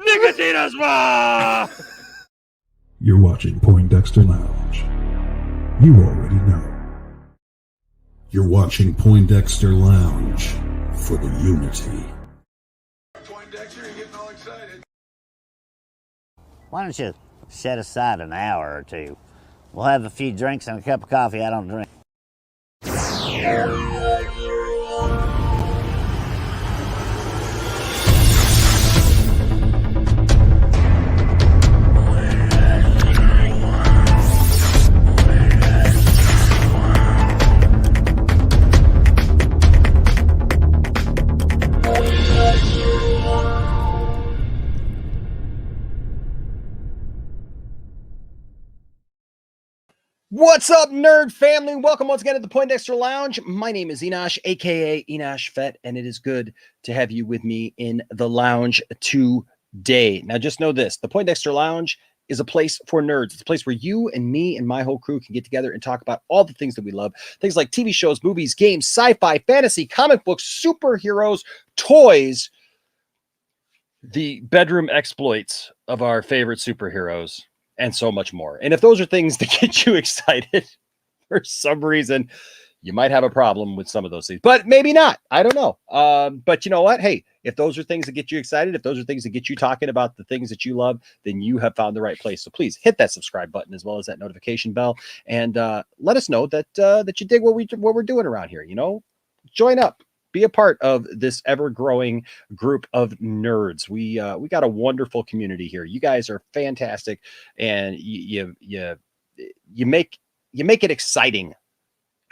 Nicotinasma! You're watching Poindexter Lounge. You already know. You're watching Poindexter Lounge for the unity. Poindexter, you're getting all excited. Why don't you set aside an hour or two? We'll have a few drinks and a cup of coffee I don't drink. What's up, nerd family? Welcome once again to the Poindexter Lounge. My name is Enosh, aka Enosh Fett, and it is good to have you with me in the lounge today. Now, just know this: the Poindexter Lounge is a place for nerds. It's a place where you and me and my whole crew can get together and talk about all the things that we love. Things like TV shows, movies, games, sci-fi, fantasy, comic books, superheroes, toys, the bedroom exploits of our favorite superheroes, and so much more. And if those are things that get you excited, for some reason, you might have a problem with some of those things, but maybe not. I don't know. But you know what? Hey, if those are things that get you excited, if those are things that get you talking about the things that you love, then you have found the right place. So please hit that subscribe button as well as that notification bell, and let us know that that you dig what we're doing around here. You know, join up. Be a part of this ever-growing group of nerds. We got a wonderful community here. You guys are fantastic, and you make it exciting.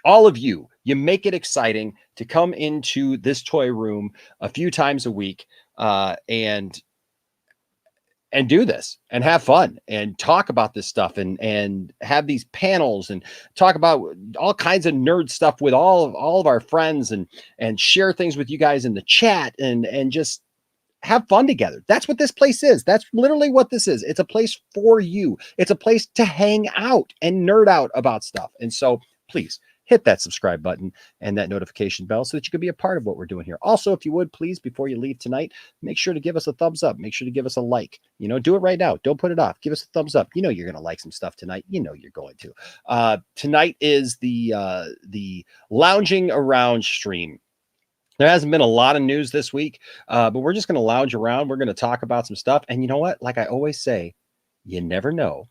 All of you make it exciting to come into this toy room a few times a week and do this and have fun and talk about this stuff and have these panels and talk about all kinds of nerd stuff with all of our friends and share things with you guys in the chat and just have fun together. That's what this place is. That's literally what this is. It's a place for you. It's a place to hang out and nerd out about stuff. And so please hit that subscribe button and that notification bell so that you can be a part of what we're doing here. Also, if you would, please, before you leave tonight, make sure to give us a thumbs up. Make sure to give us a like. You know, do it right now. Don't put it off. Give us a thumbs up. You know you're going to like some stuff tonight. You know you're going to. Tonight is the lounging around stream. There hasn't been a lot of news this week, but we're just going to lounge around. We're going to talk about some stuff. And you know what? Like I always say, you never know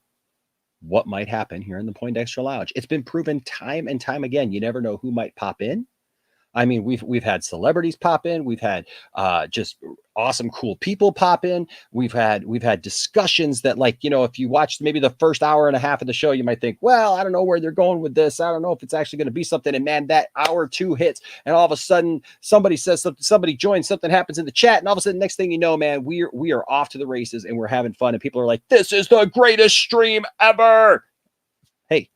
what might happen here in the Poindexter Lounge. It's been proven time and time again. You never know who might pop in. I mean, we've had celebrities pop in. We've had just awesome, cool people pop in. We've had discussions that, like, you know, if you watched maybe the first hour and a half of the show, you might think, well, I don't know where they're going with this. I don't know if it's actually going to be something. And man, that hour or two hits, and all of a sudden somebody says something, somebody joins, something happens in the chat, and all of a sudden, next thing you know, man, we are off to the races and we're having fun. And people are like, this is the greatest stream ever. Hey,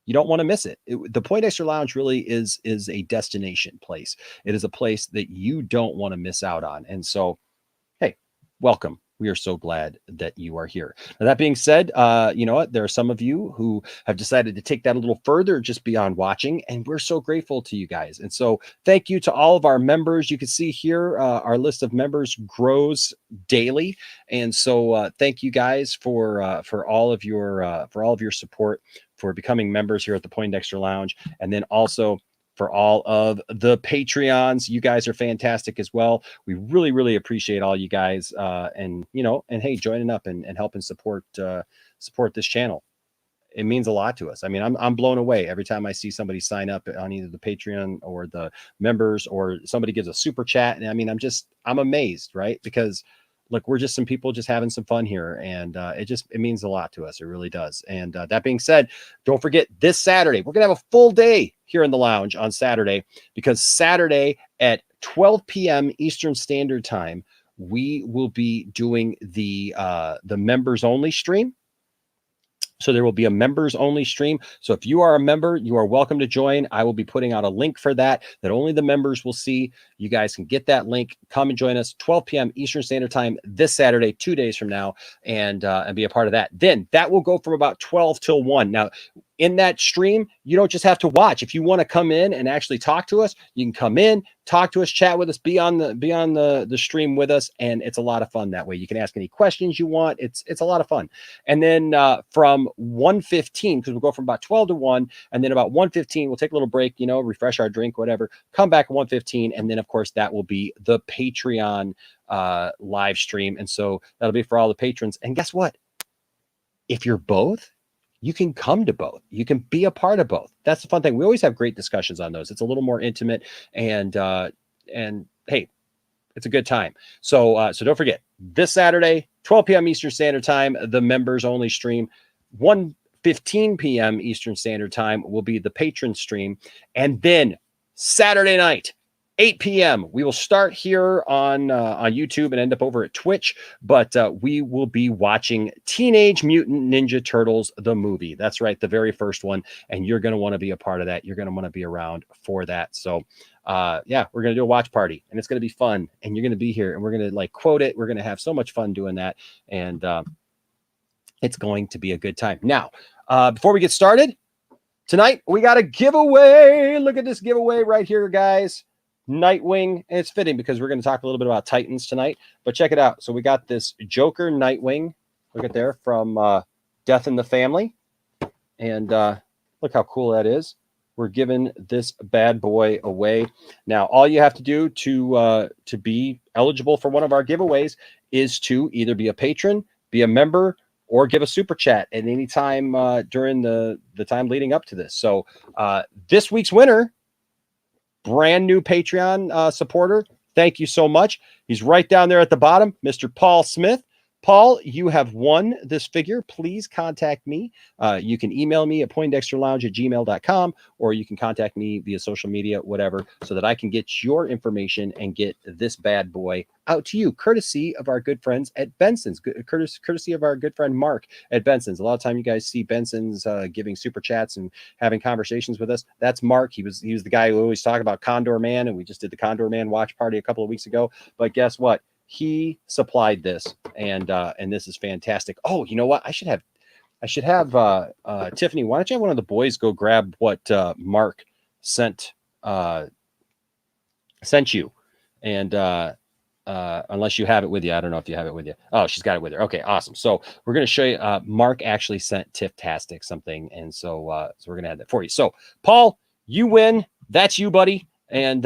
you don't want to miss it. The Poindexter Lounge really is a destination place. It is a place that you don't want to miss out on. And so, hey, welcome. We are so glad that you are here. Now, that being said, you know what? There are some of you who have decided to take that a little further, just beyond watching, and we're so grateful to you guys. And so thank you to all of our members. You can see here our list of members grows daily. And so thank you guys for all of your support, for becoming members here at the Poindexter Lounge, and then also for all of the Patreons. You guys are fantastic as well. We really, really appreciate all you guys, and hey, joining up and helping support this channel. It means a lot to us. I mean, I'm blown away every time I see somebody sign up on either the Patreon or the members, or somebody gives a super chat. And I mean, I'm amazed, right? Because look, we're just some people just having some fun here, and it means a lot to us. It really does. And that being said, don't forget, this Saturday we're gonna have a full day here in the lounge on Saturday, because Saturday at 12 p.m. Eastern Standard Time, we will be doing the members only stream. So there will be a members only stream. So if you are a member, you are welcome to join. I will be putting out a link for that only the members will see. You guys can get that link. Come and join us 12 p.m. Eastern Standard Time this Saturday, 2 days from now, and be a part of that. Then that will go from about 12 till 1. Now, in that stream, you don't just have to watch. If you want to come in and actually talk to us, you can come in, talk to us, chat with us, be on the stream with us, and it's a lot of fun that way. You can ask any questions you want. It's a lot of fun. And then from 1:15, because we'll go from about 12 to 1, and then about 1:15, we'll take a little break, refresh our drink, whatever. Come back at 1:15, and then of course that will be the Patreon live stream, and so that'll be for all the patrons. And guess what? If you're both, you can come to both. You can be a part of both. That's the fun thing. We always have great discussions on those. It's a little more intimate, and hey, it's a good time. So don't forget, this Saturday, 12 p.m. Eastern Standard Time, the members only stream. 1:15 p.m. Eastern Standard Time will be the patron stream, and then Saturday night, 8 p.m. we will start here on YouTube and end up over at Twitch, but we will be watching Teenage Mutant Ninja Turtles, the movie. That's right, the very first one, and you're going to want to be a part of that. You're going to want to be around for that. So yeah, we're going to do a watch party, and it's going to be fun, and you're going to be here, and we're going to quote it. We're going to have so much fun doing that, and it's going to be a good time. Now, before we get started, tonight we got a giveaway. Look at this giveaway right here, guys. Nightwing, and it's fitting because we're going to talk a little bit about Titans tonight, but check it out. So we got this Joker Nightwing, look at there, from Death in the Family, and look how cool that is. We're giving this bad boy away. Now, all you have to do to be eligible for one of our giveaways is to either be a patron, be a member, or give a super chat at any time during the time leading up to this. So this week's winner, brand new Patreon supporter. Thank you so much. He's right down there at the bottom, Mr. Paul Smith. Paul, you have won this figure. Please contact me. You can email me at poindexterlounge@gmail.com, or you can contact me via social media, whatever, so that I can get your information and get this bad boy out to you, courtesy of our good friends at Benson's, courtesy of our good friend Mark at Benson's. A lot of time you guys see Benson's giving super chats and having conversations with us. That's Mark. He was the guy who always talked about Condor Man, and we just did the Condor Man watch party a couple of weeks ago. But guess what? He supplied this, and this is fantastic. Oh, you know what? I should have Tiffany. Why don't you have one of the boys go grab what Mark sent you, and unless you have it with you, I don't know if you have it with you. Oh, she's got it with her. Okay, awesome. So we're going to show you. Mark actually sent Tiff-tastic something, and so we're going to add that for you. So Paul, you win. That's you, buddy, and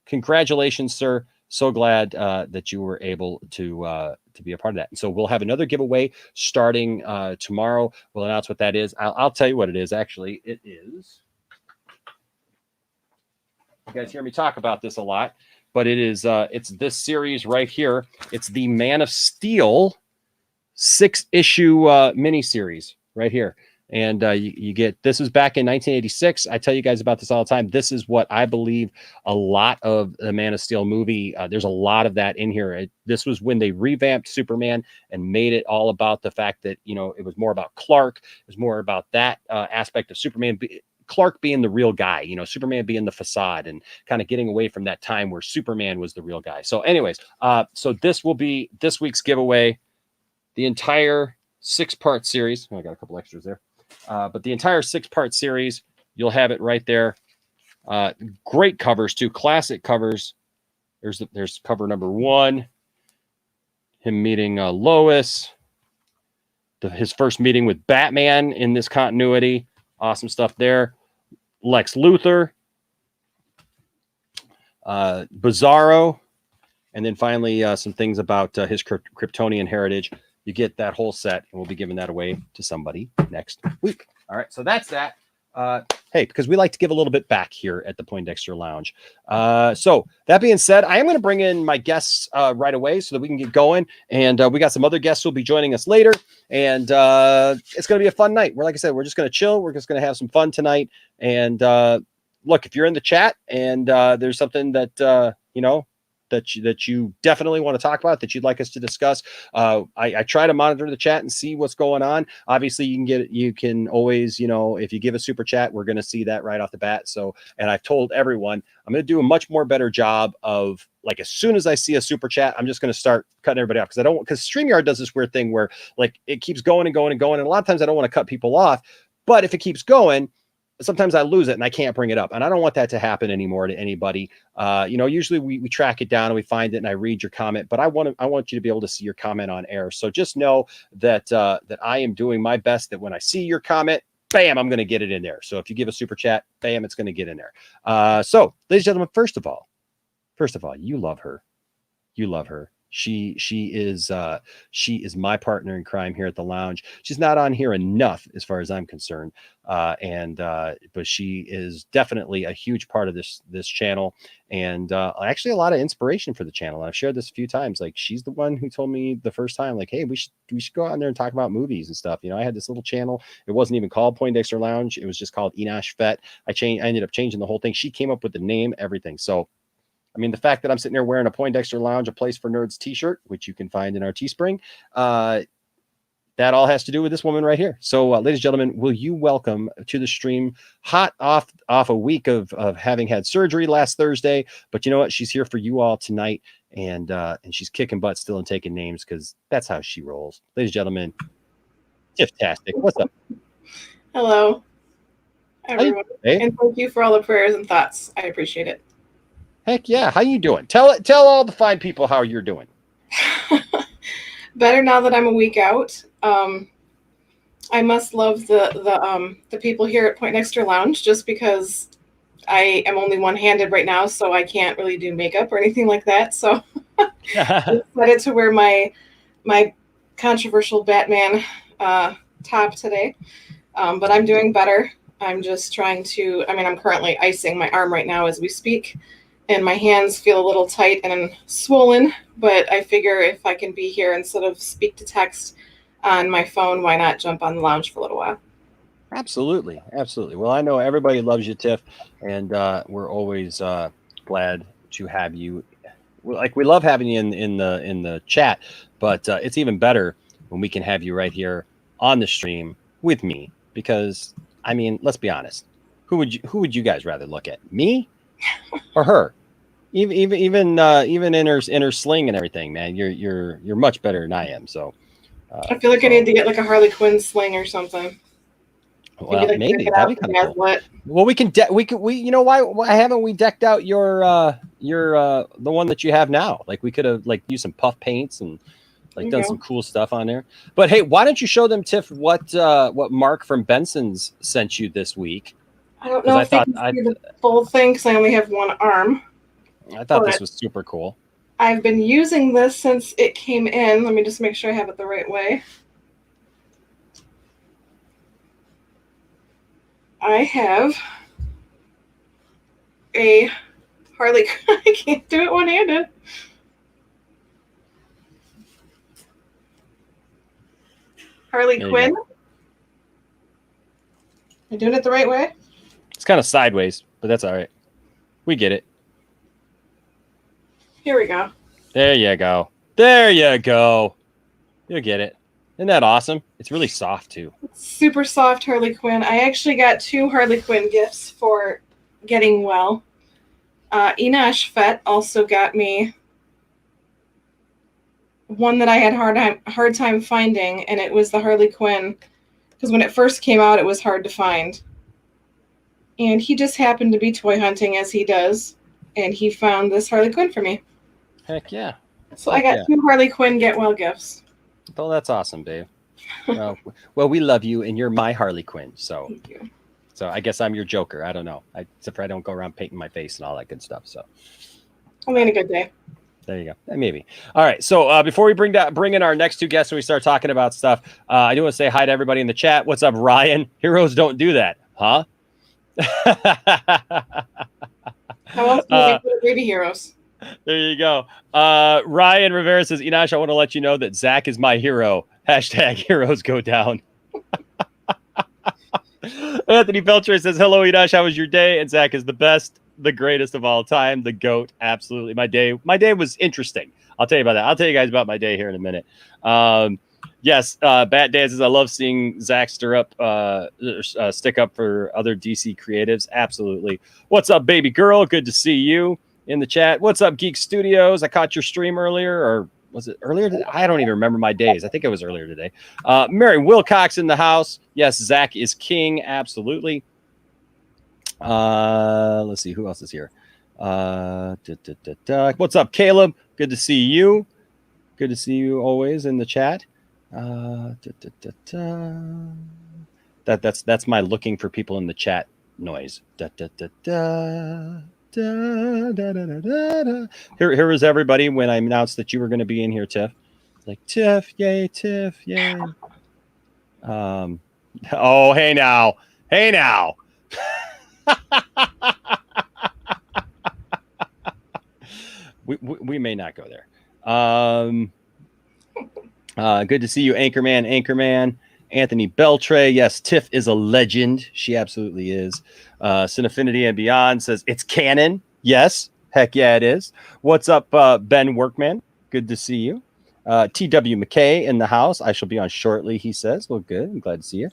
congratulations, sir. So glad that you were able to be a part of that. And so we'll have another giveaway starting tomorrow. We'll announce what that is. I'll tell you what it is. Actually, it is. You guys hear me talk about this a lot, but it is. It's this series right here. It's the Man of Steel 6-issue miniseries right here. And you get, this is back in 1986. I tell you guys about this all the time. This is what I believe a lot of the Man of Steel movie, there's a lot of that in here. This was when they revamped Superman and made it all about the fact that, it was more about Clark. It was more about that aspect of Superman. Clark being the real guy, Superman being the facade, and kind of getting away from that time where Superman was the real guy. So anyways, so this will be this week's giveaway. The entire 6-part series. Oh, I got a couple extras there. But the entire 6-part series, you'll have it right there. Great covers too, classic covers. There's cover number 1, him meeting Lois, his first meeting with Batman in this continuity. Awesome stuff there. Lex Luthor, Bizarro, and then finally some things about his Kryptonian heritage. You get that whole set, and we'll be giving that away to somebody next week. All right, so that's that. Hey, because we like to give a little bit back here at the Poindexter Lounge. So that being said, I am going to bring in my guests right away so that we can get going. And we got some other guests who will be joining us later. And it's going to be a fun night. Like I said, we're just going to chill. We're just going to have some fun tonight. And look, if you're in the chat and there's something that, that you definitely want to talk about, that you'd like us to discuss, I try to monitor the chat and see what's going on. Obviously you can always, if you give a super chat, we're going to see that right off the bat. So, and I've told everyone I'm going to do a much more better job of, like, as soon as I see a super chat, I'm just going to start cutting everybody off, because StreamYard does this weird thing where, like, it keeps going and going and going. And a lot of times I don't want to cut people off, But if it keeps going, sometimes I lose it and I can't bring it up. And I don't want that to happen anymore to anybody. Usually we track it down and we find it and I read your comment, but I want you to be able to see your comment on air. So just know that I am doing my best, that when I see your comment, bam, I'm going to get it in there. So if you give a super chat, bam, it's going to get in there. So ladies and gentlemen, first of all, you love her. You love her. She is my partner in crime here at the lounge. She's not on here enough as far as I'm concerned. But she is definitely a huge part of this channel, and actually a lot of inspiration for the channel. I've shared this a few times. Like, she's the one who told me the first time, like, hey, we should go out in there and talk about movies and stuff. I had this little channel. It wasn't even called Poindexter Lounge. It was just called Enosh Vet. I ended up changing the whole thing. She came up with the name, everything. So I mean, the fact that I'm sitting there wearing a Poindexter Lounge, a Place for Nerds t-shirt, which you can find in our Teespring, that all has to do with this woman right here. So, ladies and gentlemen, will you welcome to the stream, hot off a week of having had surgery last Thursday, but you know what? She's here for you all tonight, and she's kicking butt still and taking names, because that's how she rolls. Ladies and gentlemen, Tiff-tastic. What's up? Hello, everyone. Hey. And thank you for all the prayers and thoughts. I appreciate it. Heck yeah. How you doing? Tell all the fine people how you're doing. Better now that I'm a week out. I must love the people here at Poindexter Lounge, just because I am only one-handed right now, so I can't really do makeup or anything like that. So I decided to wear my controversial Batman top today. But I'm doing better. I'm just trying to, I'm currently icing my arm right now as we speak, and my hands feel a little tight and swollen, but I figure if I can be here instead of speak to text on my phone, why not jump on the lounge for a little while? Absolutely. Well, I know everybody loves you, Tiff, and we're always glad to have you. We love having you in the chat, but it's even better when we can have you right here on the stream with me, because let's be honest, who would you guys rather look at, me or her? Even in her sling and everything, man, you're much better than I am. So I feel like I need to get like a Harley Quinn sling or something. Well, maybe that'd be kind of cool. Well, we you know, why haven't we decked out your the one that you have now? Like, we could have used some puff paints and done some cool stuff on there. But hey, why don't you show them, Tiff, what Mark from Benson's sent you this week? I don't know if I can see the full thing because I only have one arm. I thought this was super cool. I've been using this since it came in. Let me just make sure I have it the right way. I have a Harley. I can't do it one-handed. Harley Quinn. Am I doing it the right way? It's kind of sideways, but that's all right. We get it. Here we go. There you go. There you go. You'll get it. Isn't that awesome? It's really soft, too. It's super soft Harley Quinn. I actually got 2 Harley Quinn gifts for getting well. Enosh Vet also got me one that I had hard time finding, and it was the Harley Quinn, because when it first came out, it was hard to find. And he just happened to be toy hunting, as he does, and he found this Harley Quinn for me. Heck yeah. So I got 2 Harley Quinn get well gifts. Well, that's awesome, babe. Well, we love you, and you're my Harley Quinn. So, thank you. So I guess I'm your Joker. I don't know. Except for I don't go around painting my face and all that good stuff. So only on a good day. There you go. Maybe. All right. So before we bring in our next 2 guests and we start talking about stuff, I do want to say hi to everybody in the chat. What's up, Ryan? Heroes don't do that, huh? How else do we do baby heroes? There you go. Ryan Rivera says, Enosh, I want to let you know that Zach is my hero. Hashtag heroes go down. Anthony Belcher says, hello, Enosh. How was your day? And Zach is the best, the greatest of all time, the GOAT. Absolutely. My day was interesting. I'll tell you about that. I'll tell you guys about my day here in a minute. Yes, Bat Dan says, I love seeing Zach stick up for other DC creatives. Absolutely. What's up, baby girl? Good to see you in the chat. What's up, Geek Studios? I caught your stream earlier, or Was it earlier today? I don't even remember my days. I think it was earlier today. Mary Wilcox in the house. Yes, Zach is king. Absolutely. Let's see who else is here. What's up, Caleb? Good to see you. Good to see you always in the chat. That's my looking for people in the chat noise. Here is everybody when I announced that you were going to be in here, Tiff. Like Tiff, yay, Tiff, yay. Oh, hey now. we may not go there. Good to see you, Anchorman. Anthony Beltray. Yes, Tiff is a legend. She absolutely is. Cinefinity and Beyond says it's canon. Yes, heck yeah, it is. What's up, Ben Workman? Good to see you. TW McKay in the house. I shall be on shortly, he says. Well, good. I'm glad to see you.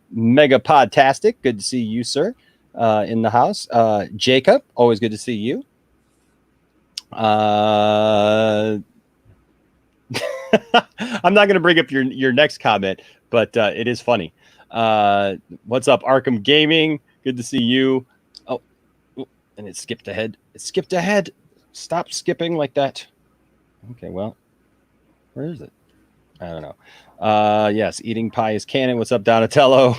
Mega Podtastic. Good to see you, sir, in the house. Jacob, always good to see you. I'm not going to bring up your next comment, but it is funny. What's up, Arkham Gaming? Good to see you. Oh, and it skipped ahead. Stop skipping like that. Okay, well, where is it? I don't know. Yes, eating pie is canon. What's up, Donatello?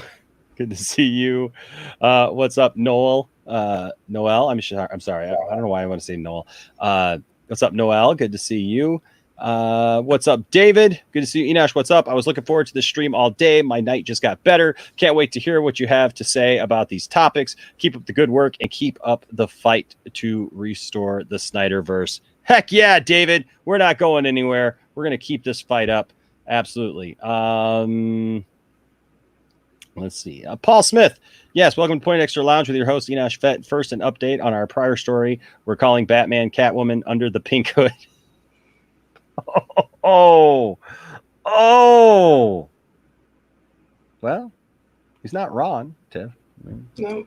Good to see you. What's up, Noel? Noel, I'm sorry. I don't know why I want to say Noel. What's up, Noel? Good to see you. What's up, David? Good to see you. Enosh, what's up? I was looking forward to this stream all day. My night just got better. Can't wait to hear what you have to say about these topics. Keep up the good work and keep up the fight to restore the Snyderverse. Heck yeah, David. We're not going anywhere. We're going to keep this fight up. Absolutely. Let's see. Paul Smith. Yes, welcome to Point Extra Lounge with your host, Enosh Fett. First, an update on our prior story. We're calling Batman Catwoman Under the Pink Hood. Oh. Well, he's not wrong, Tiff. No.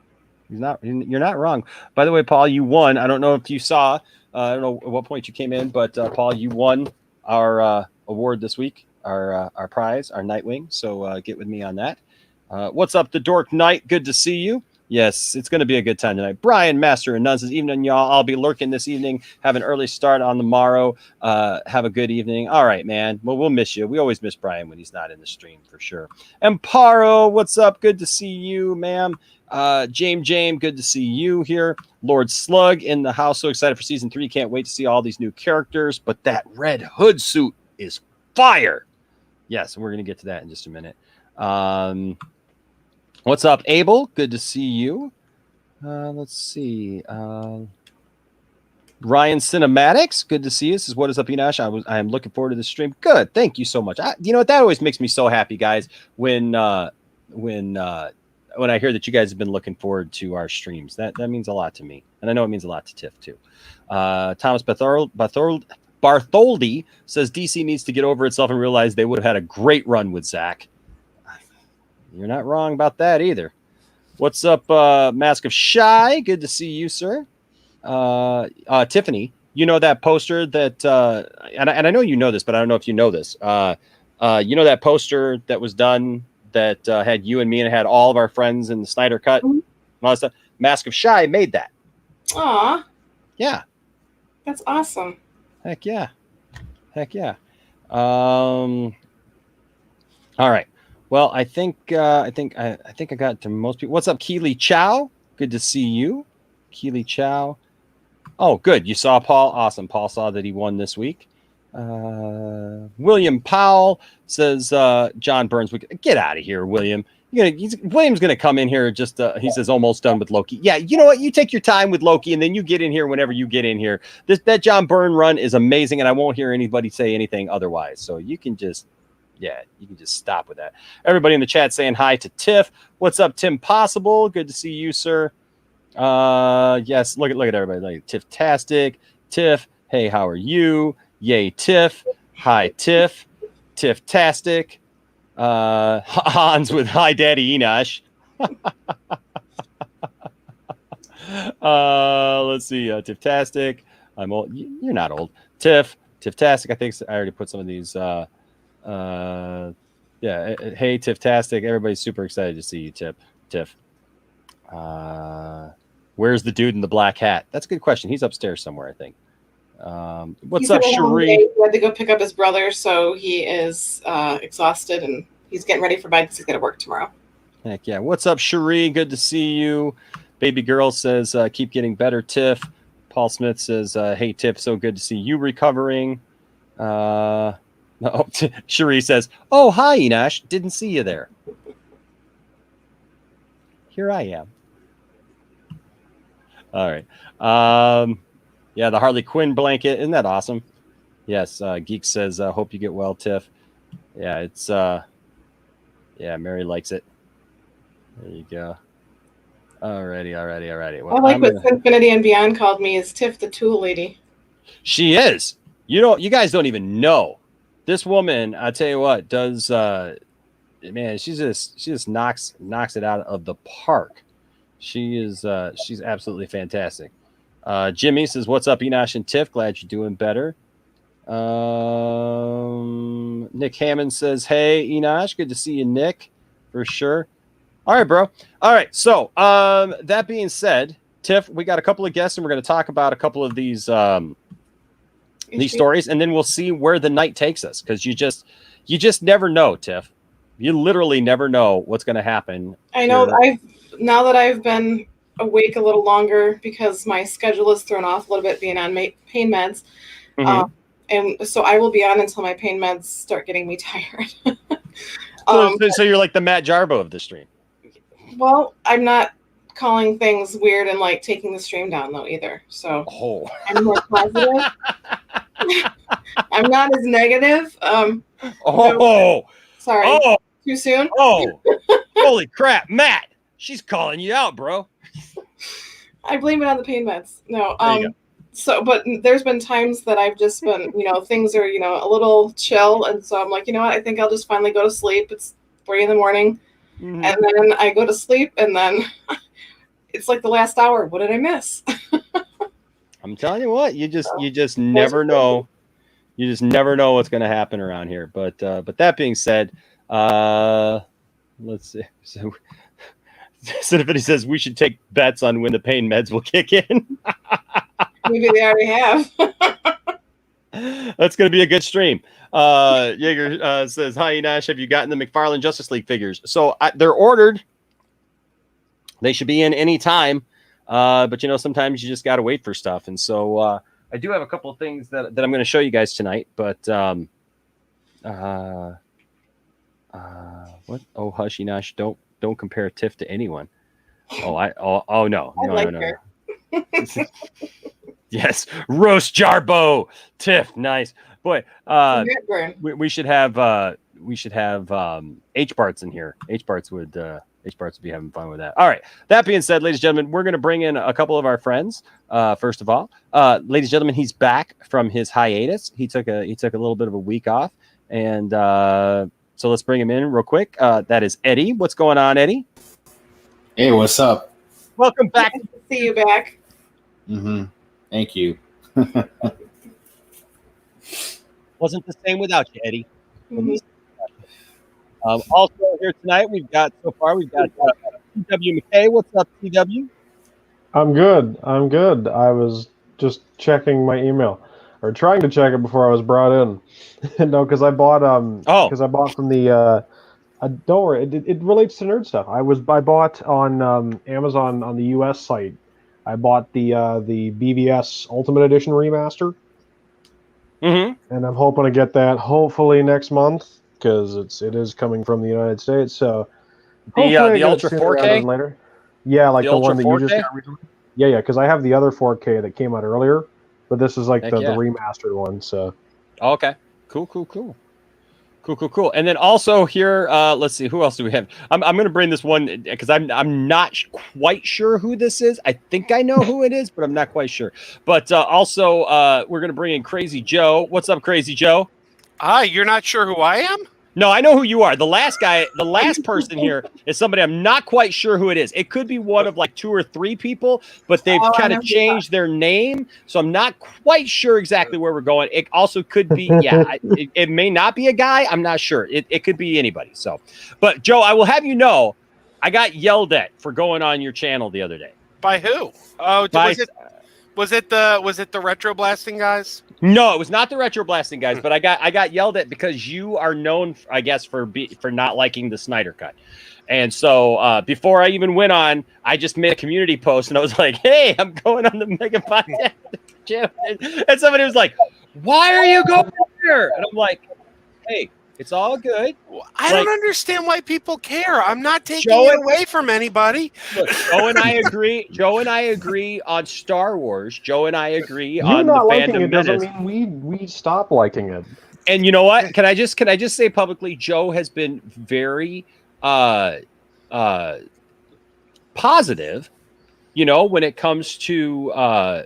You're not wrong. By the way, Paul, you won. I don't know if you saw. I don't know at what point you came in, but Paul, you won our award this week, our prize, our Nightwing. So get with me on that. What's up, the Dork Knight? Good to see you. Yes, it's going to be a good time tonight. Brian, Master and Nuns, evening, y'all. I'll be lurking this evening. Have an early start on the morrow. Have a good evening. All right, man. Well, we'll miss you. We always miss Brian when he's not in the stream for sure. Amparo, what's up? Good to see you, ma'am. James, good to see you here. Lord Slug in the house. So excited for season 3. Can't wait to see all these new characters. But that Red Hood suit is fire. Yes, we're going to get to that in just a minute. What's up, Abel? Good to see you. Let's see. Ryan Cinematics, good to see you. This is What Is Up, Enosh. I am looking forward to this stream. Good, thank you so much. You know what? That always makes me so happy, guys. When I hear that you guys have been looking forward to our streams, that means a lot to me, and I know it means a lot to Tiff too. Thomas Bartholdi says DC needs to get over itself and realize they would have had a great run with Zach. You're not wrong about that either. What's up, Mask of Shy? Good to see you, sir. Tiffany, you know that poster that, and I know you know this, but I don't know if you know this. You know that poster that was done that had you and me and it had all of our friends in the Snyder Cut? And all that stuff? Mask of Shy made that. Aw. Yeah. That's awesome. Heck yeah. All right. Well, I think I got to most people. What's up, Keely Chow? Good to see you, Keely Chow. Oh, good. You saw Paul. Awesome. Paul saw that he won this week. William Powell says John Burns. Get out of here, William. William's gonna come in here. Just he says almost done with Loki. Yeah, you know what? You take your time with Loki, and then you get in here whenever you get in here. That John Byrne run is amazing, and I won't hear anybody say anything otherwise. So you can just. Yeah, you can just stop with that. Everybody in the chat saying hi to Tiff. What's up, Tim Possible? Good to see you, sir. Yes, look at everybody. Like Tiff-tastic. Tiff, hey, how are you? Yay, Tiff. Hi, Tiff. Tiff-tastic. Hans with Hi, Daddy Enosh. Let's see. Tiff-tastic. I'm old. You're not old. Tiff. Tifftastic. I think I already put some of these. Yeah. Hey, Tifftastic. Everybody's super excited to see you, Tiff. Where's the dude in the black hat? That's a good question. He's upstairs somewhere, I think. What's up, Cherie? He had to go pick up his brother, so he is exhausted and he's getting ready for bed because he's going to work tomorrow. Heck yeah. What's up, Cherie? Good to see you. Baby girl says, keep getting better, Tiff. Paul Smith says, hey, Tiff, so good to see you recovering. Cherie says, oh, hi, Enosh. Didn't see you there. Here I am. All right. Yeah, the Harley Quinn blanket. Isn't that awesome? Yes. Geek says, hope you get well, Tiff. Yeah, it's yeah, Mary likes it. There you go. Alrighty. Well, I like what Infinity and Beyond called me is Tiff the Tool Lady. She is. You guys don't even know. This woman, I tell you what, does man, she just knocks it out of the park. She's absolutely fantastic. Jimmy says, what's up, Enosh and Tiff? Glad you're doing better. Nick Hammond says, hey, Enosh, good to see you, Nick, for sure. All right, bro. All right. So that being said, Tiff, we got a couple of guests and we're going to talk about a couple of these stories, and then we'll see where the night takes us. Cause you just never know, Tiff. You literally never know what's going to happen. I know. Now that I've been awake a little longer because my schedule is thrown off a little bit being on pain meds. Mm-hmm. And so I will be on until my pain meds start getting me tired. So you're like the Matt Jarbo of the stream. Well, I'm not calling things weird and like taking the stream down though either. So I'm more positive. I'm not as negative. No, sorry. Oh, too soon. Oh, holy crap, Matt! She's calling you out, bro. I blame it on the pain meds. No. So, but there's been times that I've just been, things are, a little chill. And so I'm like, you know what? I think I'll just finally go to sleep. It's 3 a.m. Mm-hmm. And then I go to sleep and then it's like the last hour. What did I miss? I'm telling you what, you just never know. You just never know what's going to happen around here. But that being said, let's see. So Tiffany says we should take bets on when the pain meds will kick in. Maybe they already have. That's going to be a good stream. Jaeger says, hi, Enosh. Have you gotten the McFarlane Justice League figures? So they're ordered. They should be in any time. But, sometimes you just got to wait for stuff. And so I do have a couple of things that I'm going to show you guys tonight. But what? Oh, hush, Enosh. Don't compare Tiff to anyone. No. Yes, roast Jarbo, Tiff, nice boy. We should have H-Barts in here. H-Barts would be having fun with that. All right. That being said, ladies and gentlemen, we're going to bring in a couple of our friends. First of all, ladies and gentlemen, he's back from his hiatus. He took a little bit of a week off, and so let's bring him in real quick. That is Eddie. What's going on, Eddie? Hey, what's up? Welcome back. Nice to see you back. Mm-hmm. Thank you. Wasn't the same without you, Eddie. Mm-hmm. Also here tonight, we've got TW McKay. What's up, TW? I'm good. I was just checking my email, or trying to check it before I was brought in. No, because I bought from the. Don't worry, it relates to nerd stuff. I bought on Amazon on the US site. I bought the BVS Ultimate Edition remaster, and I'm hoping to get that hopefully next month because it is coming from the United States. So the Ultra 4K later. Yeah, like the one that 4K? You just got recently. Yeah, because I have the other 4K that came out earlier, but this is like the remastered one. So okay, cool. And then also here, let's see, who else do we have? I'm going to bring this one because I'm not quite sure who this is. I think I know who it is, but I'm not quite sure. But also, we're going to bring in Crazy Joe. What's up, Crazy Joe? You're not sure who I am? No, I know who you are. The last person here is somebody I'm not quite sure who it is. It could be one of like 2 or 3 people, but they've kind of changed their name. So I'm not quite sure exactly where we're going. It also could be, it may not be a guy. I'm not sure. It could be anybody. So, but Joe, I will have you know, I got yelled at for going on your channel the other day. By who? Oh, was it the retro blasting guys? No, it was not the retro blasting guys, but I got yelled at because you are known, I guess, for not liking the Snyder Cut. And so before I even went on, I just made a community post and I was like, "Hey, I'm going on the Mega Podcast channel," and somebody was like, "Why are you going there?" And I'm like, "Hey, it's all good." I don't understand why people care. I'm not taking it away from anybody. Look, Joe and I agree. Joe and I agree on Star Wars. Joe and I agree You on the not liking fandom it doesn't menace. mean we stop liking it. And you know what? Can I just say publicly, Joe has been very positive, when it comes to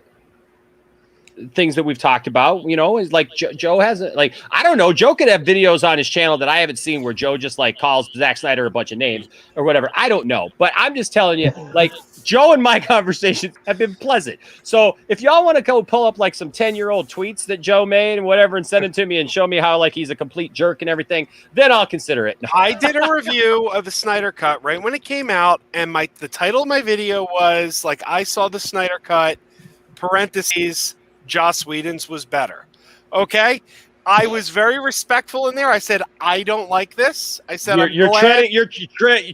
things that we've talked about, is like Joe hasn't, like, I don't know, Joe could have videos on his channel that I haven't seen where Joe just like calls Zack Snyder a bunch of names or whatever. I don't know, but I'm just telling you, like, Joe and my conversations have been pleasant. So if y'all want to go pull up like some 10-year-old tweets that Joe made and whatever and send it to me and show me how like he's a complete jerk and everything, then I'll consider it. I did a review of the Snyder Cut right when it came out, and the title of my video was like, I saw the Snyder Cut, parentheses, Joss Whedon's was better. Okay? I was very respectful in there. I said, I don't like this. I said, you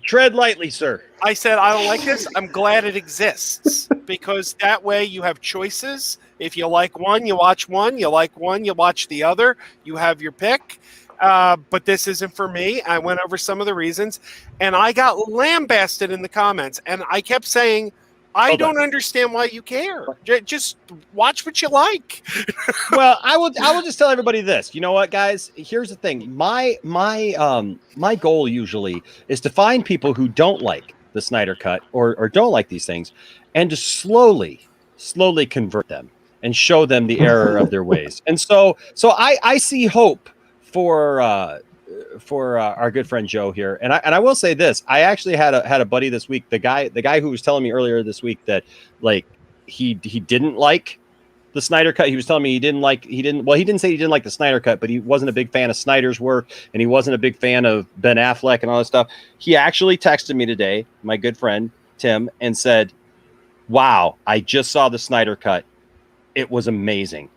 tread lightly, sir. I said, I don't like this. I'm glad it exists because that way you have choices. If you like one, you watch one. You like one, you watch the other. You have your pick. But this isn't for me. I went over some of the reasons, and I got lambasted in the comments. And I kept saying, I don't understand why you care. Just watch what you like. Well, I will just tell everybody this. You know what, guys? Here's the thing. My goal usually is to find people who don't like the Snyder Cut or don't like these things, and to slowly convert them and show them the error of their ways. And so I see hope for our good friend Joe here, and I will say this: I actually had a buddy this week, the guy who was telling me earlier this week that like he didn't like the Snyder Cut. He was telling me he didn't say he didn't like the Snyder Cut, but he wasn't a big fan of Snyder's work, and he wasn't a big fan of Ben Affleck and all that stuff. He actually texted me today, my good friend Tim, and said, "Wow, I just saw the Snyder Cut. It was amazing.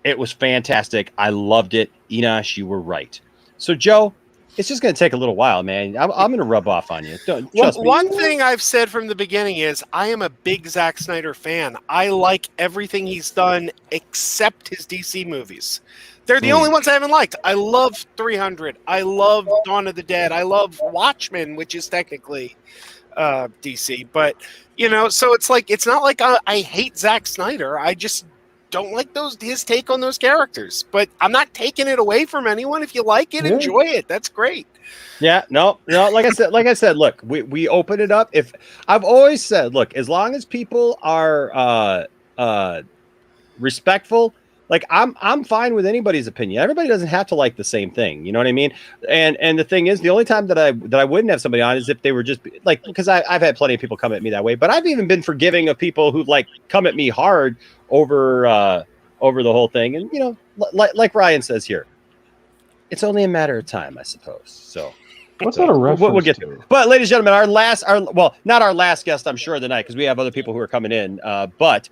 It was fantastic. I loved it. Enosh, you were right." So, Joe, it's just going to take a little while, man. I'm going to rub off on you. Don't trust me. One thing I've said from the beginning is I am a big Zack Snyder fan. I like everything he's done except his DC movies. They're the only ones I haven't liked. I love 300. I love Dawn of the Dead. I love Watchmen, which is technically DC. But, so it's like, it's not like I hate Zack Snyder. I just don't like his take on those characters, but I'm not taking it away from anyone. If you like it, enjoy it. That's great. Yeah, no. Like I said, look, we open it up. If I've always said, look, as long as people are respectful, like I'm fine with anybody's opinion. Everybody doesn't have to like the same thing. You know what I mean? And the thing is, the only time that I wouldn't have somebody on is if they were just like, because I've had plenty of people come at me that way, but I've even been forgiving of people who like come at me hard over the whole thing. And like Ryan says here, it's only a matter of time, I suppose. So what's that a reference we'll get to it. But ladies and gentlemen, not our last guest, I'm sure, of the night, because we have other people who are coming in. But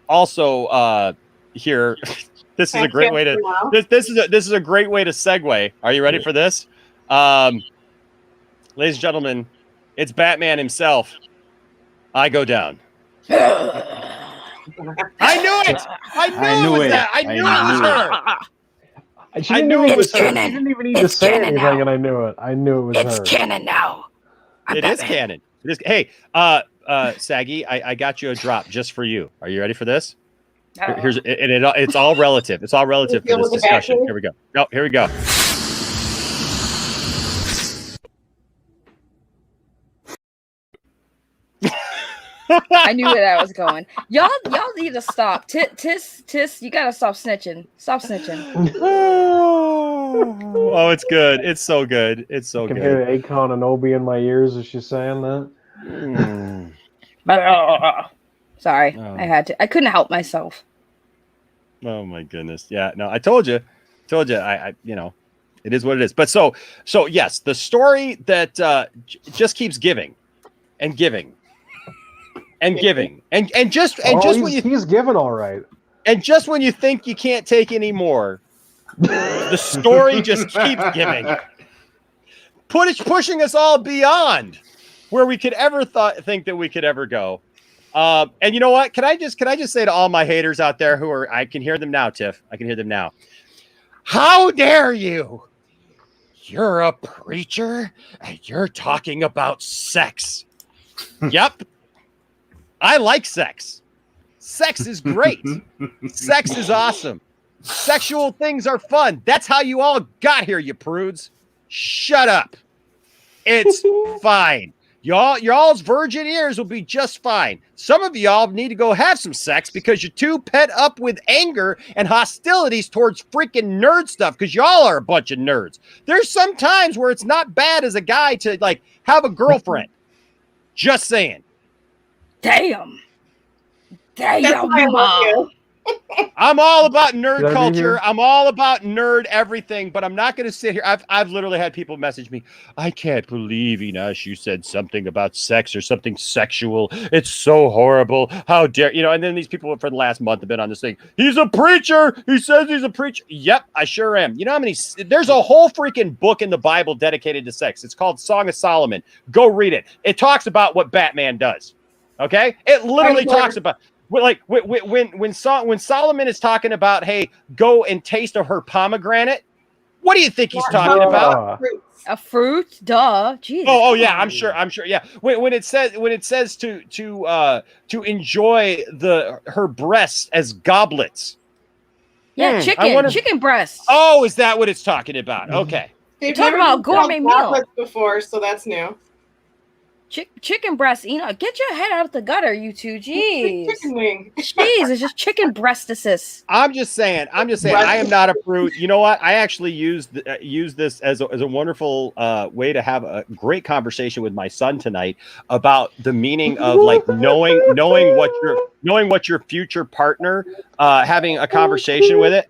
also here, this is a great way to this is a great way to segue. Are you ready for this? Ladies and gentlemen, it's Batman himself. I go down. I knew it. I knew it was her. She didn't even need to say anything, and I knew it. I knew it was her. It's canon now. It is canon. It is. Hey, Saggy, I got you a drop just for you. Are you ready for this? It's all relative. It's all relative for this discussion. Here we go. No, here we go. I knew where that was going. Y'all need to stop. Tiss, you gotta stop snitching. Stop snitching. Oh, it's good. It's so good. It's so I can good. hear Akon and Obi in my ears as she's saying that. Sorry, Oh. I had to. I couldn't help myself. Oh my goodness. Yeah, no, I told you. I it is what it is. But so yes, the story that just keeps giving and giving and giving and just when he's giving all right. And just when you think you can't take any more, the story just keeps giving. Pushing us all beyond where we could ever think that we could ever go. And you know what? Can I just say to all my haters out there who are, I can hear them now, Tiff. I can hear them now. How dare you? You're a preacher and you're talking about sex. Yep. I like sex. Sex is great. Sex is awesome. Sexual things are fun. That's how you all got here, you prudes. Shut up. It's fine. Y'all's virgin ears will be just fine. Some of y'all need to go have some sex because you're too pent up with anger and hostilities towards freaking nerd stuff because y'all are a bunch of nerds. There's some times where it's not bad as a guy to like have a girlfriend. Just saying. Damn, Mom. I'm all about nerd culture. I'm all about nerd everything, but I'm not going to sit here. I've literally had people message me. I can't believe, Enosh, you said something about sex or something sexual. It's so horrible. How dare you know? And then these people for the last month have been on this thing. He's a preacher. He says he's a preacher. Yep, I sure am. You know how many? There's a whole freaking book in the Bible dedicated to sex. It's called Song of Solomon. Go read it. It talks about what Batman does. Okay, it literally talks about. Like when Solomon is talking about, hey, go and taste of her pomegranate, what do you think he's talking about? A fruit, duh. Jesus. Oh yeah, I'm sure. Yeah. When it says to enjoy her breasts as goblets. Yeah, chicken breasts. Oh, is that what it's talking about? Okay. They've talking about gourmet meal before, so that's new. Chicken breast, get your head out of the gutter, you two. Jeez. Chicken wing. Jeez, it's just chicken breastitis. I'm just saying. I am not a prude. You know what? I actually use this as a wonderful way to have a great conversation with my son tonight about the meaning of like knowing what your future partner, having a conversation with it,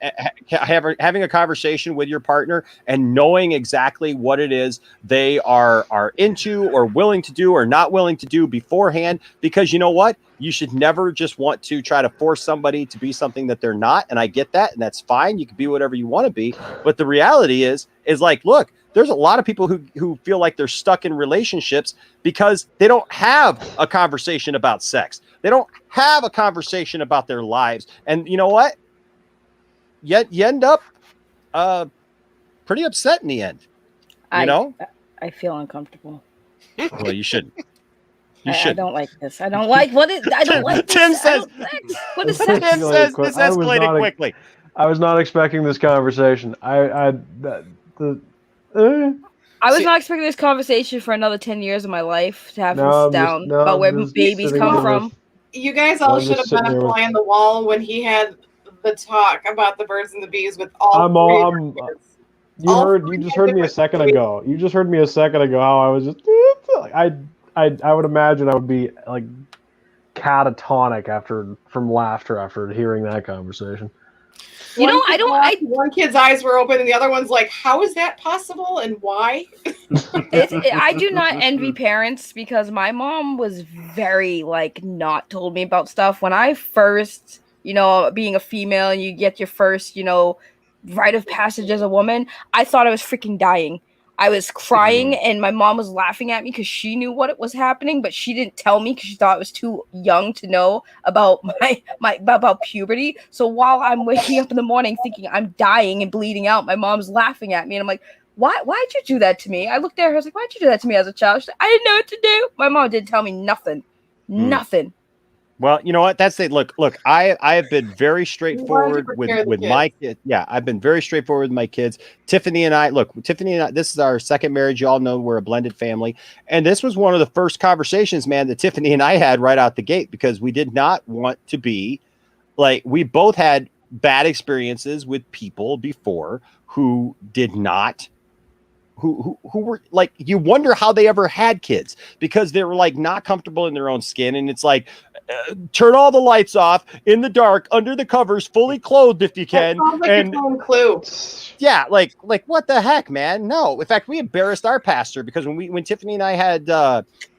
having a conversation with your partner, and knowing exactly what it is they are into or willing to do or not willing to do beforehand, because you know what? You should never just want to try to force somebody to be something that they're not. And I get that. And that's fine. You can be whatever you want to be. But the reality is like, look, there's a lot of people who feel like they're stuck in relationships because they don't have a conversation about sex. They don't have a conversation about their lives. And you know what? You end up pretty upset in the end. I feel uncomfortable. Well, you shouldn't. I don't like this. I don't like what it. I don't like Tim this. says. What is sex? Tim says this escalated quickly. I was not expecting this conversation. I was not expecting this conversation for another 10 years of my life to have to sit down about where babies come from. You guys all should have been a fly on the wall when he had the talk about the birds and the bees with all. You just heard me a second ago. You just heard me a second ago how I was just I would imagine I would be like catatonic from laughter after hearing that conversation. One kid's eyes were open and the other one's like, how is that possible and why? I do not envy parents because my mom was very not told me about stuff when I first, being a female and you get your first, rite of passage as a woman. I thought I was freaking dying. I was crying and my mom was laughing at me because she knew what was happening, but she didn't tell me because she thought I was too young to know about about puberty. So while I'm waking up in the morning thinking I'm dying and bleeding out, my mom's laughing at me and I'm like, why'd you do that to me? I looked at her, I was like, why'd you do that to me as a child? She's like, I didn't know what to do. My mom didn't tell me nothing. Nothing. Well, you know what? That's it. Look, I have been very straightforward with my kids. Yeah, I've been very straightforward with my kids. Tiffany and I, this is our second marriage. You all know we're a blended family. And this was one of the first conversations, man, that Tiffany and I had right out the gate because we did not want to be we both had bad experiences with people before who did not, who were like, you wonder how they ever had kids because they were like not comfortable in their own skin. And it's like, turn all the lights off in the dark, under the covers, fully clothed if you can. That sounds like and its own clue. yeah, like what the heck, man? No. In fact, we embarrassed our pastor because when Tiffany and I had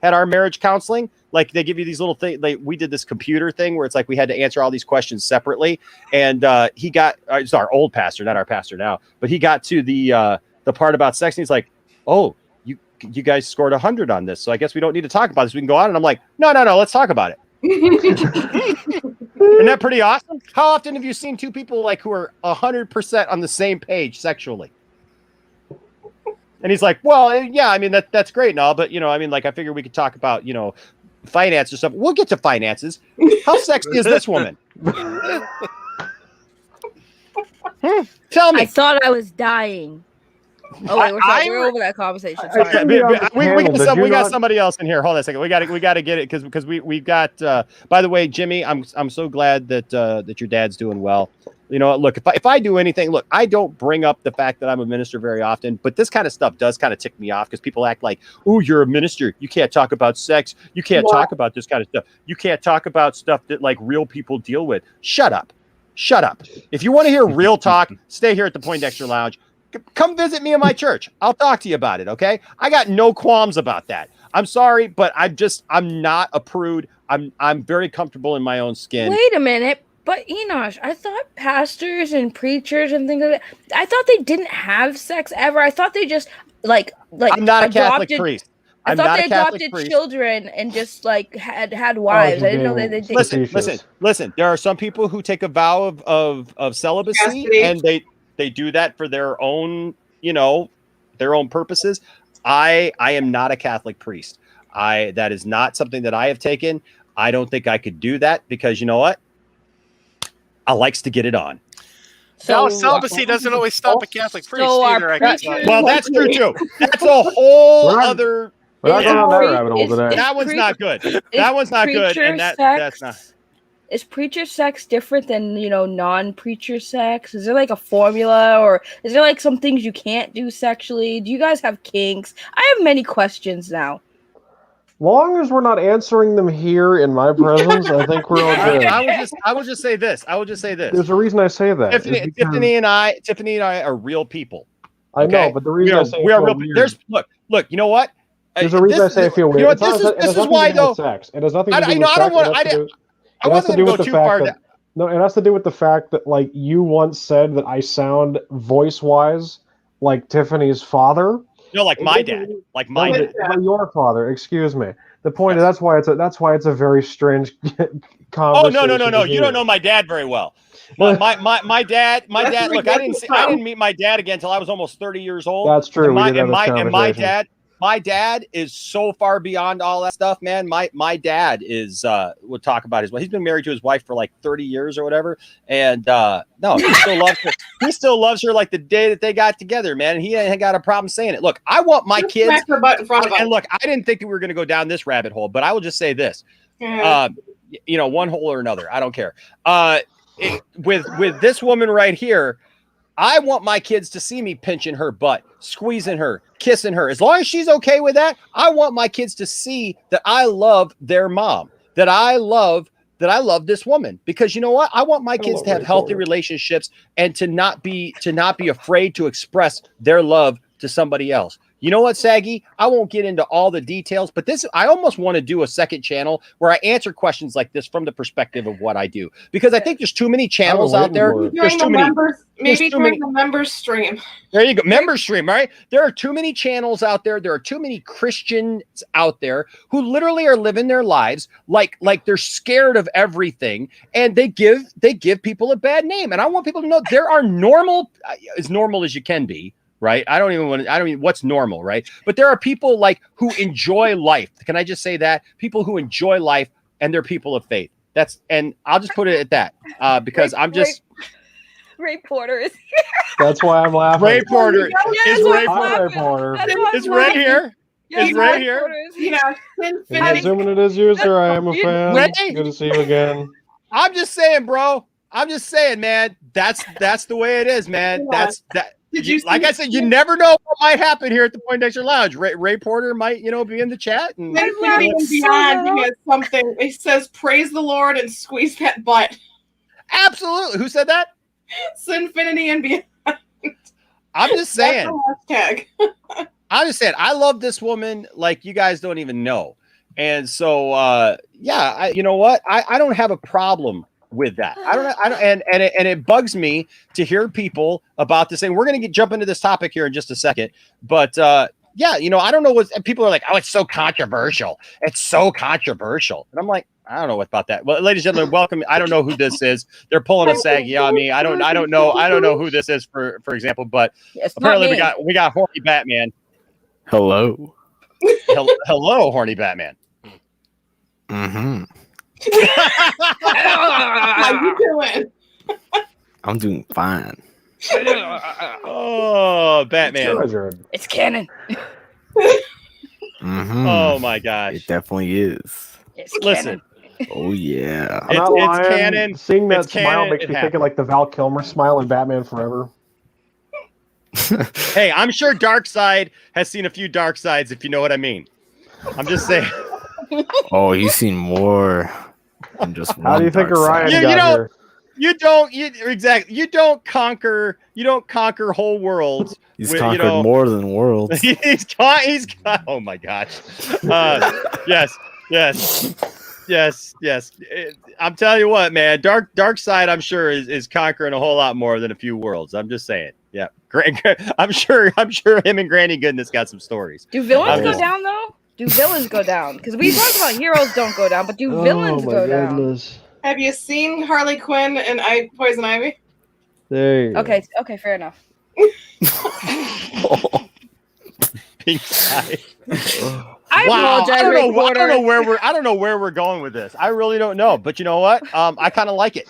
our marriage counseling, like they give you these little things. We did this computer thing where it's like we had to answer all these questions separately. And he got, it's our old pastor, not our pastor now, but he got to the part about sex, and he's like, "Oh, you guys scored 100 on this, so I guess we don't need to talk about this. We can go on." And I'm like, "No, let's talk about it." Isn't that pretty awesome? How often have you seen two people like who are 100% on the same page sexually? And he's like, "Well, yeah, I mean that's great and all, but I mean, like I figured we could talk about finance or something. We'll get to finances. How sexy is this woman? Tell me." I thought I was dying. Oh wait, we're over that conversation. Sorry. We got somebody else in here. Hold on a second. We got to get it because we got. By the way, Jimmy, I'm so glad that your dad's doing well. You know, look, if I do anything, look, I don't bring up the fact that I'm a minister very often, but this kind of stuff does kind of tick me off because people act like, "Oh, you're a minister. You can't talk about sex. You can't talk about this kind of stuff. You can't talk about stuff that like real people deal with." Shut up. If you want to hear real talk, stay here at the Poindexter Lounge. Come visit me in my church. I'll talk to you about it. Okay. I got no qualms about that. I'm sorry, but I'm not a prude. I'm very comfortable in my own skin. Wait a minute. But Enosh, I thought pastors and preachers and things like that, I thought they didn't have sex ever. I thought they just like I'm not a Catholic priest. I thought they adopted children and just like had wives. I didn't know that they did. Listen. There are some people who take a vow of celibacy and they do that for their own, their own purposes. I am not a Catholic priest. That is not something that I have taken. I don't think I could do that because you know what? I likes to get it on. So celibacy doesn't always stop a Catholic priest either. I guess. Well, that's true too. That's a whole other. We're not going on that rabbit hole today. That one's not good. That one's not good, and that's not. Is preacher sex different than non-preacher sex? Is there like a formula, or is there like some things you can't do sexually? Do you guys have kinks? I have many questions now. Long as we're not answering them here in my presence, I think we're all good. I will just say this. There's a reason I say that. Tiffany and I are real people. I know, but the reason I say we are real. There's look. You know what? There's a reason I say I feel weird. You know what? This is why though. Sex. It has nothing to do with sex. I wasn't going to go too far. No, it has to do with the fact that like you once said that I sound voice-wise like Tiffany's father. No, like my dad. Like my dad. Your father, excuse me. The point is that's why it's a very strange conversation. Oh no. You don't know my dad very well. My dad, look, I didn't meet my dad again until I was almost 30 years old. That's true. My dad is so far beyond all that stuff, man. My dad is we'll talk about he's been married to his wife for like 30 years or whatever. And no, he still loves her. He still loves her like the day that they got together, man. And he ain't got a problem saying it. Look, I want my kids. And look, I didn't think that we were going to go down this rabbit hole, but I will just say this. One hole or another. I don't care. With this woman right here, I want my kids to see me pinching her butt, squeezing her, kissing her. As long as she's okay with that, I want my kids to see that I love their mom, that I love this woman. Because you know what? I want my kids to have healthy relationships and to not be afraid to express their love to somebody else. You know what, Saggy? I won't get into all the details, but I almost want to do a second channel where I answer questions like this from the perspective of what I do, because I think there's too many channels out there. During the members stream. There you go. Members stream, right? There are too many channels out there. There are too many Christians out there who literally are living their lives like they're scared of everything, and they give people a bad name. And I want people to know there are as normal as you can be. Right. I don't mean what's normal. Right. But there are people who enjoy life. Can I just say that? People who enjoy life, and they're people of faith. And I'll just put it at that because Ray Porter is here. That's why I'm laughing. Ray Porter is Ray Porter. Is Ray here? Is Ray here? Zooming it as user. I am a fan. Ray? Good to see you again. I'm just saying, bro. I'm just saying, man. That's the way it is, man. Yeah. Did you like I said, you never know what might happen here at the Poindexter Lounge. Ray Porter might, be in the chat. And Infinity and Beyond, he has something. He says, "Praise the Lord and squeeze that butt." Absolutely. Who said that? Sinfinity and Beyond. I'm just saying. Hashtag. I'm just saying. I love this woman like you guys don't even know. And so, you know what? I don't have a problem with that. I don't, and it bugs me to hear people about this thing. We're going to jump into this topic here in just a second, but yeah, I don't know what people are like. Oh, it's so controversial. It's so controversial. And I'm like, I don't know what about that. Well, ladies and gentlemen, welcome. I don't know who this is. They're pulling a saggy on me. I don't know who this is for example, but apparently we got horny Batman. Hello. Hello, horny Batman. Mm-hmm. How you doing? I'm doing fine. Oh, Batman. It's canon. Mm-hmm. Oh my gosh. It definitely is. Listen. Oh yeah. It's canon. Seeing that It's smile canon. makes me think of like the Val Kilmer smile in Batman Forever. Hey, I'm sure Darkseid has seen a few dark sides, if you know what I mean. I'm just saying. Oh, he's seen more than just one. How do you think Orion got here? You don't conquer whole worlds. He's conquered more than worlds. He's oh my gosh. Yes. I'm telling you what, man. Darkseid, I'm sure is conquering a whole lot more than a few worlds. I'm just saying. Yeah. I'm sure him and Granny Goodness got some stories. Do villains go down though? Do villains go down? Because we talked about heroes don't go down, but do villains go down? Have you seen Harley Quinn and Poison Ivy? There you go. Okay, fair enough. Pink eye. I apologize. I don't know where we're going with this. I really don't know. But you know what? I kind of like it.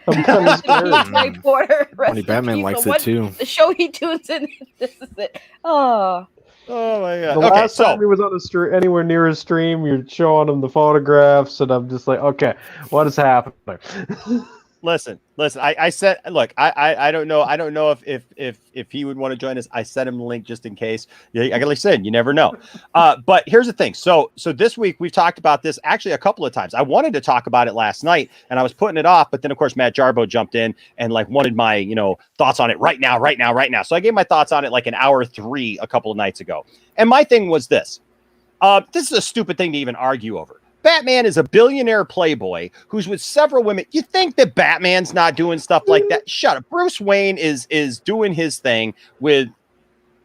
I'm kind of scared. Funny Batman likes it too. The show he tunes in. This is it. Oh my god! The last time he was on anywhere near his stream, you're showing him the photographs, and I'm just like, okay, what is happening? Listen. I said, look, I don't know if he would want to join us. I sent him the link just in case. Yeah, like I said, you never know. But here's the thing. So this week we've talked about this actually a couple of times. I wanted to talk about it last night, and I was putting it off, but then of course Matt Jarbo jumped in and like wanted my thoughts on it right now. So I gave my thoughts on it like an hour 3 a couple of nights ago, and my thing was this. This is a stupid thing to even argue over. Batman is a billionaire playboy who's with several women. You think that Batman's not doing stuff like that? Shut up. Bruce Wayne is doing his thing with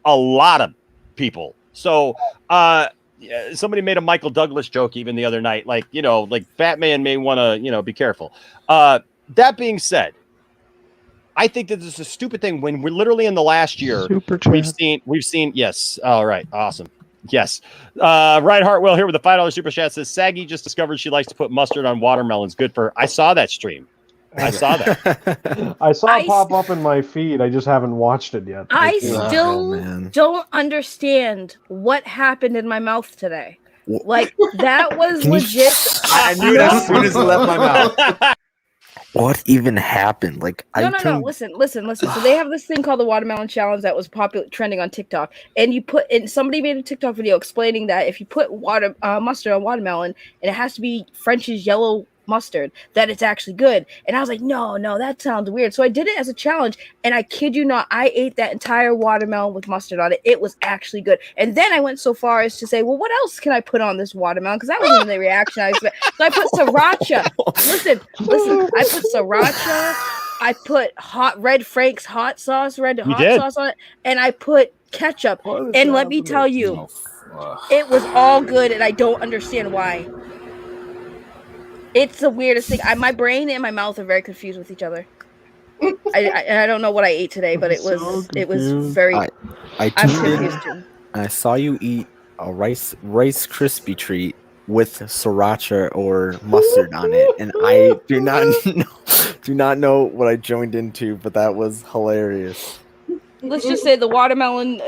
a lot of people. So somebody made a Michael Douglas joke even the other night. Like Batman may want to, be careful. That being said, I think that this is a stupid thing when we're literally in the last year. We've seen. Yes. All right. Awesome. Yes. Ryan Hartwell here with a $5 super chat says Saggy just discovered she likes to put mustard on watermelons. Good for her. I saw that stream. I saw that. I saw it pop up in my feed. I just haven't watched it yet. I still don't understand what happened in my mouth today. Like that was legit. I knew it as soon as it left my mouth. What even happened? Like no. Listen. So they have this thing called the watermelon challenge that was popular, trending on TikTok. And somebody made a TikTok video explaining that if you put mustard on watermelon, and it has to be French's yellow mustard, that it's actually good. And I was like, no, that sounds weird. So I did it as a challenge, and I kid you not, I ate that entire watermelon with mustard on it. It was actually good. And then I went so far as to say, well, what else can I put on this watermelon? Because that wasn't even the reaction I expected. So I put sriracha. Listen. I put sriracha. I put Red Frank's hot sauce on it, and I put ketchup. And let me tell you, it was all good, and I don't understand why. It's the weirdest thing. My brain and my mouth are very confused with each other. I don't know what I ate today, but it was very. I'm confused too. I saw you eat a Rice Krispie treat with sriracha or mustard on it, and I do not know what I joined into, but that was hilarious. Let's just say the watermelon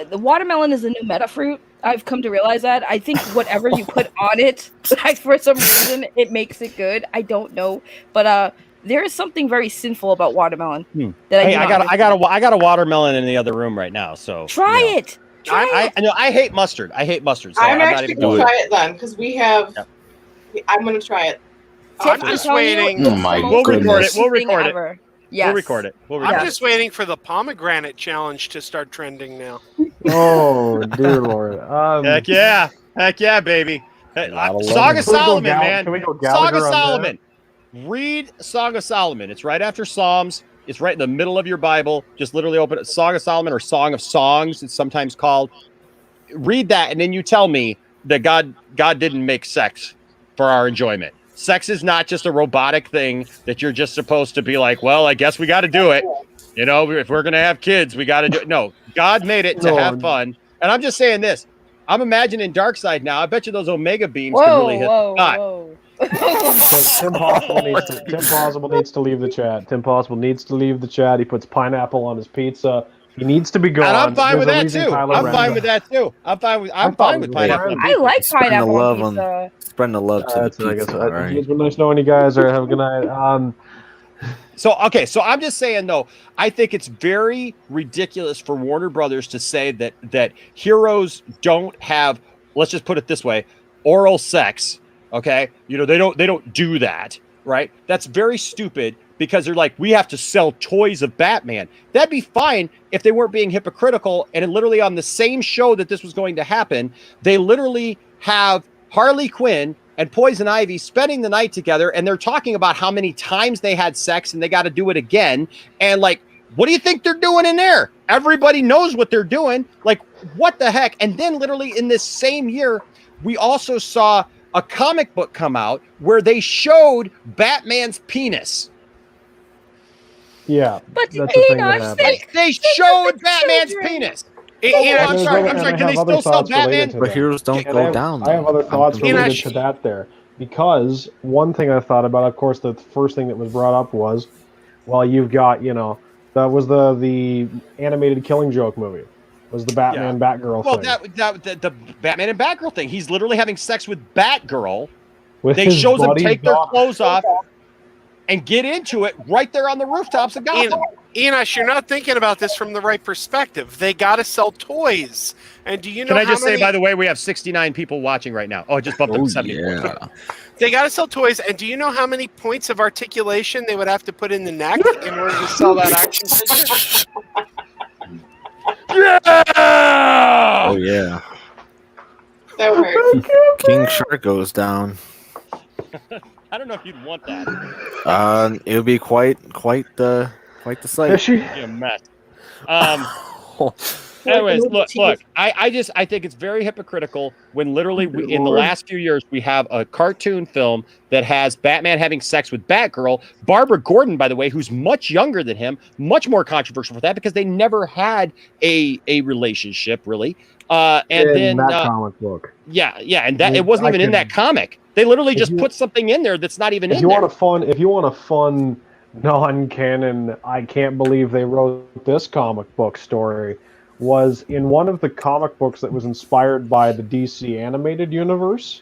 is a new meta fruit. I've come to realize that. I think whatever you put on it, for some reason, it makes it good. I don't know. But there is something very sinful about watermelon. That I got a watermelon in the other room right now. So try it. I hate mustard. I hate mustard. So I'm actually going to try it then because we have. Yep. I'm going to try it. I'm just waiting. We'll record it. We'll record it. Yes. We'll record it. I'm just waiting for the pomegranate challenge to start trending now. Oh dear Lord! Heck yeah, baby! Song of Solomon, man. Can we go Song of Solomon. Read Song of Solomon. It's right after Psalms. It's right in the middle of your Bible. Just literally open it. Song of Solomon or Song of Songs, it's sometimes called. Read that, and then you tell me that God didn't make sex for our enjoyment. Sex is not just a robotic thing that you're just supposed to be like, well, I guess we got to do it. You know, if we're going to have kids, we got to do it. No, God made it to have fun. And I'm just saying this. I'm imagining Darkseid now. I bet you those Omega beams can really hit the spot. Tim Possible needs to leave the chat. Tim Possible needs to leave the chat. He puts pineapple on his pizza. He needs to be gone. And I'm fine with that too. I'm fine with pineapple. I like pineapple on pizza. Spreading the love to the pizza. Right. It's been nice knowing you guys. Have a good night. So I'm just saying though, I think it's very ridiculous for Warner Brothers to say that heroes don't have, let's just put it this way, oral sex. Okay, you know, they don't do that, right? That's very stupid because they're like, we have to sell toys of Batman. That'd be fine if they weren't being hypocritical. And literally on the same show that this was going to happen, they literally have Harley Quinn and Poison Ivy spending the night together, and they're talking about how many times they had sex and they got to do it again. And like, what do you think they're doing in there? Everybody knows what they're doing. Like, what the heck? And then literally in this same year, we also saw a comic book come out where they showed Batman's penis. Yeah, but that's the thing that happened. They showed Batman's penis. I'm sorry. Can they still sell Batman? But heroes don't go down. I have other thoughts related to that there. Because one thing I thought about, of course, the first thing that was brought up was, well, you've got, you know, that was the animated Killing Joke movie. Was the Batman Batgirl thing. Well, the Batman and Batgirl thing. He's literally having sex with Batgirl. They his shows them buddy's take their dog. clothes off and get into it right there on the rooftops of Gotham. Enosh, you're not thinking about this from the right perspective. They got to sell toys. And do you know Can I just say, by the way, we have 69 people watching right now. Oh, I just bumped up to 74. Yeah. They got to sell toys. And do you know how many points of articulation they would have to put in the neck in order to sell that action figure? Yeah! Oh, yeah. That hurt. King Shark goes down. I don't know if you'd want that. It would be quite the sight. Is she? It'd be a mess. Anyways, look. I think it's very hypocritical when literally in the last few years we have a cartoon film that has Batman having sex with Batgirl. Barbara Gordon, by the way, who's much younger than him, much more controversial for that because they never had a relationship really. And in then that comic book. Yeah, and that it wasn't even in that comic. They literally just put something in there that's not even in there. If you want a fun non-canon, I can't believe they wrote this comic book story, was in one of the comic books that was inspired by the DC animated universe.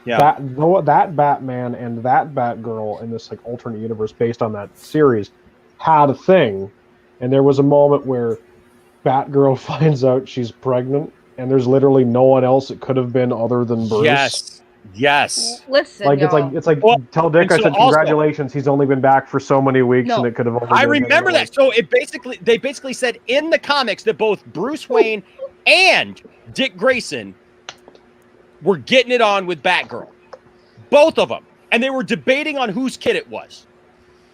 Yeah. That Batman and that Batgirl in this like alternate universe based on that series had a thing, and there was a moment where Batgirl finds out she's pregnant, and there's literally no one else it could have been other than Bruce. Yes. Listen, it's like well, tell Dick I said congratulations. He's only been back for so many weeks, and it could have. I remember that. So they basically said in the comics that both Bruce Wayne and Dick Grayson were getting it on with Batgirl, both of them, and they were debating on whose kid it was.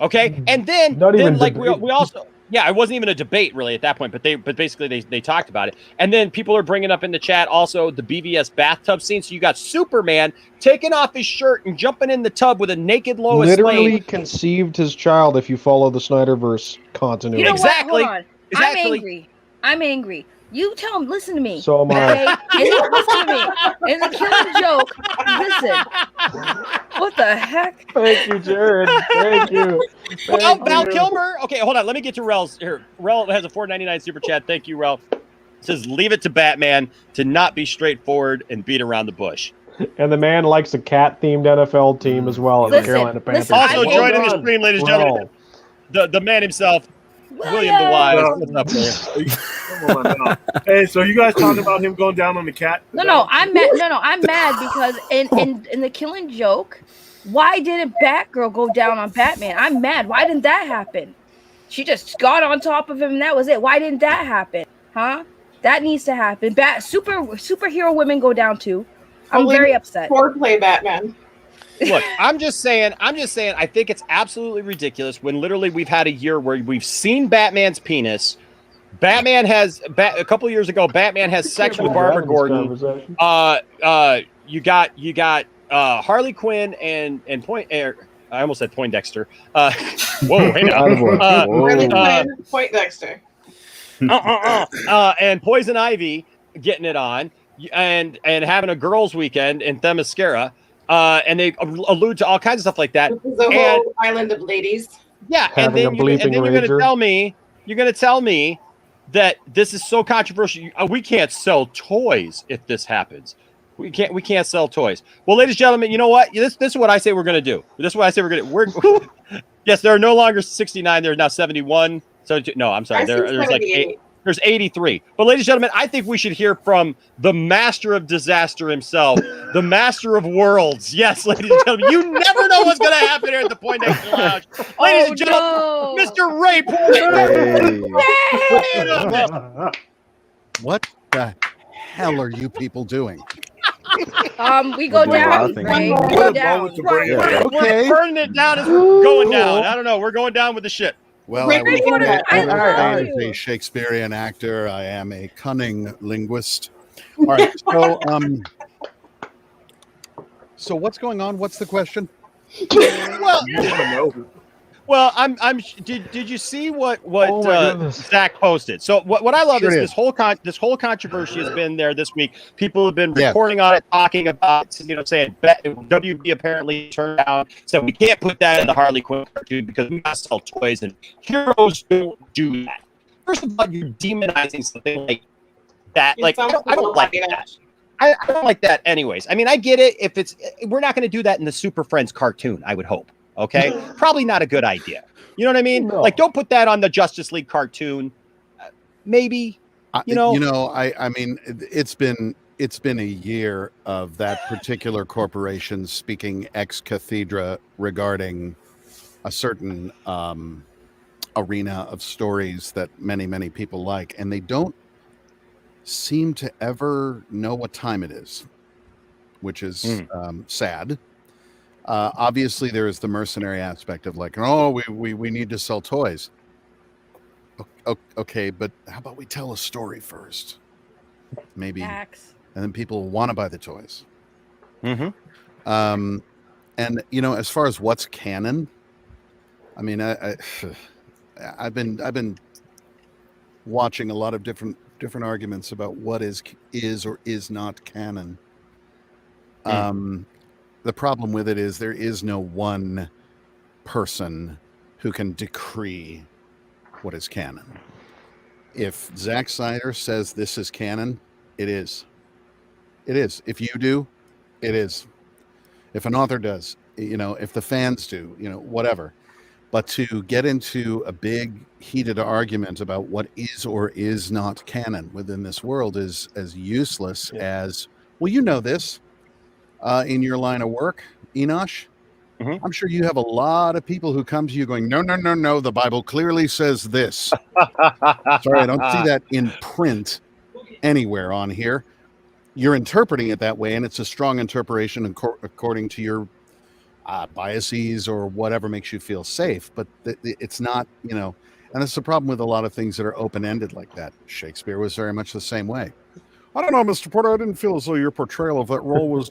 Okay, and then we also. Yeah, it wasn't even a debate really at that point, but basically they talked about it. And then people are bringing up in the chat also the BVS bathtub scene. So you got Superman taking off his shirt and jumping in the tub with a naked Lois literally Lane. Conceived his child if you follow the Snyderverse continuity. You know exactly. What? Hold on. I'm angry. You tell him, listen to me. So am I. Okay? And you listen to me. And the Killing Joke, listen. What the heck? Thank you, Jared. Thank you. Val Kilmer. Okay, hold on. Let me get to Rel's here. Rel has a $4.99 super chat. Thank you, Rel. It says, leave it to Batman to not be straightforward and beat around the bush. And the man likes a cat-themed NFL team as well as the Carolina Panthers. Also joining the stream, ladies and gentlemen, the man himself, William the Wise. What's up, man? Hey, so you guys talking about him going down on the cat? No, I'm mad. No, I'm mad because in the Killing Joke, why didn't Batgirl go down on Batman? I'm mad. Why didn't that happen? She just got on top of him and that was it. Why didn't that happen? Huh? That needs to happen. Superhero women go down too. I'm very upset. Foreplay Batman. Look, I'm just saying, I think it's absolutely ridiculous when literally we've had a year where we've seen Batman's penis. Batman has, a couple of years ago, Batman has sex with Barbara Gordon. You got Harley Quinn and I almost said Poindexter. Whoa, hey now. Harley Quinn, Poindexter. And Poison Ivy getting it on and having a girls' weekend in Themyscira. And they allude to all kinds of stuff like that. The whole island of ladies. Yeah, and then you're going to tell me that this is so controversial. We can't sell toys if this happens. We can't sell toys. Well, ladies and gentlemen, you know what? This is what I say we're going to do. This is what I say we're going to. Yes, there are no longer 69. There's now 71. 72. No, I'm sorry. There's like 8. There's 83. But ladies and gentlemen, I think we should hear from the master of disaster himself, the master of worlds. Yes, ladies and gentlemen, you never know what's going to happen here at the Poindexter Lounge. Ladies and gentlemen, Mr. Ray Poindexter. What the hell are you people doing? We go down. Ray. We go down. We're burning it down as we're going down. I don't know. We're going down with the shit. Well, I was a Shakespearean actor. I am a cunning linguist. All right. So what's going on? What's the question? Well, Did you see what Zach posted? So what I love is this whole controversy has been there this week. People have been reporting on it, talking about saying WB apparently turned down, said we can't put that in the Harley Quinn cartoon because we got to sell toys and heroes don't do that. First of all, you're demonizing something like that. Like I don't like that. I don't like that anyways. I mean, I get it if we're not going to do that in the Super Friends cartoon, I would hope. Okay, probably not a good idea. You know what I mean? No. Like, don't put that on the Justice League cartoon. Maybe. I mean, it's been a year of that particular corporation speaking ex cathedra regarding a certain arena of stories that many people like, and they don't seem to ever know what time it is, which is sad. Obviously, there is the mercenary aspect of like, we need to sell toys. Okay, but how about we tell a story first? Maybe, and then people will want to buy the toys. Mm-hmm. And as far as what's canon, I mean, I've been watching a lot of different arguments about what is or is not canon. The problem with it is there is no one person who can decree what is canon. If Zack Snyder says this is canon, it is. It is. If you do, it is. If an author does, if the fans do, whatever. But to get into a big heated argument about what is or is not canon within this world is as useless as, well, this. In your line of work, Enosh, I'm sure you have a lot of people who come to you going, no, the Bible clearly says this. Sorry, I don't see that in print anywhere on here. You're interpreting it that way, and it's a strong interpretation according to your biases or whatever makes you feel safe. But it's not, and that's the problem with a lot of things that are open-ended like that. Shakespeare was very much the same way. I don't know, Mr. Porter. I didn't feel as though your portrayal of that role was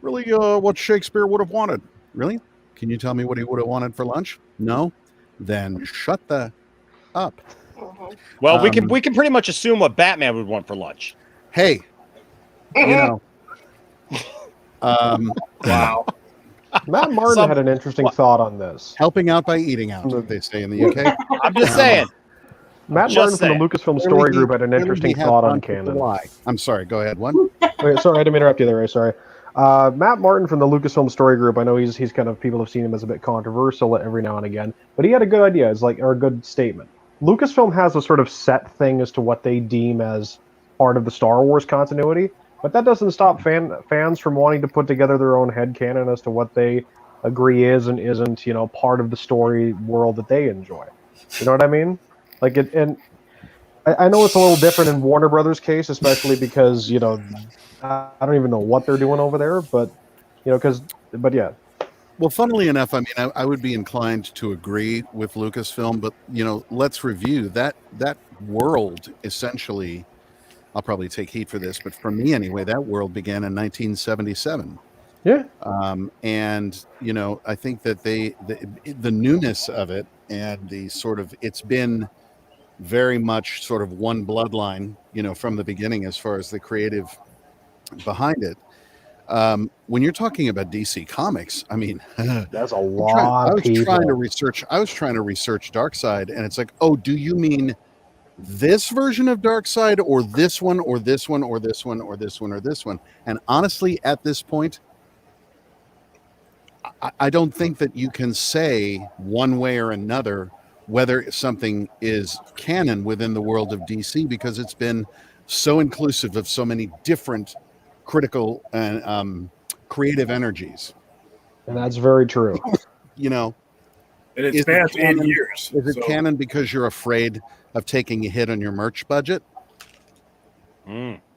really what Shakespeare would have wanted. Really? Can you tell me what he would have wanted for lunch? No? Then shut the up. Well, we can pretty much assume what Batman would want for lunch. Hey, wow. Matt Martin had an interesting thought on this. Helping out by eating out, they say in the UK. I'm just saying. Matt Martin from the Lucasfilm Story Group had an interesting thought on canon. I'm sorry, go ahead. What? Okay, sorry, I didn't interrupt you there, Ray. Sorry. Matt Martin from the Lucasfilm Story Group. I know he's kind of, people have seen him as a bit controversial every now and again, but he had a good idea. Or a good statement. Lucasfilm has a sort of set thing as to what they deem as part of the Star Wars continuity, but that doesn't stop fans from wanting to put together their own headcanon as to what they agree is and isn't, part of the story world that they enjoy. You know what I mean? Like it, and I know it's a little different in Warner Brothers' case, especially because I don't even know what they're doing over there, but but yeah. Well, funnily enough, I mean, I would be inclined to agree with Lucasfilm, but let's review that world. Essentially, I'll probably take heat for this, but for me anyway, that world began in 1977. Yeah. And I think that the newness of it and the sort of, it's been very much sort of one bloodline, from the beginning as far as the creative behind it. When you're talking about DC Comics, I mean, that's a lot. I was trying to research Darkseid, and it's like, oh, do you mean this version of Darkseid, or this one, or this one, or this one, or this one, or this one? And honestly, at this point, I don't think that you can say one way or another whether something is canon within the world of DC, because it's been so inclusive of so many different critical and creative energies. And that's very true. And it spans 8 years. Is it canon because you're afraid of taking a hit on your merch budget?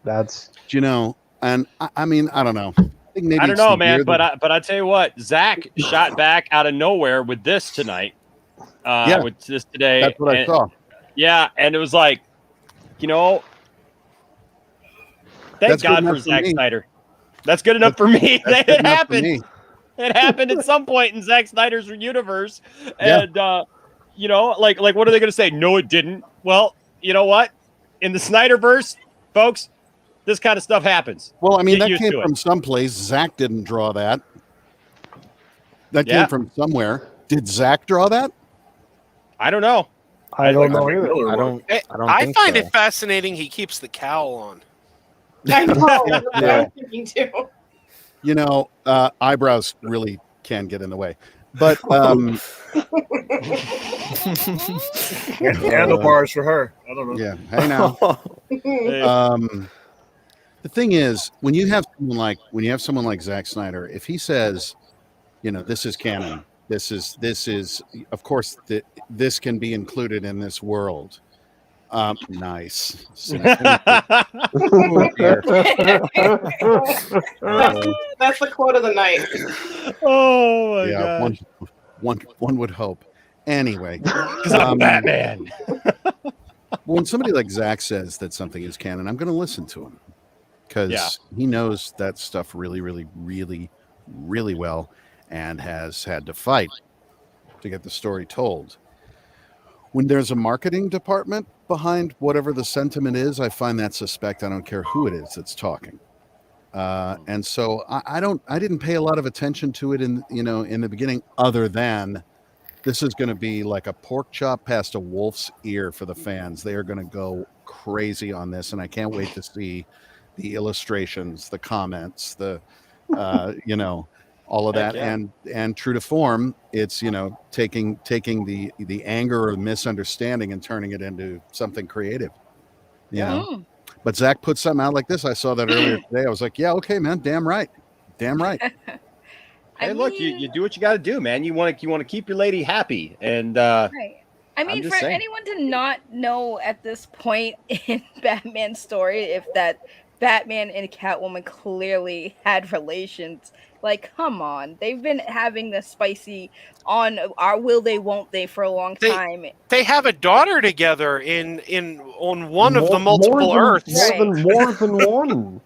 That's and I mean, I don't know. I don't know, man, but I tell you what, Zach shot back out of nowhere with this tonight. With this today. That's what I saw. Yeah, and it was like, thank God for Zack Snyder. That's good enough for me. It happened. It happened at some point in Zack Snyder's universe. And like what are they going to say? No, it didn't. Well, you know what? In the Snyderverse, folks, this kind of stuff happens. Well, I mean, that came from someplace. Zach didn't draw that. That came from somewhere. Did Zach draw that? I don't know. I don't know either. I find it fascinating he keeps the cowl on. I know. That's what I was thinking too. Eyebrows really can get in the way. But handlebars for her. I don't know. Yeah. Hey now. The thing is, when you have someone like Zack Snyder, if he says, this is canon, this is of course this can be included in this world. Nice. That's the quote of the night. Oh my God. One would hope. Anyway, because I'm Batman. When somebody like Zach says that something is canon, I'm going to listen to him, because he knows that stuff really, really, really, really well, and has had to fight to get the story told. When there's a marketing department behind whatever the sentiment is, I find that suspect. I don't care who it is that's talking. And so I didn't pay a lot of attention to it in the beginning, other than this is going to be like a pork chop past a wolf's ear for the fans. They are going to go crazy on this, and I can't wait to see the illustrations, the comments, the all of that. And true to form, it's taking the anger or misunderstanding and turning it into something creative. But Zach put something out like this. I saw that earlier today. I was like, yeah, okay, man, damn right. Hey, look, you do what you got to do, man. You want to keep your lady happy, and right. I mean, for anyone to not know at this point in Batman's story, if that Batman and Catwoman clearly had relations, like, come on, they've been having the spicy on our will they, won't they for a long time. They have a daughter together on one of the multiple Earths. More than one.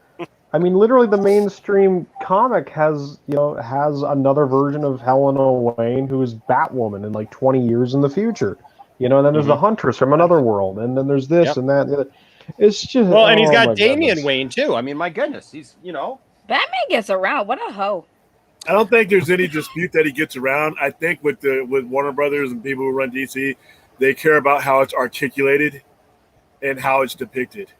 I mean, literally, the mainstream comic has another version of Helena Wayne who is Batwoman in like 20 years in the future. And then there's the Huntress from another world, and then there's this and that. It's just and he's got Damian Wayne too. I mean, my goodness, he's Batman gets around. What a hoe. I don't think there's any dispute that he gets around. I think with Warner Brothers and people who run DC, they care about how it's articulated and how it's depicted.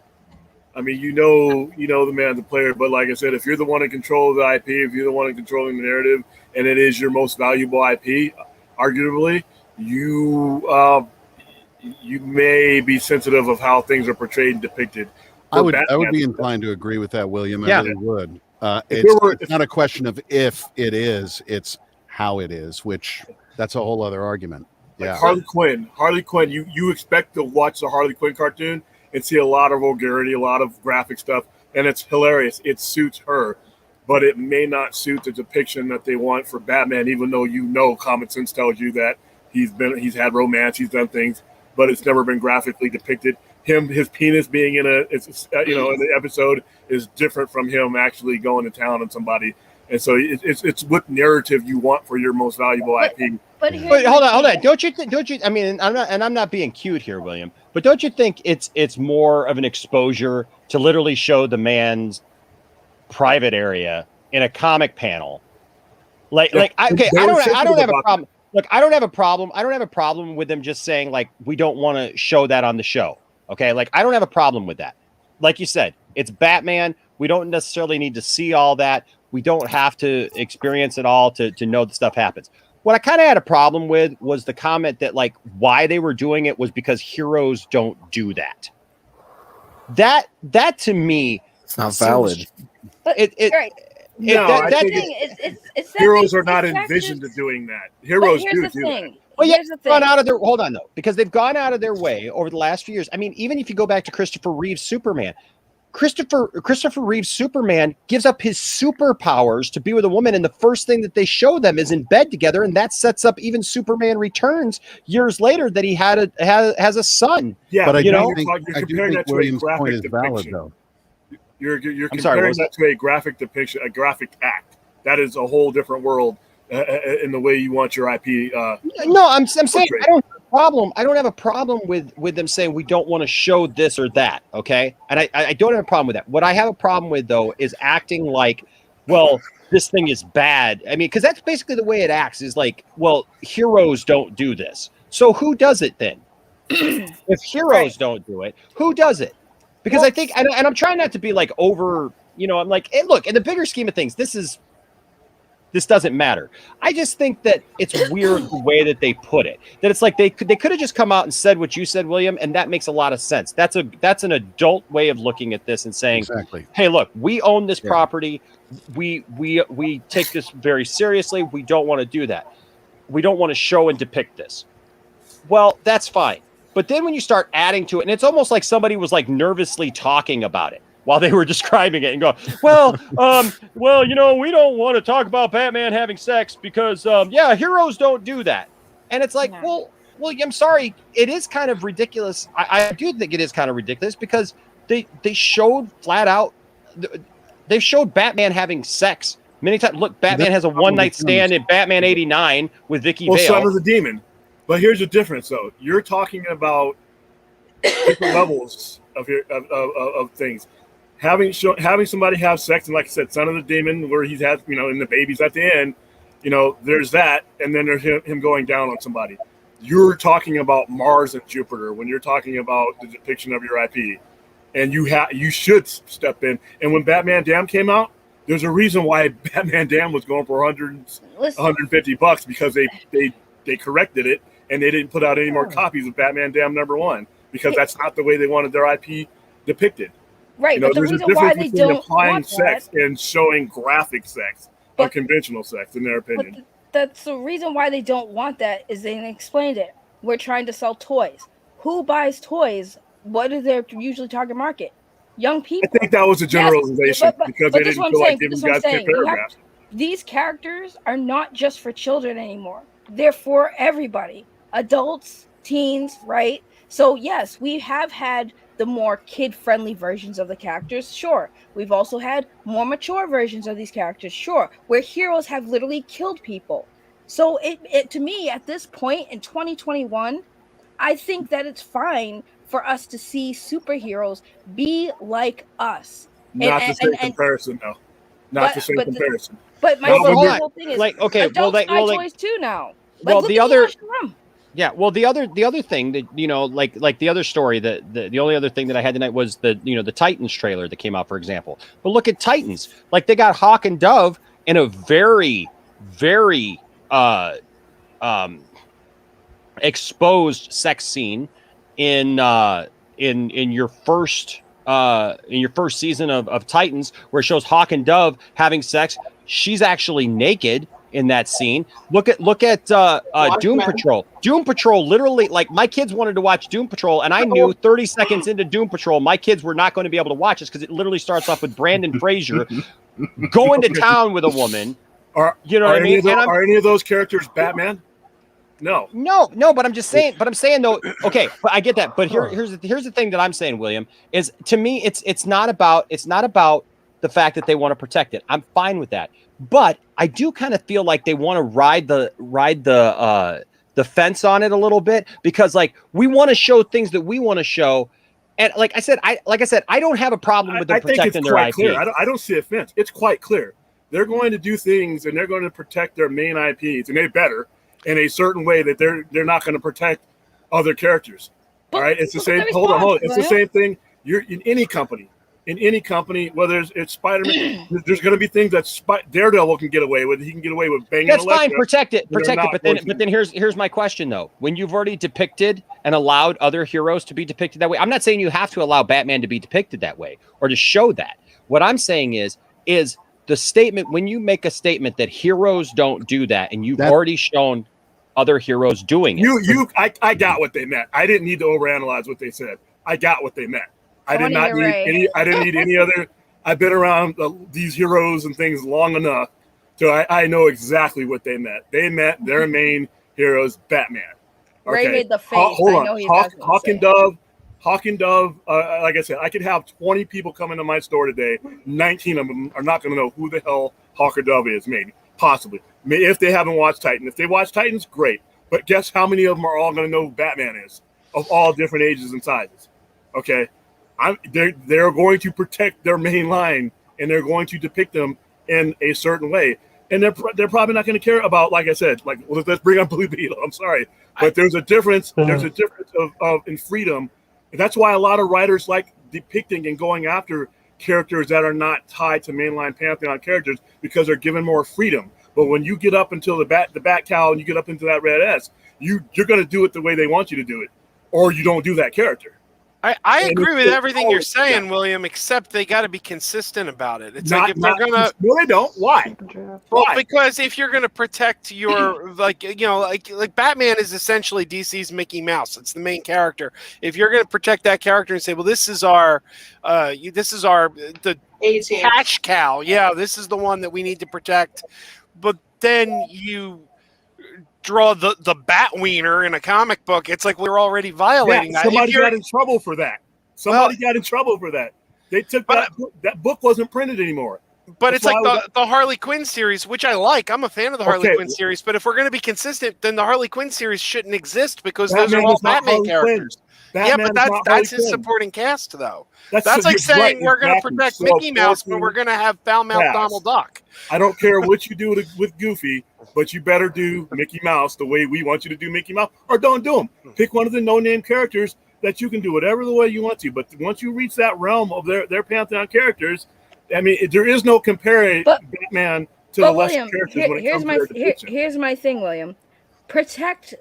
I mean, you know the man, the player. But like I said, if you're the one in control of the IP, if you're the one in controlling the narrative, and it is your most valuable IP, arguably, you may be sensitive of how things are portrayed and depicted. I would be inclined to agree with that, William. I really would. It's not a question of if it is; it's how it is, which that's a whole other argument. Like Harley Quinn. You expect to watch the Harley Quinn cartoon and see a lot of vulgarity, a lot of graphic stuff, and it's hilarious. It suits her, but it may not suit the depiction that they want for Batman. Even though common sense tells you that he's had romance, he's done things, but it's never been graphically depicted. His penis being in in the episode is different from him actually going to town on somebody. And so it's what narrative you want for your most valuable IP. But hold on. Don't you? I mean, I'm not being cute here, William. But don't you think it's more of an exposure to literally show the man's private area in a comic panel? I don't have a problem. Look, I don't have a problem. I don't have a problem with them just saying like we don't want to show that on the show. Okay, like I don't have a problem with that. Like you said, it's Batman. We don't necessarily need to see all that. We don't have to experience it all to know that stuff happens. What I kind of had a problem with was the comment that like why they were doing it was because heroes don't do that. That to me, it's not valid. Heroes are not envisioned to doing that. Heroes do that. Well, yeah, they've gone out of their hold on though, because they've gone out of their way over the last few years. I mean, even if you go back to Christopher Reeve's Superman, Christopher Reeve's Superman gives up his superpowers to be with a woman, and the first thing that they show them is in bed together, and that sets up even Superman Returns years later that he has a son. Yeah, but you're comparing that to a graphic depiction. Though. You're comparing that to a graphic depiction, a graphic act. That is a whole different world in the way you want your IP. No, I'm saying I don't have a problem. I don't have a problem with them saying we don't want to show this or that. Okay, and I don't have a problem with that. What I have a problem with though is acting like, well, this thing is bad. I mean, because that's basically the way it acts. Is like, well, heroes don't do this. So who does it then? If heroes don't do it, who does it? Because I think, and I'm trying not to be like over. I'm like, hey, look, in the bigger scheme of things, this doesn't matter. I just think that it's weird the way that they put it. That it's like they could have just come out and said what you said, William, and that makes a lot of sense. That's an adult way of looking at this and saying, exactly. Hey, look, we own this property. We take this very seriously. We don't want to do that. We don't want to show and depict this. Well, that's fine. But then when you start adding to it, and it's almost like somebody was like nervously talking about it while they were describing it and go, well, we don't want to talk about Batman having sex because, heroes don't do that. And it's like, well, I'm sorry. It is kind of ridiculous. I do think it is kind of ridiculous because they showed flat out, they showed Batman having sex many times. Look, Batman has a one-night stand in Batman 89 with Vicky Vale. Son of the Demon. But here's the difference, though. You're talking about different levels of things. Having somebody have sex, and like I said, Son of the Demon, where he's had, in the babies at the end, there's that, and then there's him going down on somebody. You're talking about Mars and Jupiter when you're talking about the depiction of your IP, and you should step in. And when Batman Damn came out, there's a reason why Batman Damn was going for $150 because they corrected it. And they didn't put out any more copies of Batman Damn #1 because that's not the way they wanted their IP depicted. Right, but the reason why they don't applying want sex that, and showing graphic sex, unconventional sex, in their opinion. That's the reason why they don't want that is they explained it. We're trying to sell toys. Who buys toys? What is their usually target market? Young people. I think that was a generalization because they didn't feel like giving guys 10 paragraphs. These characters are not just for children anymore. They're for everybody. Adults, teens, right? So yes, we have had the more kid-friendly versions of the characters, sure. We've also had more mature versions of these characters, sure, where heroes have literally killed people. So it to me, at this point in 2021, I think that it's fine for us to see superheroes be like us. Not the same comparison, though. Not the same comparison. But my whole thing is, like, okay, adults buy toys too now. Well, the other Yeah, well, the other thing that like the other story that the only other thing that I had tonight was the the Titans trailer that came out, for example. But look at Titans, like they got Hawk and Dove in a very exposed sex scene in your first season of Titans, where it shows Hawk and Dove having sex. She's actually naked in that scene. Look at Doom Patrol. Doom Patrol, literally, like, my kids wanted to watch Doom Patrol, and I knew 30 seconds into Doom Patrol my kids were not going to be able to watch this, because it literally starts off with Brandon Fraser going to town with a woman. You know what I mean? Are any of those characters Batman? No, but I'm saying though, okay, but I get that. But here's the thing that I'm saying, William, is, to me, it's not about the fact that they want to protect it. I'm fine with that. But I do kind of feel like they want to ride the fence on it a little bit, because, like, we want to show things that we want to show. And like I said, I don't have a problem with them protecting their IP. Clear. I don't see a fence. It's quite clear. They're going to do things, and they're going to protect their main IPs, and they better, in a certain way that they're not going to protect other characters. All right, it's the same. Hold on. It's the same thing. You're in any company, whether it's Spider-Man, there's going to be things that Daredevil can get away with. He can get away with banging. That's fine. Protect it. But then here's my question though. When you've already depicted and allowed other heroes to be depicted that way, I'm not saying you have to allow Batman to be depicted that way or to show that. What I'm saying is the statement, when you make a statement that heroes don't do that, and you've already shown other heroes doing it. I got what they meant. I didn't need to overanalyze what they said. I got what they meant. I didn't need any other. I've been around these heroes and things long enough, so I know exactly what they meant. They meant their main heroes, Batman. Okay. Ray made the face. Hold on. Hawk and Dove. Like I said, I could have 20 people come into my store today. 19 of them are not going to know who the hell Hawk or Dove is. Maybe, possibly. If they haven't watched Titan. If they watch Titans, great. But guess how many of them are all going to know who Batman is, of all different ages and sizes? Okay, they're going to protect their main line, and they're going to depict them in a certain way, and they're probably not going to care about, like I said, like, let's bring on Blue Beetle. I'm sorry, but there's a difference. There's a difference of in freedom, and that's why a lot of writers like depicting and going after characters that are not tied to mainline Pantheon characters, because they're given more freedom. But when you get up until the bat cow and you get up into that red S, you're going to do it the way they want you to do it, or you don't do that character. I agree with everything you're saying, William, except they got to be consistent about it. It's like, if they're going to... No, they don't. Why? Well, because if you're going to protect your, like Batman is essentially DC's Mickey Mouse. It's the main character. If you're going to protect that character and say, well, this is our the cash cow. Yeah, this is the one that we need to protect. But then you draw the bat wiener in a comic book. It's like we're already violating that. Somebody got in trouble for that. They took that book wasn't printed anymore. But it's like the Harley Quinn series, which I like. I'm a fan of the Harley Quinn series. But if we're going to be consistent, then the Harley Quinn series shouldn't exist, because those are all Batman characters. Yeah, but that's his supporting cast, though. That's like saying we're going to protect Mickey Mouse, but we're going to have foul-mouthed Donald Duck. I don't care what you do with Goofy, but you better do Mickey Mouse the way we want you to do Mickey Mouse, or don't do them. Pick one of the no-name characters that you can do whatever the way you want to. But once you reach that realm of their Pantheon characters, I mean, there is no comparing Batman to the lesser characters. Here's my thing, William. Protect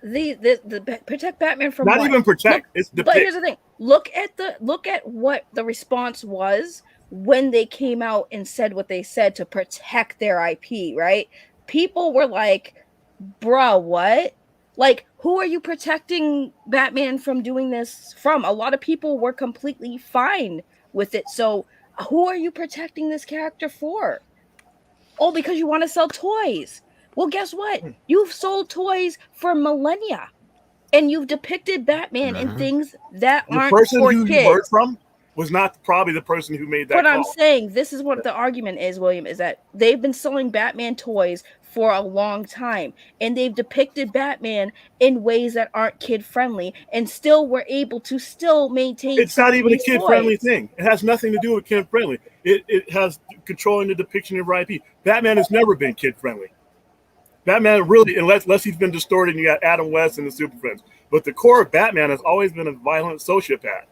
protect Batman from not even protect. It's depict. But here's the thing. Look at what the response was when they came out and said what they said to protect their IP, right? People were like, bruh, what? Like, who are you protecting Batman from doing this from? A lot of people were completely fine with it. So who are you protecting this character for? Oh, because you want to sell toys. Well, guess what? You've sold toys for millennia, and you've depicted Batman in things that aren't for kids. The person who you heard from was not probably the person who made that But call. I'm saying, this is what the argument is, William, is that they've been selling Batman toys for a long time, and they've depicted Batman in ways that aren't kid-friendly, and still were able to still maintain. It's not even a kid-friendly thing. It has nothing to do with kid-friendly. It has controlling the depiction of IP. Batman has never been kid-friendly. Batman really, unless he's been distorted, and you got Adam West and the Super Friends. But the core of Batman has always been a violent sociopath.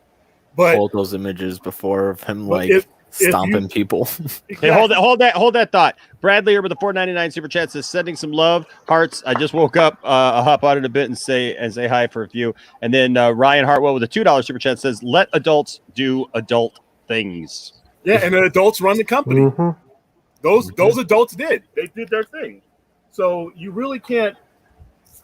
But hold those images before of him but like stomping people. Hey, hold that thought. Bradley here with the $4.99 super chat says sending some love hearts. I just woke up. I'll hop on in a bit and say hi for a few. And then Ryan Hartwell with a $2 super chat says let adults do adult things. Yeah, and the adults run the company. Mm-hmm. Those adults did. They did their thing. So you really can't.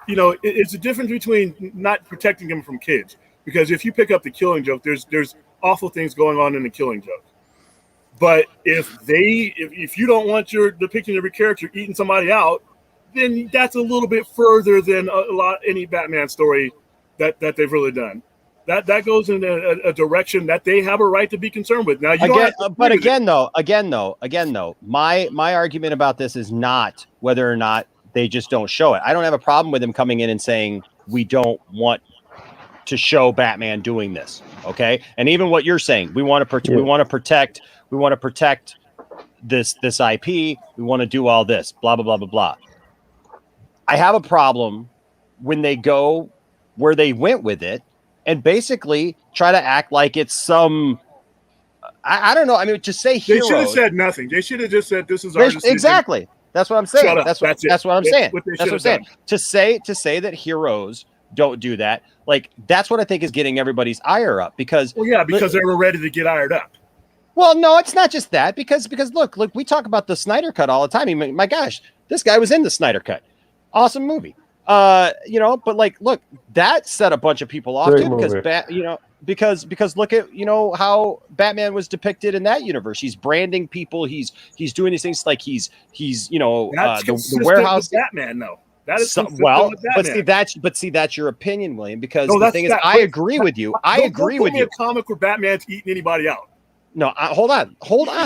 It's a difference between not protecting them from kids. Because if you pick up the Killing Joke, there's awful things going on in the Killing Joke. But if you don't want your depiction of your character eating somebody out, then that's a little bit further than any Batman story that they've really done. That goes in a direction that they have a right to be concerned with. Now, again, my argument about this is not whether or not they just don't show it. I don't have a problem with them coming in and saying we don't want to show Batman doing this. Okay, and even what you're saying, we want to protect this IP. We want to do all this, blah, blah, blah, blah, blah. I have a problem when they go where they went with it and basically try to act like it's some, I don't know. I mean, to say heroes. They should have said nothing. They should have just said, this is our decision. Exactly. That's what I'm saying. That's what I'm saying. That's what I'm saying. Done. To say that heroes don't do that. Like, that's what I think is getting everybody's ire up because they were ready to get ironed up. Well, no, it's not just that because look, we talk about the Snyder Cut all the time. I mean, my gosh, this guy was in the Snyder Cut. Awesome movie. But like, look, that set a bunch of people off too because look at, how Batman was depicted in that universe. He's branding people. He's doing these things like he's the warehouse Batman though. That is but that's your opinion, William, because the thing is, I agree with you. I agree with you. A comic where Batman's eating anybody out. No, hold on,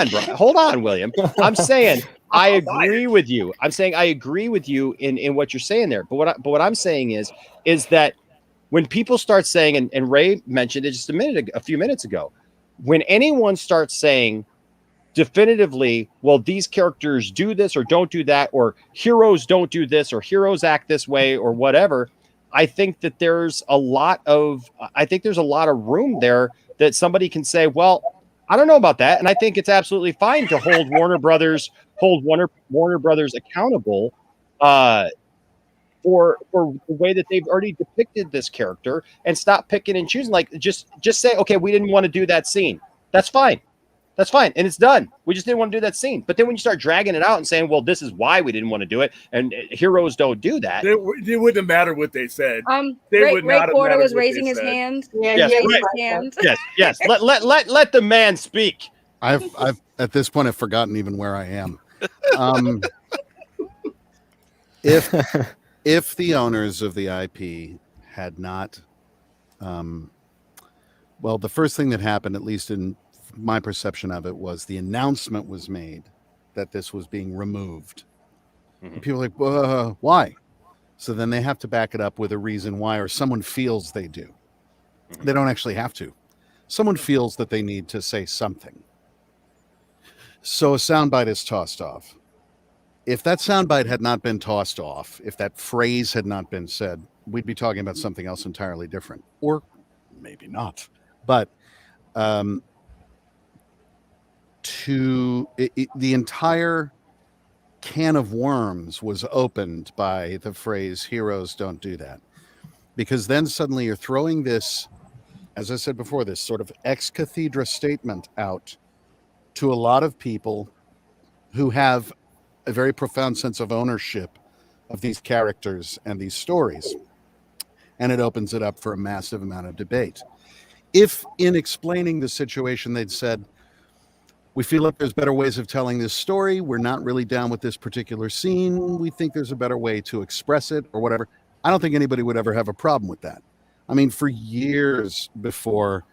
bro. Hold on, William. I'm saying I agree with you. I'm saying I agree with you in what you're saying there. But what I'm saying is that when people start saying, and Ray mentioned it just a few minutes ago, when anyone starts saying definitively, well, these characters do this or don't do that, or heroes don't do this, or heroes act this way, or whatever, I think that there's a lot of room there that somebody can say, well, I don't know about that. And I think it's absolutely fine to hold Warner Brothers accountable for the way that they've already depicted this character and stop picking and choosing. Like, just say, okay, we didn't want to do that scene. That's fine. That's fine. And it's done. We just didn't want to do that scene. But then when you start dragging it out and saying, well, this is why we didn't want to do it, and heroes don't do that. It wouldn't matter what they said. Ray Porter was raising his hand. Yeah, yes. Let the man speak. I've at this point I've forgotten even where I am. If the owners of the IP had not, the first thing that happened, at least in my perception of it, was the announcement was made that this was being removed. Mm-hmm. And people are like, why? So then they have to back it up with a reason why, or someone feels they do. Mm-hmm. They don't actually have to. Someone feels that they need to say something. So a soundbite is tossed off. If that soundbite had not been tossed off, if that phrase had not been said, we'd be talking about something else entirely different, or maybe not. But the entire can of worms was opened by the phrase "heroes don't do that," because then suddenly you're throwing this, as I said before, this sort of ex cathedra statement out to a lot of people who have a very profound sense of ownership of these characters and these stories, and it opens it up for a massive amount of debate. If in explaining the situation they'd said, we feel like there's better ways of telling this story, we're not really down with this particular scene, we think there's a better way to express it, or whatever, I don't think anybody would ever have a problem with that. I mean, for years before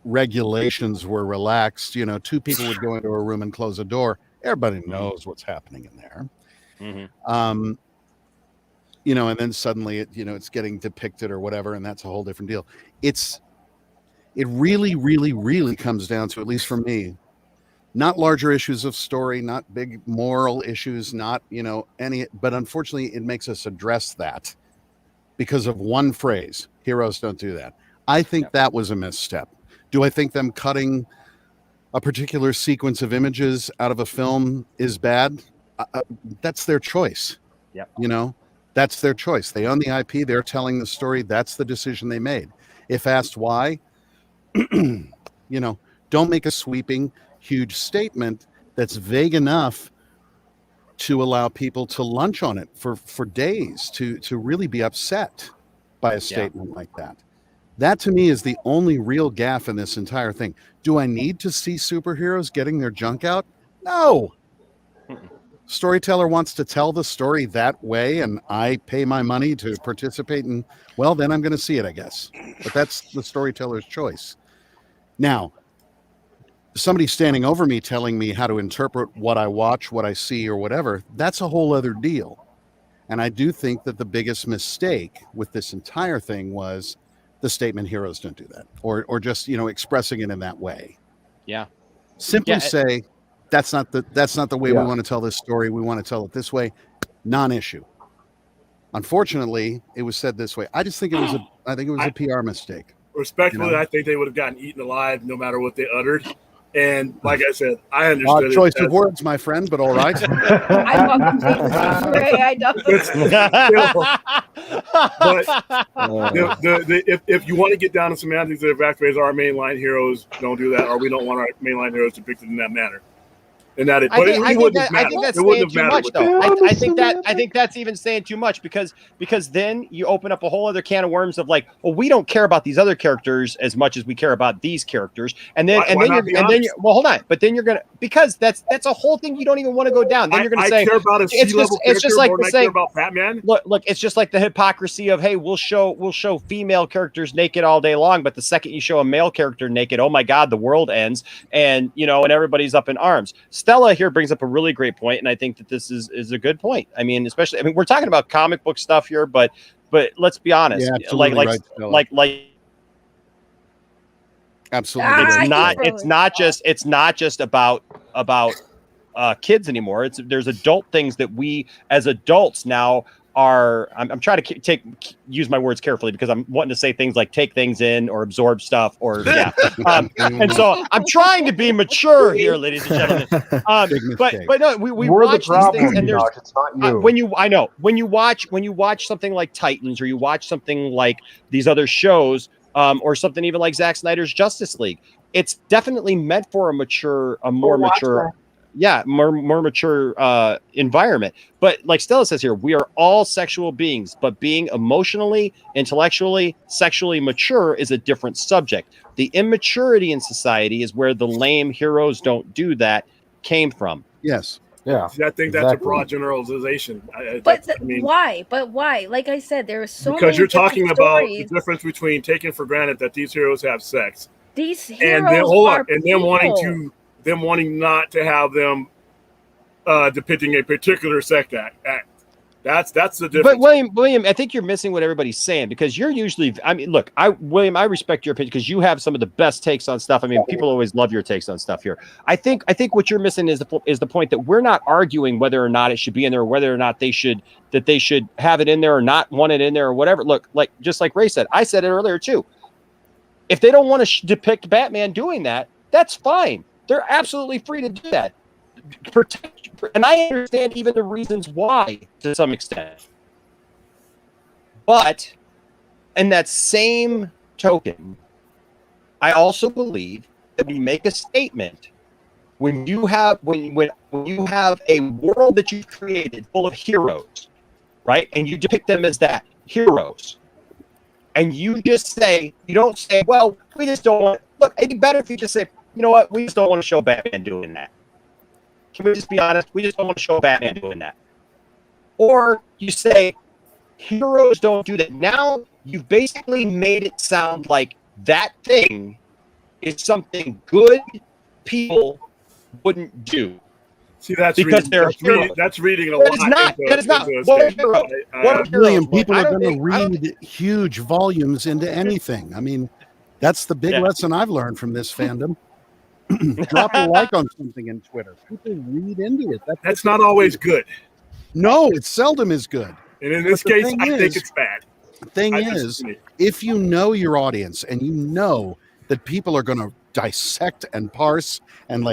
regulations were relaxed, two people would go into a room and close a door, everybody knows what's happening in there. Mm-hmm. And then suddenly it's getting depicted or whatever, and that's a whole different deal. It really, really, really comes down to, at least for me, not larger issues of story, not big moral issues, not, any, but unfortunately it makes us address that because of one phrase. Heroes don't do that. I think that was a misstep. Do I think them cutting a particular sequence of images out of a film is bad? That's their choice. That's their choice. They own the IP. They're telling the story. That's the decision they made. If asked why, don't make a sweeping, huge statement that's vague enough to allow people to lunch on it for days, to really be upset by a statement like that. That to me is the only real gaffe in this entire thing. Do I need to see superheroes getting their junk out? No. Storyteller wants to tell the story that way, and I pay my money to participate in, well, then I'm going to see it, I guess. But that's the storyteller's choice. Now, somebody standing over me telling me how to interpret what I watch, what I see, or whatever, that's a whole other deal. And I do think that the biggest mistake with this entire thing was the statement, heroes don't do that, or just, expressing it in that way. Yeah. Simply say, that's not the way we want to tell this story. We want to tell it this way. Non-issue. Unfortunately, it was said this way. I just think it was a PR mistake. Respectfully, I think they would have gotten eaten alive no matter what they uttered. And like I said, I understood. Odd choice of words, my friend, but all right. I fucking think the same way. I don't. But if you want to get down to semantics, the evacuators, our mainline heroes don't do that, or we don't want our mainline heroes depicted in that manner. And that I think that's saying too much, though. I think that's even saying too much because then you open up a whole other can of worms of like, well, we don't care about these other characters as much as we care about these characters, and then well, hold on, but then you're gonna, because that's a whole thing you don't even want to go down. Then you're gonna say care about it's just like the saying about Batman. Look, it's just like the hypocrisy of, hey, we'll show female characters naked all day long, but the second you show a male character naked, oh my God, the world ends, and and everybody's up in arms. Stella here brings up a really great point, and I think that this is a good point. I mean, we're talking about comic book stuff here, but let's be honest. Yeah, absolutely. It's not just about kids anymore. There's adult things that we as adults now are. I'm trying to use my words carefully because I'm wanting to say things like take things in or absorb stuff or and so I'm trying to be mature here, ladies and gentlemen. But no, we watch these things, and there's it's not you. When you watch something like Titans, or you watch something like these other shows, or something even like Zack Snyder's Justice League, it's definitely meant for a more mature environment. But like Stella says here, we are all sexual beings, but being emotionally, intellectually, sexually mature is a different subject. The immaturity in society is where the lame heroes don't do that came from. Yes. Yeah. I think that's a broad generalization. Why? But why? Like I said, there are so because many you're talking about stories. the difference between taking for granted that these heroes have sex, these heroes them wanting not to have them depicting a particular sex act. That's the difference. But William, I think you're missing what everybody's saying, because you're usually, look, William, I respect your opinion because you have some of the best takes on stuff. I mean, people always love your takes on stuff here. I think what you're missing is the point that we're not arguing whether or not it should be in there, or whether or not they should have it in there or not want it in there or whatever. Look, just like Ray said, I said it earlier too. If they don't want to depict Batman doing that, that's fine. They're absolutely free to do that. And I understand even the reasons why to some extent. But in that same token, I also believe that we make a statement when you have a world that you've created full of heroes, right? And you depict them as that, heroes. And you don't say, well, we just don't want, look, it'd be better if you just say, you know what, we just don't want to show Batman doing that. Can we just be honest? We just don't want to show Batman doing that. Or you say, heroes don't do that. Now you've basically made it sound like that thing is something good people wouldn't do. See, that's because that's reading a lot. That is not. What are heroes? William, people are going to read huge volumes into anything. I mean, that's the big lesson I've learned from this fandom. drop a like on something in Twitter. People read into it. That's not always good. No, it seldom is good. And in this case, I think it's bad. The thing is, if you know your audience and you know that people are going to dissect and parse and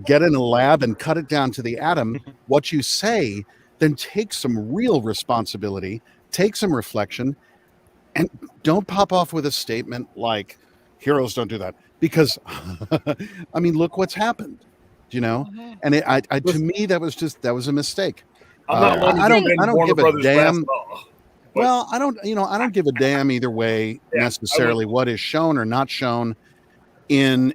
get in a lab and cut it down to the atom, what you say, then take some real responsibility, take some reflection, and don't pop off with a statement like heroes don't do that, because I mean, look what's happened, and to me, that was a mistake. I don't give a damn. Well, I don't give a damn either way necessarily what is shown or not shown in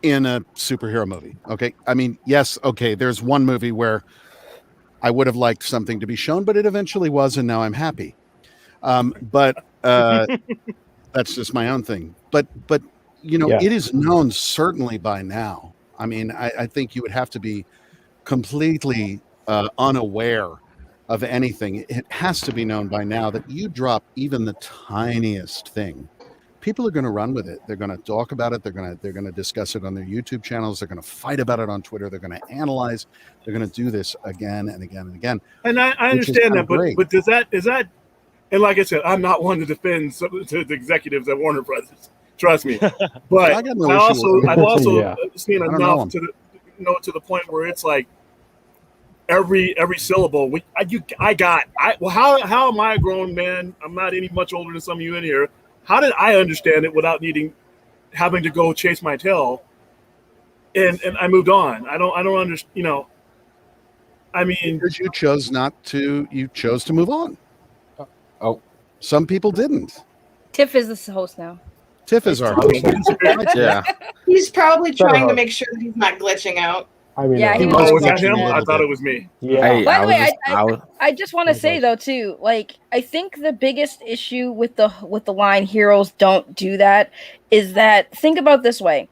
a superhero movie. Okay. I mean, yes. Okay. There's one movie where I would have liked something to be shown, but it eventually was. And now I'm happy. But that's just my own thing. But it is known certainly by now. I mean, I think you would have to be completely unaware of anything. It has to be known by now that you drop even the tiniest thing, people are going to run with it. They're going to talk about it. They're going to discuss it on their YouTube channels. They're going to fight about it on Twitter. They're going to analyze. They're going to do this again and again and again. And I understand that, but is that? And like I said, I'm not one to defend to the executives at Warner Brothers. Trust me. But I've also seen enough to the point where it's like, every syllable. How am I a grown man? I'm not any much older than some of you in here. How did I understand it without having to go chase my tail? And I moved on. I don't understand. I mean, because you chose to move on. Oh, some people didn't. Tiff is the host now. Tiff is our host. Yeah. He's probably trying to make sure that he's not glitching out. I mean, yeah, was that him? I thought it was me. Yeah. By the way, I just want to say though too, like I think the biggest issue with the line "heroes don't do that" is that, think about it this way: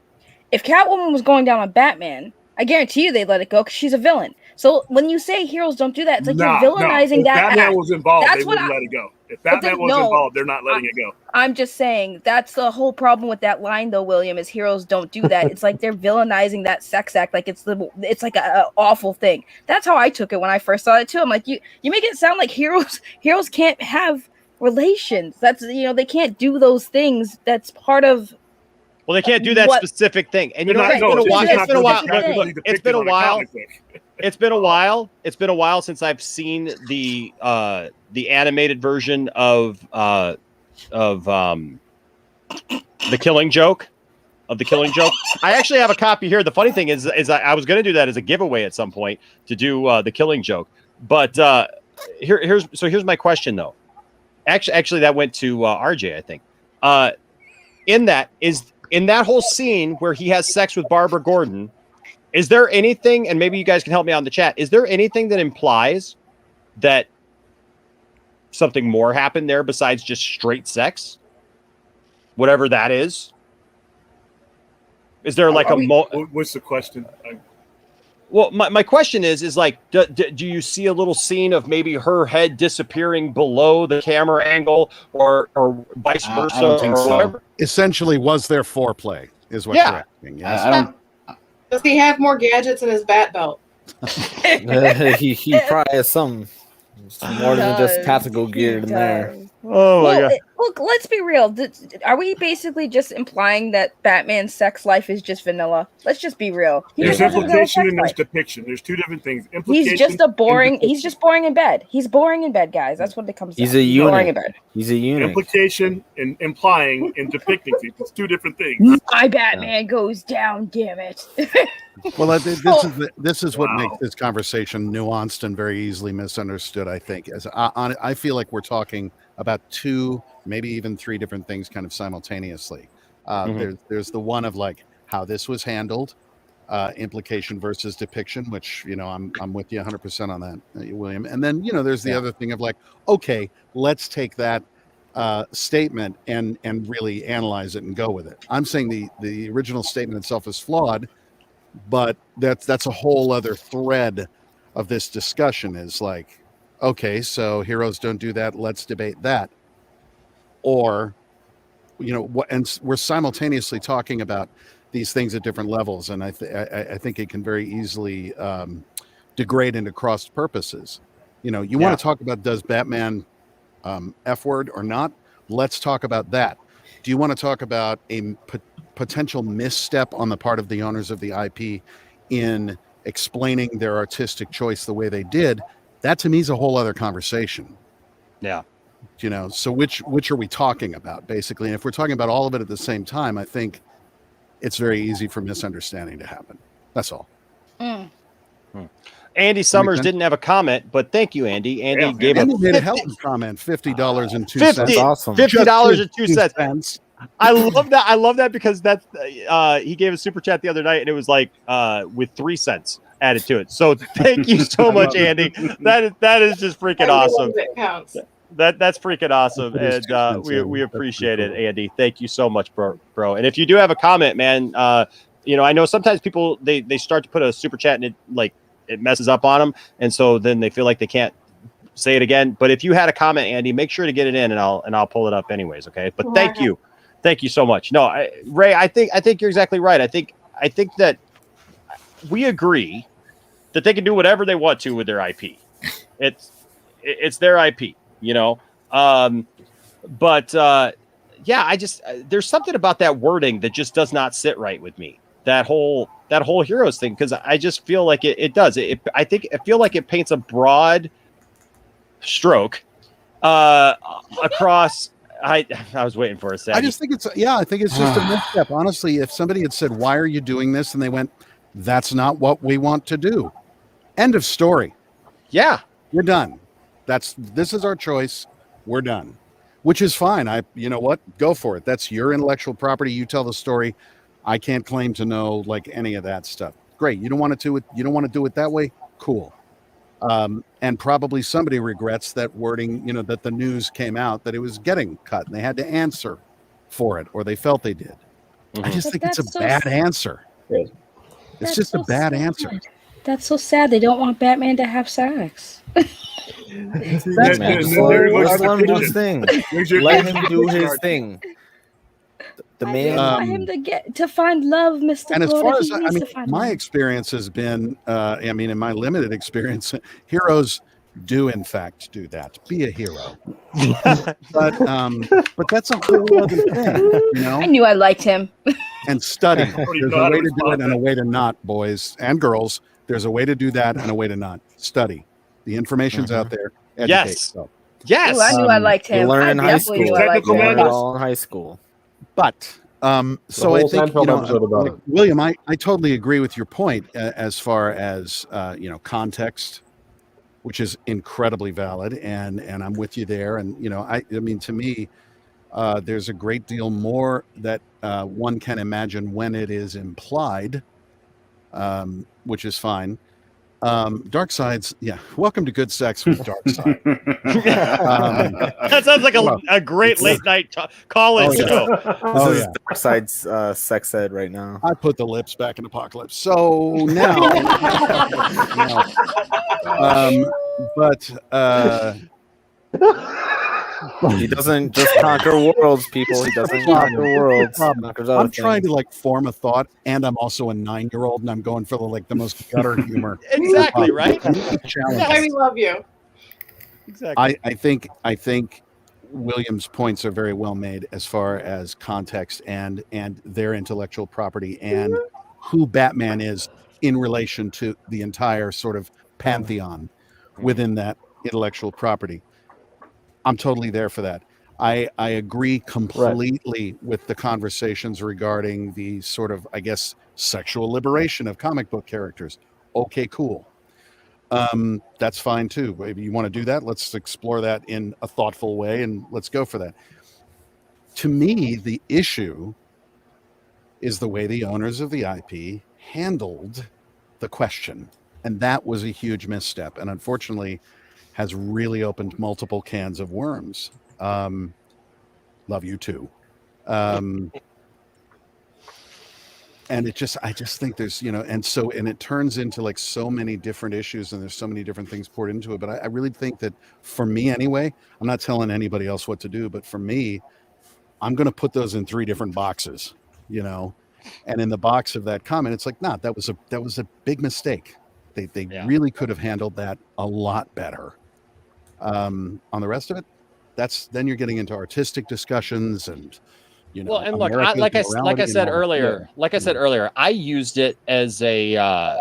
if Catwoman was going down on Batman, I guarantee you they'd let it go because she's a villain. So when you say heroes don't do that, it's like you're villainizing that. If Batman was involved, they wouldn't let it go. If Batman was involved, they're not letting it go. I'm just saying that's the whole problem with that line, though, William, is heroes don't do that. It's like they're villainizing that sex act, like it's like a awful thing. That's how I took it when I first saw it too. I'm like, you make it sound like heroes can't have relations. That's they can't do those things. That's part of. Well, they can't do that specific thing, and it's been a while. It's been a while. It's been a while since I've seen the animated version of the Killing Joke. I actually have a copy here. The funny thing is I was going to do that as a giveaway at some point to do the Killing Joke, but here's my question though. Actually, that went to RJ, I think. In that whole scene where he has sex with Barbara Gordon, is there anything, and maybe you guys can help me out in the chat, is there anything that implies that something more happened there besides just straight sex? Whatever that is? Is there like what's the question? Well, my question is like, do you see a little scene of maybe her head disappearing below the camera angle or vice versa? I don't think so. Whatever? Essentially, was there foreplay is what you're asking. Yes. I don't. Does he have more gadgets in his bat belt? he probably has some more than just tactical gear in there. Oh my god! Look, let's be real. Are we basically just implying that Batman's sex life is just vanilla? Let's just be real. There's implication and there's depiction. There's two different things. He's just boring in bed. He's boring in bed, guys. That's what it comes down to. He's a unit. Boring in bed. He's a unit. Implication and implying and depicting things. It's two different things. My Batman goes down, damn it. Well, this is what makes this conversation nuanced and very easily misunderstood, I think. As I feel like we're talking about two, maybe even three different things kind of simultaneously. There's the one of like how this was handled, implication versus depiction, which, I'm with you 100% on that, William. And then, there's the other thing of like, okay, let's take that statement and really analyze it and go with it. I'm saying the original statement itself is flawed, but that's a whole other thread of this discussion is like, okay, so heroes don't do that. Let's debate that. Or, and we're simultaneously talking about these things at different levels, and I think it can very easily degrade into crossed purposes. You know, you want to talk about, does Batman F word or not? Let's talk about that. Do you want to talk about a potential misstep on the part of the owners of the IP in explaining their artistic choice the way they did? That to me is a whole other conversation. Yeah. You know, so which are we talking about, basically? And if we're talking about all of it at the same time, I think it's very easy for misunderstanding to happen. That's all. Andy Summers didn't have a comment, but thank you, Andy. Andy gave Andy a made a hell of a comment. $50.02. Awesome. $50.02. I love that. I love that because that's he gave a super chat the other night, and it was like with 3 cents added to it. So thank you so much, Andy. That is just freaking awesome. It counts. That's freaking awesome, and we appreciate it, Andy. Thank you so much, bro. And if you do have a comment, man, you know, I know sometimes people they start to put a super chat and it messes up on them, and so then they feel like they can't say it again. But if you had a comment, Andy, make sure to get it in, and I'll pull it up anyways. Okay, but thank you so much. No, Ray, I think you're exactly right. I think that we agree that they can do whatever they want to with their IP. It's their IP. You know, but yeah, I just there's something about that wording that just does not sit right with me. That whole heroes thing, because I just feel like it does. I feel like it paints a broad stroke across. I was waiting for a second. I just think it's just a misstep. Honestly, if somebody had said, "Why are you doing this?" and they went, "That's not what we want to do." End of story. Yeah, we're done. This is our choice. We're done, which is fine. You know what? Go for it. That's your intellectual property. You tell the story. I can't claim to know like any of that stuff. Great. You don't want to do it. You don't want to do it that way. Cool. And probably somebody regrets that wording, you know, that the news came out that it was getting cut and they had to answer for it, or they felt they did. I just think it's a bad answer. It's just a bad answer. That's so sad. They don't want Batman to have sex. Let him do his thing. Let him do his thing. The man, want him to find love, Mr. And as Florida, far as my experience has been, in my limited experience, heroes do in fact do that. Be a hero, but that's a whole other thing. You know, I knew I liked him. And study. There's a way to do it and a way to not, boys and girls. There's a way to do that and a way to not. Study. The information's out there. Educate yourself. Yes. Ooh, I knew I liked him. You learn I in high school. knew I liked him. All in high school. But so I think, William, I totally agree with your point as far as context, which is incredibly valid, and I'm with you there. And I mean, to me, there's a great deal more that one can imagine when it is implied, which is fine. Dark Side's, welcome to Good Sex with Dark Side. That sounds like a great late night call-in show. This is Dark Side's sex ed right now. I put the lips back in Apocalypse. So now, he doesn't just conquer worlds, people. He doesn't conquer worlds. I'm trying to form a thought, and I'm also a 9-year-old, and I'm going for the most gutter humor. Exactly right. That's why we love you. Exactly. I think William's points are very well made as far as context and their intellectual property and who Batman is in relation to the entire sort of pantheon within that intellectual property. I'm totally there for that. I agree completely with the conversations regarding the sort of, I guess, sexual liberation of comic book characters. Okay, cool. That's fine too. If you want to do that, let's explore that in a thoughtful way and let's go for that. To me, the issue is the way the owners of the IP handled the question. And that was a huge misstep. And unfortunately, has really opened multiple cans of worms. Love you too. And I just think there's, and it turns into so many different issues and there's so many different things poured into it. But I really think that for me anyway, I'm not telling anybody else what to do, but for me, I'm going to put those in 3 different boxes, And in the box of that comment, it's like, nah, that was a big mistake. They really could have handled that a lot better. On the rest of it, then you're getting into artistic discussions and, well, and look, like I said earlier, I used it as a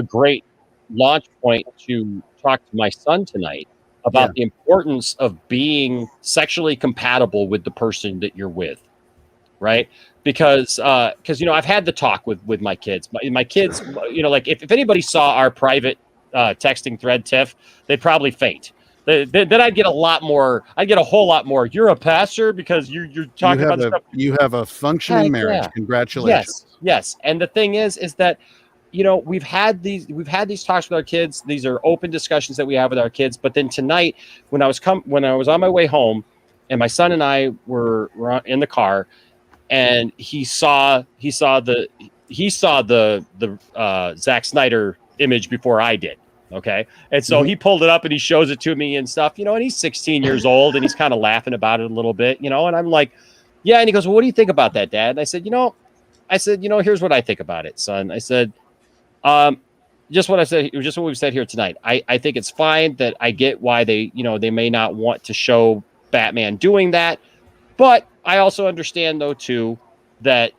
great launch point to talk to my son tonight about the importance of being sexually compatible with the person that you're with, right? Because I've had the talk with my kids. My kids, like if anybody saw our private texting thread, Tiff, they'd probably faint. Then I'd get a whole lot more. You're a pastor because you're talking about stuff. You have a functioning marriage. Congratulations. Yes. And the thing is that we've had these talks with our kids. These are open discussions that we have with our kids. But then tonight, when I was on my way home, and my son and I were in the car, and he saw the Zack Snyder image before I did. Okay. And so he pulled it up and he shows it to me and stuff, and he's 16 years old and he's kind of laughing about it a little bit, and I'm like, yeah. And he goes, well, what do you think about that, Dad? And I said, here's what I think about it, son. I said, just what we've said here tonight. I think it's fine that I get why they may not want to show Batman doing that. But I also understand though too, that,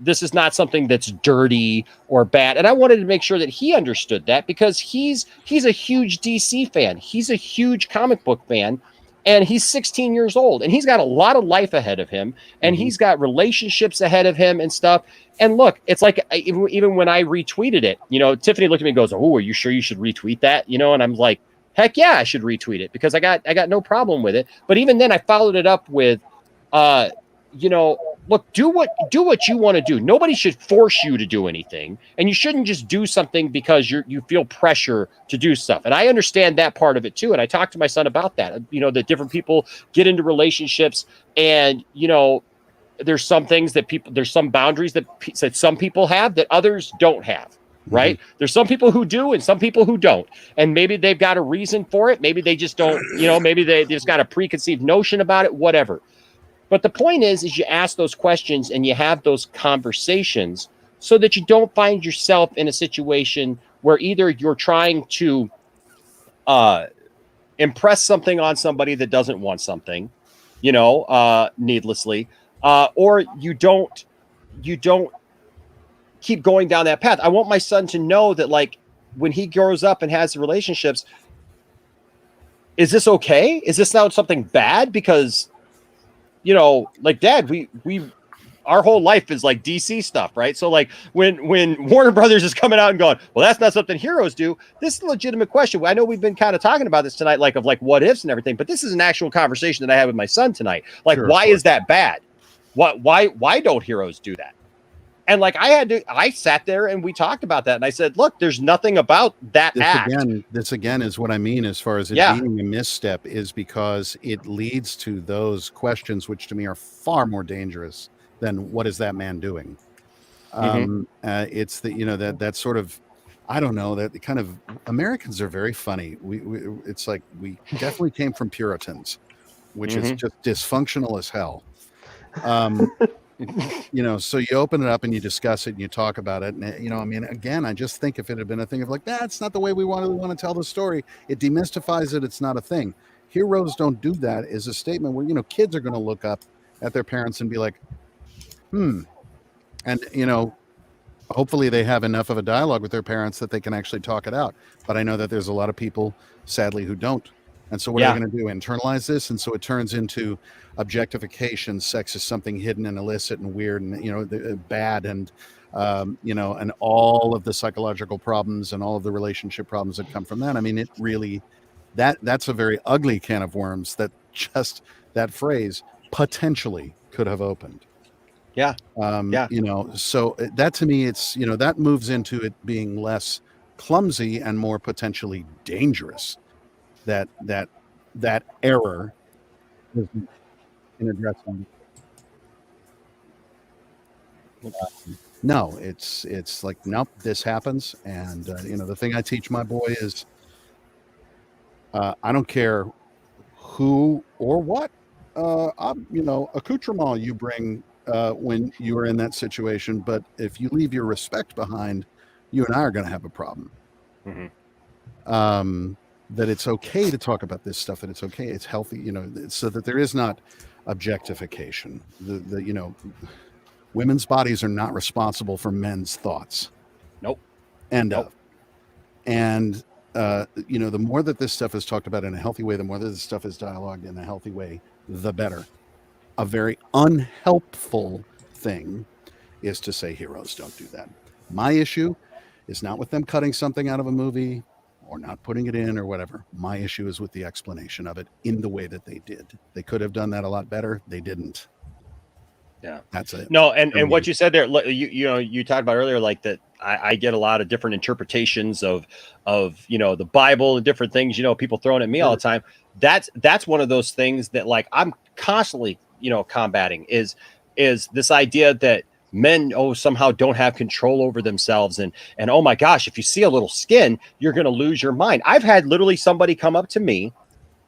this is not something that's dirty or bad. And I wanted to make sure that he understood that, because he's a huge DC fan. He's a huge comic book fan, and he's 16 years old, and he's got a lot of life ahead of him, and he's got relationships ahead of him and stuff. And look, it's like, even when I retweeted it, Tiffany looked at me and goes, "Oh, are you sure you should retweet that?" And I'm like, heck yeah, I should retweet it, because I got no problem with it. But even then I followed it up with, look, do what you want to do. Nobody should force you to do anything, and you shouldn't just do something because you feel pressure to do stuff. And I understand that part of it too. And I talked to my son about that. That different people get into relationships, and there's some things there's some boundaries that some people have that others don't have. Right? There's some people who do and some people who don't. And maybe they've got a reason for it. Maybe they just don't, maybe they just got a preconceived notion about it, whatever. But the point is you ask those questions and you have those conversations so that you don't find yourself in a situation where either you're trying to impress something on somebody that doesn't want something, needlessly, or you don't keep going down that path. I want my son to know that, like, when he grows up and has relationships, is this okay? Is this not something bad? Because, like, Dad, we our whole life is like DC stuff, right? So like when Warner Brothers is coming out and going, well, that's not something heroes do. This is a legitimate question. I know we've been kind of talking about this tonight, like what ifs and everything, but this is an actual conversation that I had with my son tonight. Like, why is that bad? Why don't heroes do that? And like I sat there and we talked about that, and I said, look, there's nothing about that act. This again is what I mean as far as it being a misstep, is because it leads to those questions, which to me are far more dangerous than what is that man doing. It's the that sort of, I don't know, that kind of, Americans are very funny. It's like we definitely came from Puritans, which is just dysfunctional as hell. So you open it up and you discuss it and you talk about it. And, I mean, again, I just think if it had been a thing of like, that's not the way we want to tell the story, it demystifies it. It's not a thing. Heroes don't do that is a statement where, kids are going to look up at their parents and be like, and, hopefully they have enough of a dialogue with their parents that they can actually talk it out. But I know that there's a lot of people, sadly, who don't. And so what are they going to do? Internalize this? And so it turns into objectification. Sex is something hidden and illicit and weird and, bad. And, and all of the psychological problems and all of the relationship problems that come from that. I mean, it really, that's a very ugly can of worms that just that phrase potentially could have opened. Yeah. So that to me, it's, that moves into it being less clumsy and more potentially dangerous. That error is in addressing. No, it's like, nope, this happens. And, the thing I teach my boy is, I don't care who or what, accoutrement you bring when you are in that situation. But if you leave your respect behind, you and I are going to have a problem. That it's okay to talk about this stuff, that it's okay, it's healthy, so that there is not objectification. The women's bodies are not responsible for men's thoughts. Nope. And the more that this stuff is talked about in a healthy way, the more that this stuff is dialogued in a healthy way, the better. A very unhelpful thing is to say heroes don't do that. My issue is not with them cutting something out of a movie or not putting it in or whatever. My issue is with the explanation of it in the way that they did. They could have done that a lot better. They didn't. Yeah, that's it. No, and what you said there, you talked about earlier, like that. I get a lot of different interpretations of the Bible and different things. People throwing at me all the time. That's one of those things that like I'm constantly combating is this idea that men somehow don't have control over themselves and oh my gosh, if you see a little skin, you're going to lose your mind. I've had literally somebody come up to me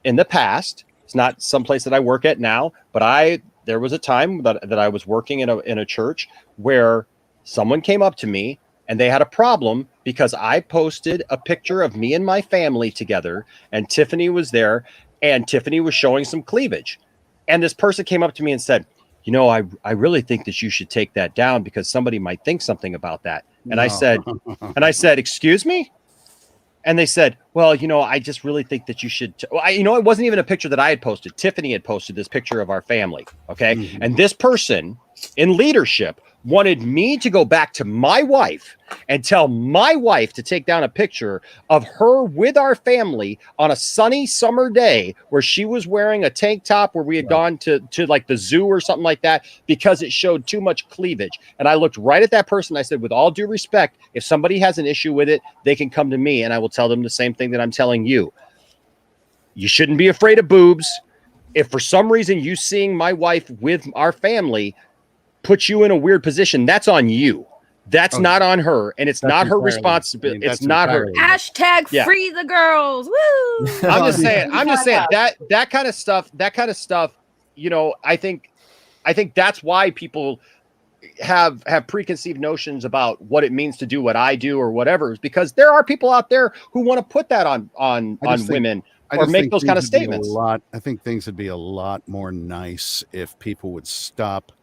in the past. It's not someplace that I work at now, but there was a time that I was working in a church where someone came up to me and they had a problem because I posted a picture of me and my family together and Tiffany was there and Tiffany was showing some cleavage. And this person came up to me and said, I really think that you should take that down because somebody might think something about that. And I said, excuse me? And they said, well, I just really think that you should. It wasn't even a picture that I had posted. Tiffany had posted this picture of our family. Okay. Mm-hmm. And this person in leadership wanted me to go back to my wife and tell my wife to take down a picture of her with our family on a sunny summer day where she was wearing a tank top where we had gone to like the zoo or something like that because it showed too much cleavage. And I looked right at that person. I said, with all due respect, if somebody has an issue with it, they can come to me and I will tell them the same thing that I'm telling you. You shouldn't be afraid of boobs. If for some reason you seeing my wife with our family puts you in a weird position, that's on you. That's not on her, and it's not her responsibility. It's not her. Hashtag free the girls. Woo! I'm just saying that kind of stuff. I think that's why people have preconceived notions about what it means to do what I do or whatever, is because there are people out there who want to put that on women or make those kind of statements. I think things would be a lot more nice if people would stop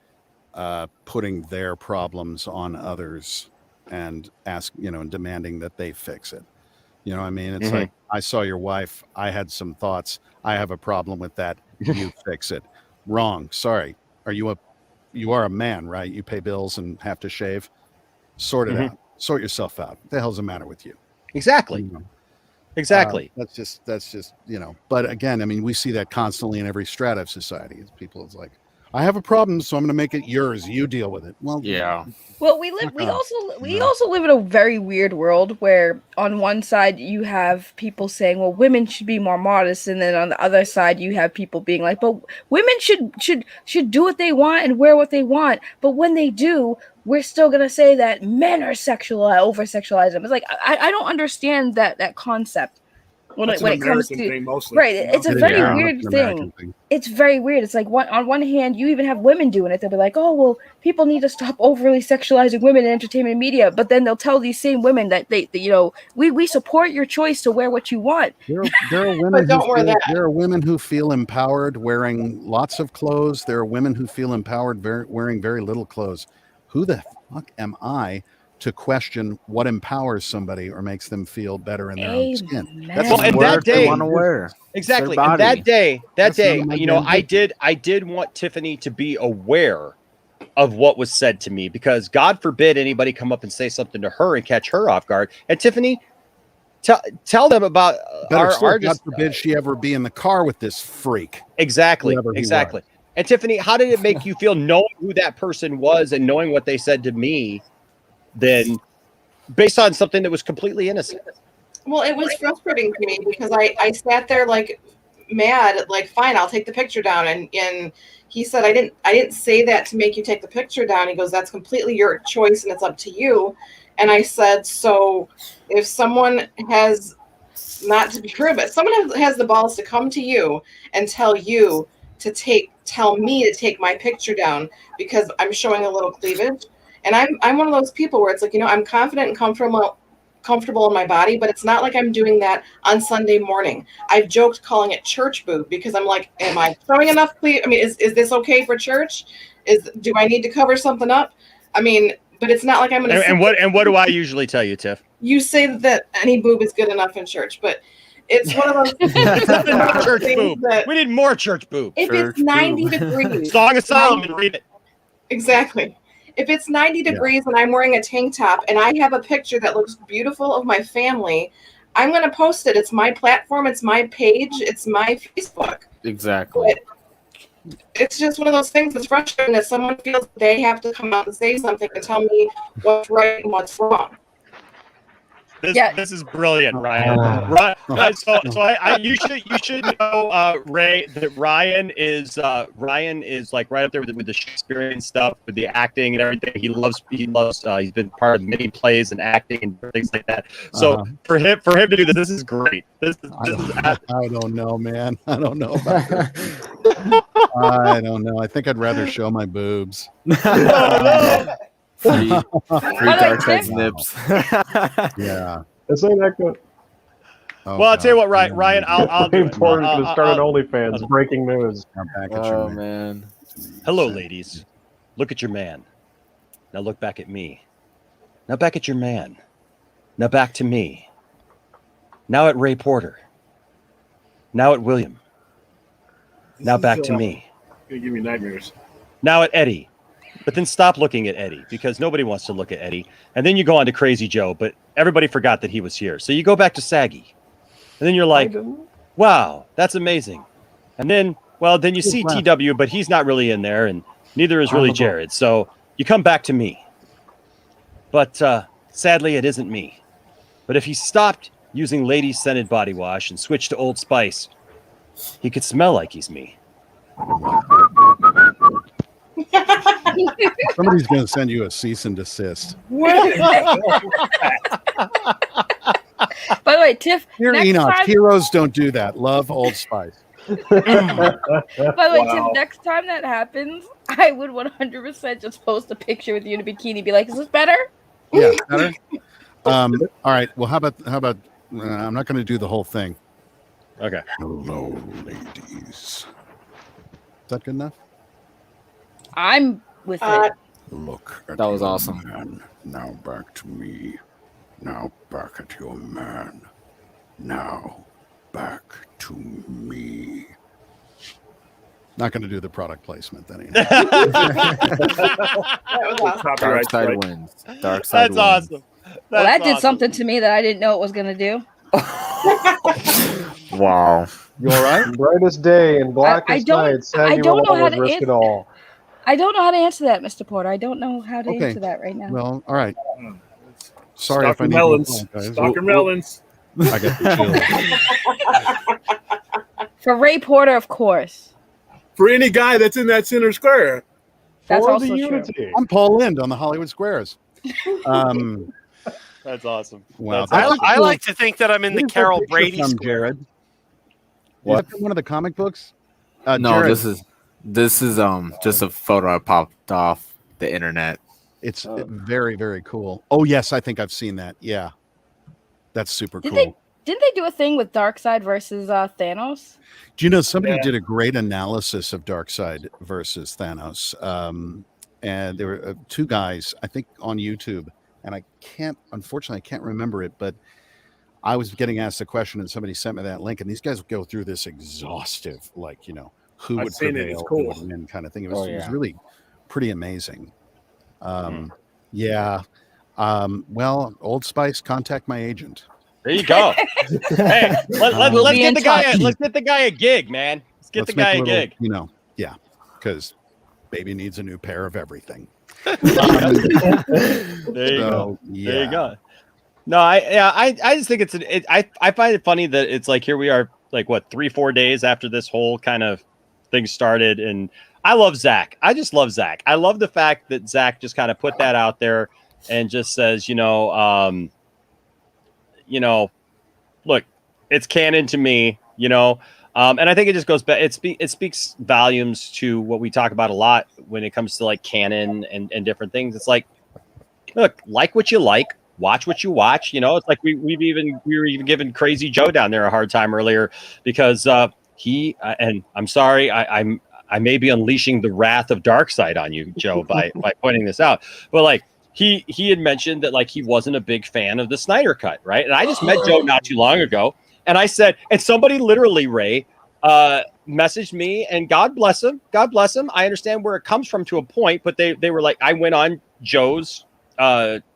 putting their problems on others and and demanding that they fix it. I mean, it's like, I saw your wife, I had some thoughts, I have a problem with that, you fix it. Wrong. Sorry. You are a man, right? You pay bills and have to shave. Sort it out. Sort yourself out. What the hell's the matter with you? Exactly. Exactly. That's just but again, I mean, we see that constantly in every strata of society. It's like, I have a problem, so I'm going to make it yours. You deal with it. Well, yeah. Well, we also live in a very weird world where on one side you have people saying, well, women should be more modest, and then on the other side you have people being like, but women should do what they want and wear what they want. But when they do, we're still going to say that men are over sexualize them. It's like I don't understand that concept. When it comes to thing mostly. Right, it's a very weird thing. It's very weird. It's like on one hand, you even have women doing it. They'll be like, "Oh, well, people need to stop overly sexualizing women in entertainment media." But then they'll tell these same women that we support your choice to wear what you want. There are women. There are women who feel empowered wearing lots of clothes. There are women who feel empowered wearing very little clothes. Who the fuck am I to question what empowers somebody or makes them feel better in their own skin? That's that day. Want to wear. Exactly. And that day, I did want Tiffany to be aware of what was said to me, because God forbid anybody come up and say something to her and catch her off guard. And Tiffany, tell them about God forbid she ever be in the car with this freak. Exactly. And Tiffany, how did it make you feel knowing who that person was and knowing what they said to me? Then based on something that was completely innocent. Well, it was frustrating to me because I sat there like mad, like, fine, I'll take the picture down. And he said, I didn't say that to make you take the picture down. He goes, that's completely your choice and it's up to you. And I said, so if someone has, not to be rude, but someone has the balls to come to you and tell you to tell me to take my picture down because I'm showing a little cleavage. And I'm one of those people where it's like, I'm confident and comfortable in my body, but it's not like I'm doing that on Sunday morning. I've joked calling it church boob because I'm like, am I showing enough cleavage? I mean, is this okay for church? Do I need to cover something up? I mean, but it's not like I'm going to. And what do I usually tell you, Tiff? You say that any boob is good enough in church, but it's one of those church boob. We need more church boob. If it's 90 degrees, Song of Solomon, read it. Exactly. If it's 90 degrees and I'm wearing a tank top and I have a picture that looks beautiful of my family, I'm going to post it. It's my platform. It's my page. It's my Facebook. Exactly. But it's just one of those things that's frustrating that someone feels they have to come out and say something to tell me what's right and what's wrong. This is brilliant, Ryan. You should know, Ray, that Ryan is like right up there with the Shakespearean stuff, with the acting and everything. He loves. He's been part of many plays and acting and things like that. So for him to do this is great. I don't know, man. I don't know about this. I don't know. I think I'd rather show my boobs. Free dark side nips. Yeah. This ain't that good. Well, I'll tell you what, Ryan. I'll do it. Important to start an OnlyFans. Breaking news. Oh man. Hello, ladies. Look at your man. Now look back at me. Now back at your man. Now back to me. Now at Ray Porter. Now at William. Now back to me. Gonna give me nightmares. Now at Eddie. But then stop looking at Eddie because nobody wants to look at Eddie. And then you go on to Crazy Joe, but everybody forgot that he was here. So you go back to Saggy. And then you're like, wow, that's amazing. And then, then you see TW, but he's not really in there, and neither is really Jared. So you come back to me. But sadly, it isn't me. But if he stopped using ladies' scented body wash and switched to Old Spice, he could smell like he's me. Somebody's going to send you a cease and desist. By the way, Tiff. Here, Enoch, heroes don't do that. Love Old Spice. By the way, Tiff, next time that happens, I would 100% just post a picture with you in a bikini. Be like, is this better? Yeah, better. All right. Well, how about? I'm not going to do the whole thing. Okay. Hello, ladies. Is that good enough? I'm with it. Look at that was your awesome. Man. Now back to me. Now back at your man. Now back to me. Not going to do the product placement then. Dark side wins. Dark side That's awesome. Well, that did something to me that I didn't know it was going to do. Wow. You all right? Brightest day and blackest night. I don't know how to risk it all. I don't know how to answer that, Mr. Porter. I don't know how to answer that right now. Well, all right. Sorry Stock if I need melons. to Stock melons. I got the chill. For Ray Porter, of course. For any guy that's in that center square. That's For also the true. unity. I'm Paul Lind on the Hollywood Squares. That's awesome. Wow. I like to think that I'm in the Carol Brady square. Jared. What? Is that one of the comic books? No, Jared. this is just a photo I popped off the internet. It's very, very cool. Oh yes, I think I've seen that. Yeah, that's super cool. Didn't they do a thing with Darkseid versus Thanos? Do you know somebody did a great analysis of Darkseid versus Thanos? And there were two guys, I think, on YouTube, and unfortunately, I can't remember it, but I was getting asked a question, and somebody sent me that link, and these guys go through this exhaustive, who would prevail, who would win, kind of thing. It was really pretty amazing. Well, Old Spice, contact my agent. There you go. Hey, let's get the guy. Let's get the guy a gig, man. Let's the guy a gig. Because baby needs a new pair of everything. There you go. Yeah. There you go. No, I just think I find it funny that it's like here we are, like 3-4 days after this whole kind of thing started, and I love Zach. I just love Zach. I love the fact that Zach just kind of put that out there and just says, look, it's canon to me. And I think it just goes back. It speaks volumes to what we talk about a lot when it comes to like canon and different things. It's like, look, like what you like, watch what you watch. You know, it's like we were even giving Crazy Joe down there a hard time earlier because he and I'm sorry, I may be unleashing the wrath of Darkseid on you, Joe, by pointing this out, but like he had mentioned that like he wasn't a big fan of the Snyder Cut, right? And I just met Joe not too long ago, and I said, and somebody literally, Ray, messaged me, and God bless him, I understand where it comes from to a point, but they were like, I went on Joe's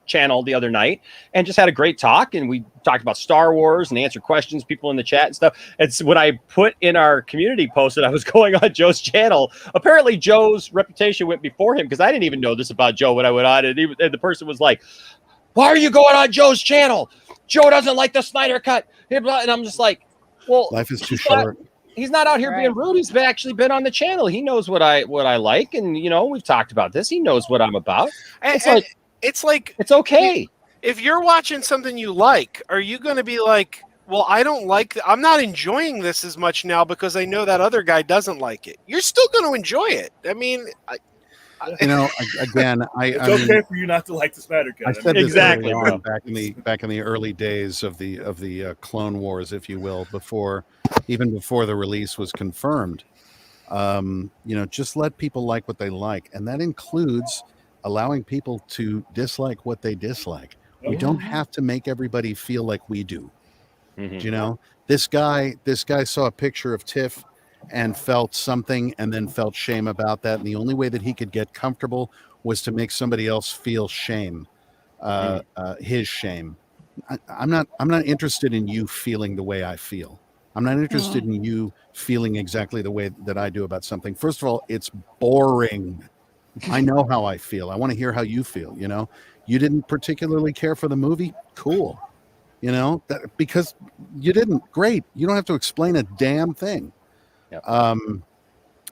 channel the other night and just had a great talk, and we talked about Star Wars and answered questions, people in the chat and stuff. It's when I put in our community post that I was going on Joe's channel. Apparently Joe's reputation went before him, because I didn't even know this about Joe when I went on, and the person was like, why are you going on Joe's channel? Joe doesn't like the Snyder Cut. And I'm just like, well, life is too short. He's not out here being rude. He's actually been on the channel. He knows what I like, and you know, we've talked about this. He knows what I'm about. It's like it's okay. If you're watching something you like, are you going to be like, well, I don't like, I'm not enjoying this as much now because I know that other guy doesn't like it. You're still going to enjoy it. I mean, you know, again, it's okay for you not to like the Snyder Cut. I said this exactly on, back in the early days of the Clone Wars, if you will, before the release was confirmed. You know, just let people like what they like, and that includes allowing people to dislike what they dislike. We don't have to make everybody feel like we do. Mm-hmm. You know, this guy saw a picture of Tiff and felt something, and then felt shame about that. And the only way that he could get comfortable was to make somebody else feel shame, his shame. I'm not interested in you feeling the way I feel. I'm not interested in you feeling exactly the way that I do about something. First of all, it's boring. I know how I feel. I want to hear how you feel. You know, you didn't particularly care for the movie. Cool. You know, because you didn't. Great. You don't have to explain a damn thing. Yep.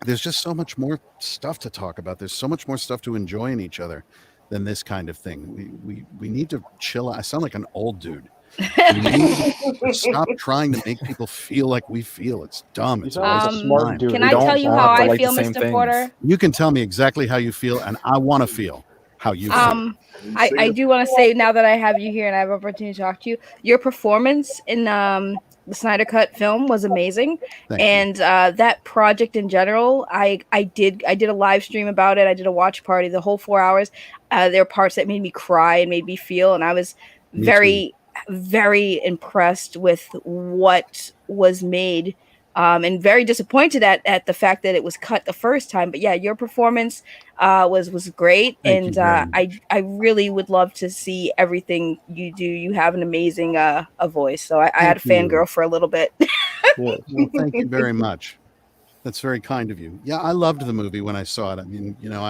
There's just so much more stuff to talk about. There's so much more stuff to enjoy in each other than this kind of thing. We need to chill out. I sound like an old dude. We need to stop trying to make people feel like we feel. It's dumb. It's a smart dude. Can I tell you how I feel, Mr. Porter? You can tell me exactly how you feel, and I want to feel how you feel. I do want to say, now that I have you here and I have an opportunity to talk to you, your performance in the Snyder Cut film was amazing. And that project in general, I did a live stream about it. I did a watch party the whole 4 hours. There are parts that made me cry and made me feel, and I was very impressed with what was made, and very disappointed at the fact that it was cut the first time. But yeah, your performance was great. Thank you, I really would love to see everything you do. You have an amazing a voice. So I had a fangirl for a little bit. Well, thank you very much. That's very kind of you. Yeah, I loved the movie when I saw it. I mean, you know,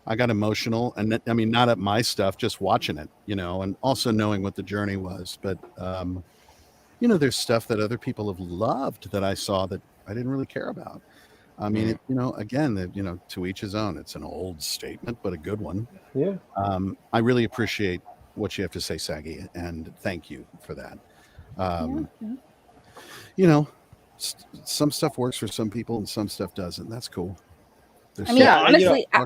I got emotional, and I mean, not at my stuff, just watching it, you know, and also knowing what the journey was. But, you know, there's stuff that other people have loved that I saw that I didn't really care about. I mean, you know, again, you know, to each his own. It's an old statement, but a good one. Yeah. I really appreciate what you have to say, Saggy, and thank you for that. You know, some stuff works for some people and some stuff doesn't. That's cool. I mean, honestly, I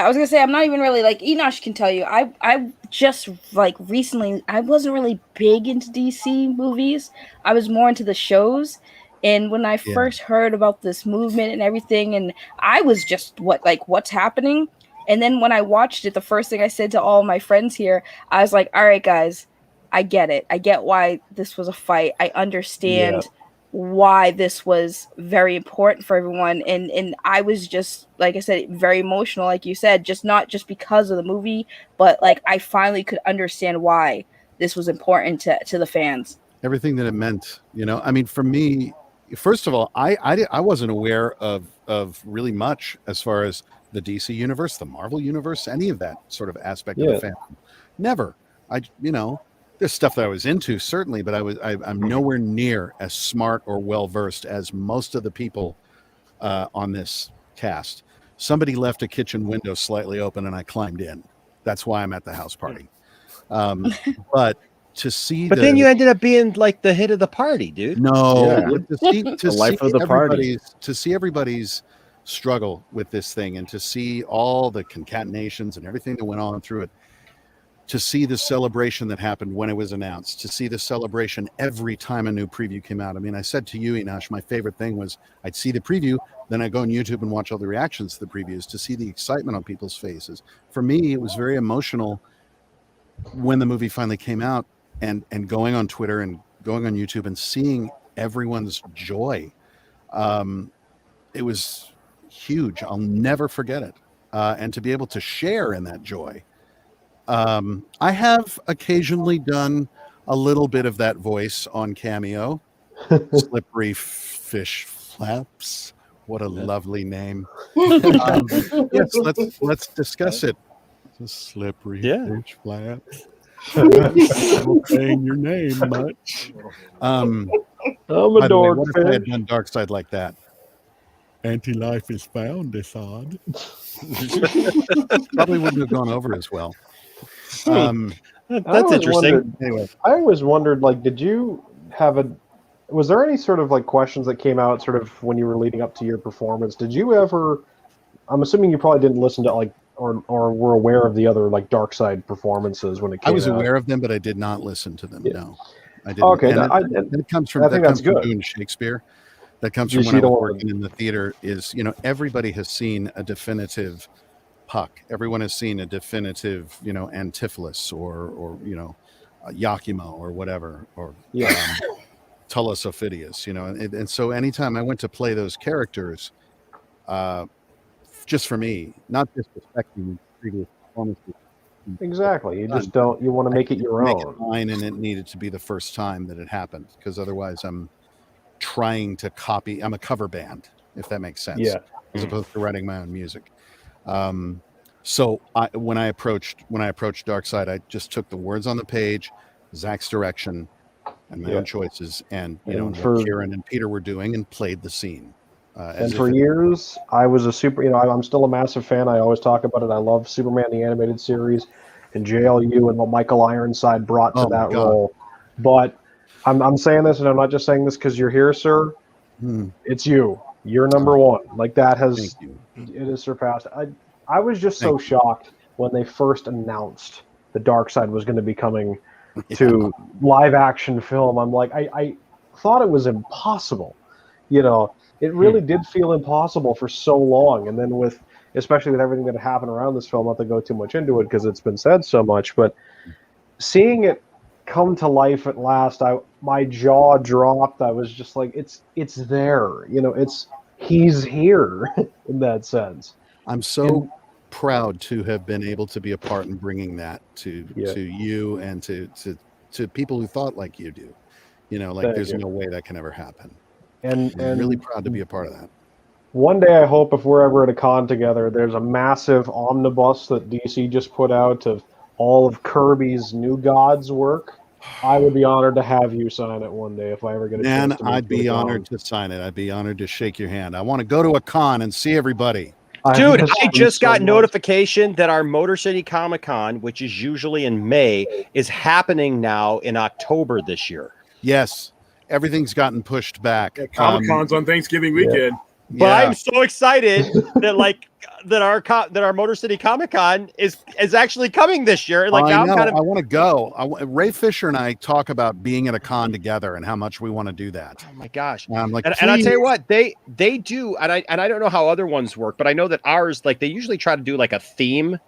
was gonna say, I'm not even really like, Enosh can tell you. I just like recently, I wasn't really big into DC movies. I was more into the shows. And when I first heard about this movement and everything, and I was just what's happening? And then when I watched it, the first thing I said to all my friends here, I was like, all right, guys, I get it. I get why this was a fight. I understand why this was very important for everyone. And I was just, like I said, very emotional, like you said, just not just because of the movie, but like I finally could understand why this was important to the fans. Everything that it meant, you know. I mean, for me, first of all, I wasn't aware of really much as far as the DC universe, the Marvel universe, any of that sort of aspect of the fandom. Never. You know, there's stuff that I was into, certainly, but I'm nowhere near as smart or well-versed as most of the people on this cast. Somebody left a kitchen window slightly open and I climbed in. That's why I'm at the house party. But to see. But then you ended up being like the hit of the party, dude. No, but to see everybody's struggle with this thing, and to see all the concatenations and everything that went on through it, to see the celebration that happened when it was announced, to see the celebration every time a new preview came out. I mean, I said to you, Enosh, my favorite thing was I'd see the preview, then I'd go on YouTube and watch all the reactions to the previews to see the excitement on people's faces. For me, it was very emotional when the movie finally came out, and going on Twitter and going on YouTube and seeing everyone's joy. It was huge. I'll never forget it. And to be able to share in that joy. I have occasionally done a little bit of that voice on Cameo. Slippery Fish Flaps. What a lovely name. Yes, let's discuss it. The Slippery Fish Flaps. Saying your name much. I'm a dork. What if I had done Dark Side like that? Anti-life is found, is odd. Probably wouldn't have gone over as well. That's interesting. Anyway, I always wondered, like, did you have was there any sort of like questions that came out sort of when you were leading up to your performance? Did you ever, I'm assuming you probably didn't listen to like, or were aware of the other like Dark Side performances when it came out? I was aware of them, but I did not listen to them. Yeah. No, I didn't. Okay, that comes from, doing Shakespeare. That comes from when I was working in the theater. Is, everybody has seen a definitive Puck. Everyone has seen a definitive, Antipholus or Iachimo or whatever, or Tullus Ophidius. And so anytime I went to play those characters, just for me, not disrespecting previous performances. Exactly. You just don't. You want to make it your own. It mine, and it needed to be the first time that it happened, because otherwise I'm trying to copy. I'm a cover band, if that makes sense. Yeah. As opposed to writing my own music. So when I approached Dark Side, I just took the words on the page, Zach's direction, and my own choices, and what Kieran and Peter were doing, and played the scene. And for years, I was I'm still a massive fan. I always talk about it. I love Superman the Animated Series, and JLU and what Michael Ironside brought to that role. But I'm saying this, and I'm not just saying this because you're here, sir. It's you. You're number one. Like, that has surpassed. I was just so shocked when they first announced the Dark Side was going to be coming to live action film. I'm like, I thought it was impossible. It really did feel impossible for so long. And then especially with everything that happened around this film, not to go too much into it because it's been said so much, but seeing it come to life at last, my jaw dropped. I was just like, it's there. He's here in that sense. I'm so proud to have been able to be a part in bringing that to you and to people who thought like you do. There's no way that can ever happen. And I'm really proud to be a part of that. One day, I hope if we're ever at a con together, there's a massive omnibus that DC just put out of all of Kirby's New Gods work. I would be honored to have you sign it one day if I ever get a chance to. I'd be honored to sign it. I'd be honored to shake your hand. I want to go to a con and see everybody. Dude, I just got notification that our Motor City Comic Con, which is usually in May, is happening now in October this year. Yes. Everything's gotten pushed back. Comic Con's on Thanksgiving weekend. But I'm so excited that our Motor City Comic Con is actually coming this year. Like, I want to go. Ray Fisher and I talk about being at a con together and how much we want to do that. Oh my gosh! And I'm like, and I tell you what, they do, and I don't know how other ones work, but I know that ours, like, they usually try to do like a theme.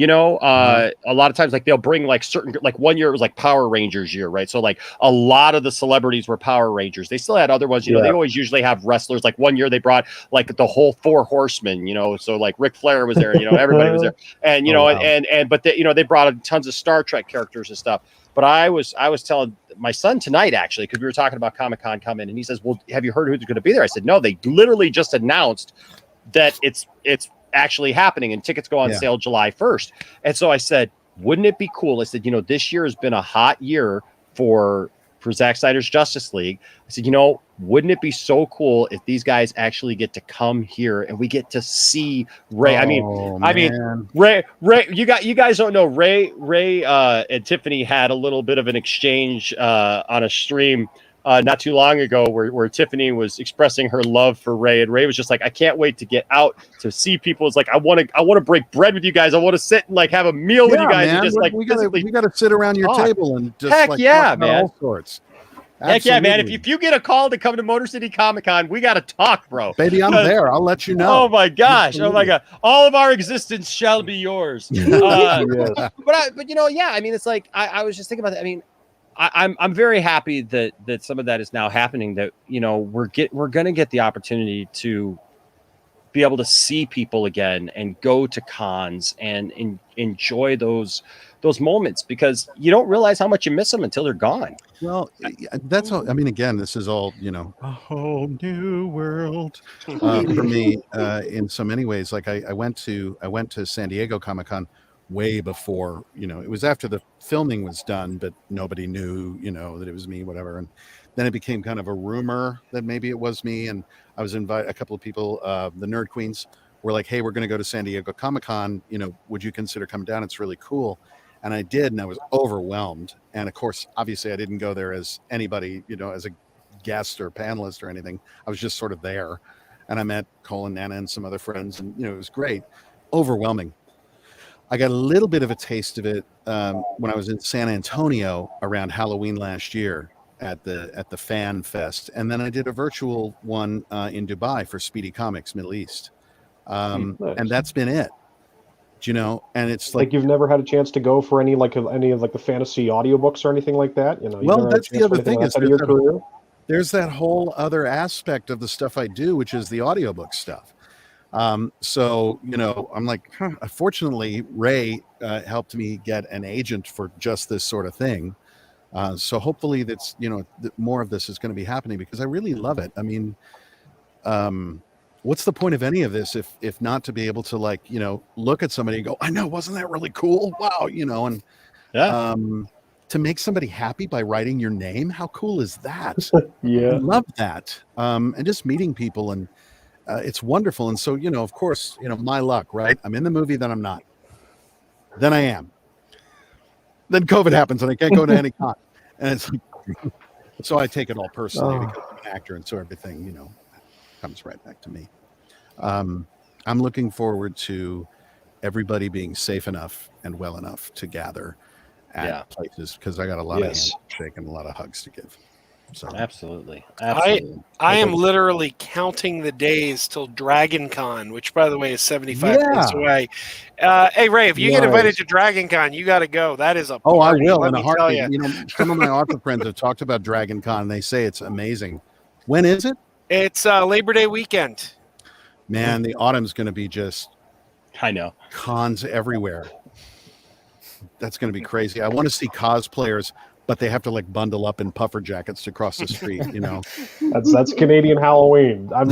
A lot of times, like, they'll bring like certain, like, one year it was like Power Rangers year, right? So like a lot of the celebrities were Power Rangers. They still had other ones, they always usually have wrestlers. Like one year they brought like the whole Four Horsemen, so like Ric Flair was there, everybody was there, and but they brought tons of Star Trek characters and stuff. But I was telling my son tonight, actually, because we were talking about Comic-Con coming, and he says, "Well, have you heard who's going to be there?" I said, "No, they literally just announced that it's actually happening, and tickets go on sale July 1st. And so I said, wouldn't it be cool? I said, this year has been a hot year for Zack Snyder's Justice League. I said, wouldn't it be so cool if these guys actually get to come here and we get to see Ray? I mean, Ray, you guys don't know Ray and Tiffany had a little bit of an exchange on a stream not too long ago where Tiffany was expressing her love for Ray, and Ray was just like, I can't wait to get out to see people. It's like, I want to break bread with you guys. I want to sit and like have a meal with you guys, and just like we gotta sit around your table and just heck like yeah, talk about man. all sorts. Heck yeah, man. If you get a call to come to Motor City Comic Con, we got to talk, bro. Baby, I'm there. I'll let you know. Oh my gosh. Absolutely. Oh my God. All of our existence shall be yours. But you know, yeah, I mean, it's like, I was just thinking about that. I mean, I'm very happy that some of that is now happening, that, you know, we're going to get the opportunity to be able to see people again and go to cons and enjoy those moments, because you don't realize how much you miss them until they're gone. Well, that's all. I mean, again, this is all, you know, a whole new world for me in so many ways. Like I went to San Diego Comic-Con way before, you know, it was after the filming was done, but nobody knew, you know, that it was me, whatever. And then it became kind of a rumor that maybe it was me. And I was invited, a couple of people, the Nerd Queens were like, hey, we're going to go to San Diego Comic-Con. You know, would you consider coming down? It's really cool. And I did, and I was overwhelmed. And of course, obviously I didn't go there as anybody, you know, as a guest or panelist or anything. I was just sort of there. And I met Cole and Nana and some other friends, and, you know, it was great. Overwhelming. I got a little bit of a taste of it when I was in San Antonio around Halloween last year at the Fan Fest. And then I did a virtual one in Dubai for Speedy Comics Middle East. Nice. And that's been it. You know, and it's like you've never had a chance to go for any of the fantasy audiobooks or anything like that, you know? Well, that's the other thing, is career. There's that whole other aspect of the stuff I do, which is the audiobook stuff. So, you know, I'm like, fortunately, Ray helped me get an agent for just this sort of thing. So hopefully that's, you know, more of this is going to be happening, because I really love it. I mean, what's the point of any of this if not to be able to, like, you know, look at somebody and go, I know, wasn't that really cool? Wow. You know, and to make somebody happy by writing your name. How cool is that? Yeah. I love that. And just meeting people, and it's wonderful. And so, you know, of course, you know, my luck, right? I'm in the movie, then I'm not. Then I am. Then COVID happens and I can't go to any con. And it's like, so I take it all personally because I'm an actor, and so everything, you know, comes right back to me. I'm looking forward to everybody being safe enough and well enough to gather at places, because I got a lot of handshake and a lot of hugs to give. So absolutely. I am literally counting the days till Dragon Con, which, by the way, is 75 days away. Hey, Ray, if you get invited to Dragon Con, you got to go. That is a party, I will let in a me tell heartbeat. You know, some of my author friends have talked about Dragon Con. They say it's amazing. When is it? It's Labor Day weekend. Man, the autumn's going to be just, I know, cons everywhere. That's going to be crazy. I want to see cosplayers, but they have to like bundle up in puffer jackets to cross the street. You know, that's Canadian Halloween. I'm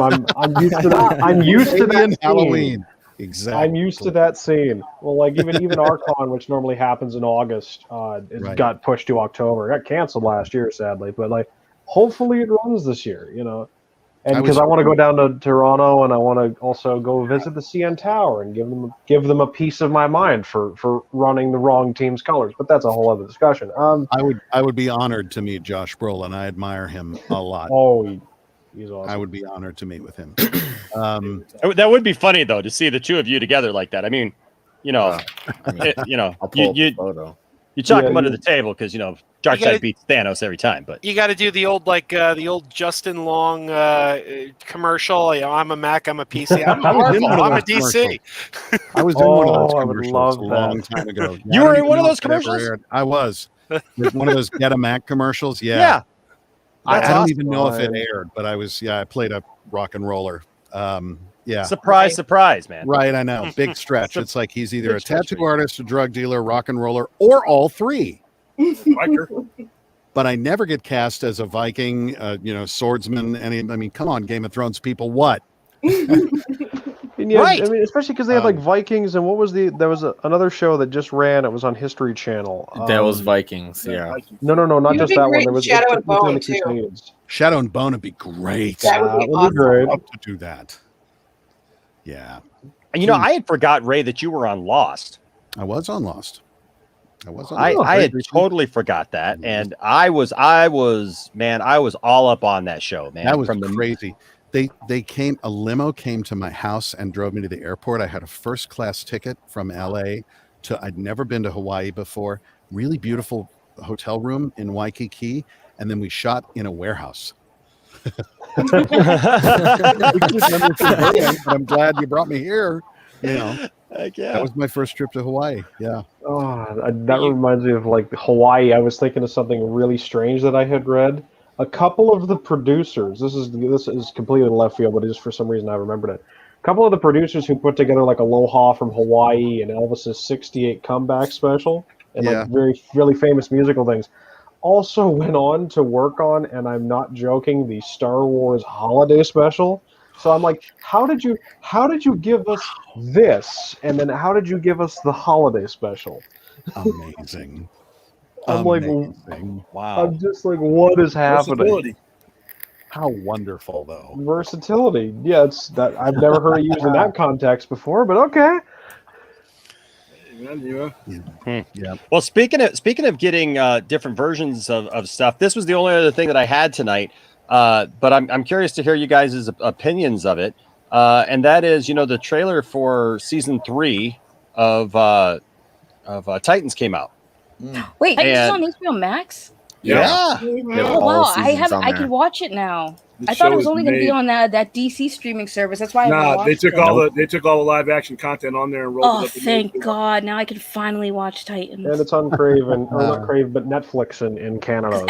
used to that. I'm used to that Halloween. Exactly. I'm used to that scene. Well, like even our con, which normally happens in August, got pushed to October. It got canceled last year, sadly. But like, hopefully it runs this year. You know. And because I want to go down to Toronto, and I want to also go visit the CN Tower and give them a piece of my mind for running the wrong team's colors. But that's a whole other discussion. I would be honored to meet Josh Brolin. I admire him a lot. He's awesome. I would be honored to meet with him. That would be funny though, to see the two of you together like that. I mean, you know, you know, I'll pull up the photo. You chuck them under the table because, you know, Darkseid beats Thanos every time. But you got to do the old Justin Long commercial. You know, I'm a Mac, I'm a PC, I'm Marvel, I'm a DC. I was doing one of those commercials a long time ago. You were in one of those commercials? I was. One of those Get a Mac commercials. Yeah. I don't even know if it aired, but I was. Yeah, I played a rock and roller. Yeah. Surprise, man. Right, I know. Big stretch. It's like he's either a tattoo artist, a drug dealer, rock and roller, or all three. But I never get cast as a Viking, you know, swordsman. I mean, come on, Game of Thrones people, what? And yeah, Right. I mean, especially because they had like Vikings, and what was there was another show that just ran. It was on History Channel. That was Vikings. Yeah. No, not It would just be that one. great There in was Shadow and it took place Bone, the too. Crusades. Shadow and Bone would be great. That would be Would be great. I'd love to do that. Yeah. And you know, I had forgot, Ray, that you were on Lost. I was on Lost. I had totally forgot that, and I was all up on that show, man. That was crazy. A limo came to my house and drove me to the airport. I had a first class ticket from LA I'd never been to Hawaii before. Really beautiful hotel room in Waikiki, and then we shot in a warehouse. But I'm glad you brought me here. You know, that was my first trip to Hawaii. Yeah. Oh, that reminds me of like Hawaii. I was thinking of something really strange that I had read. A couple of the producers. This is completely left field, but just for some reason I remembered it. A couple of the producers who put together like Aloha from Hawaii and Elvis's '68 comeback special and like really famous musical things, also went on to work on, and I'm not joking, the Star Wars holiday special. So I'm like, how did you give us this, and then how did you give us the holiday special? Amazing. I'm Amazing. Wow. I'm just like, what is happening? Versatility. How wonderful, though. Versatility. Yeah, it's that I've never heard it used in that context before, but okay. Yeah. Well, speaking of getting different versions of stuff, this was the only other thing that I had tonight. But I'm curious to hear you guys' opinions of it. And that is, the trailer for season 3 of Titans came out. Wait, this is on HBO Max? Yeah. Oh wow, I can watch it now. I thought it was only going to be on that DC streaming service. That's why I haven't watched it. They took all the live action content on there and rolled it up. Thank God! Now I can finally watch Titans. And it's on Crave or not Crave, but Netflix in Canada.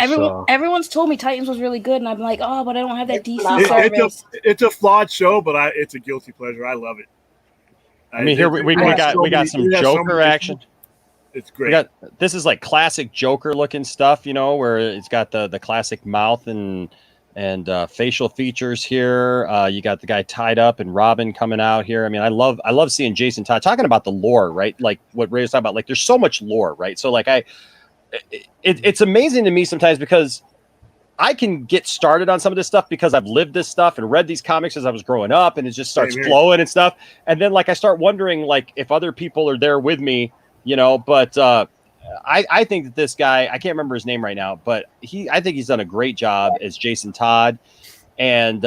Everyone's told me Titans was really good, and I'm like, but I don't have that DC service. It's a flawed show, but it's a guilty pleasure. I love it. I mean, here we got some Joker action. It's great. This is like classic Joker looking stuff, where it's got the classic mouth and facial features here. You got the guy tied up and Robin coming out here. I mean, I love seeing Jason Todd talking about the lore, right? Like what Ray was talking about. Like there's so much lore, right? So like it's amazing to me sometimes because I can get started on some of this stuff because I've lived this stuff and read these comics as I was growing up, and it just starts flowing and stuff. And then like I start wondering like if other people are there with me, but I think that this guy, I can't remember his name right now, but I think he's done a great job as Jason Todd. And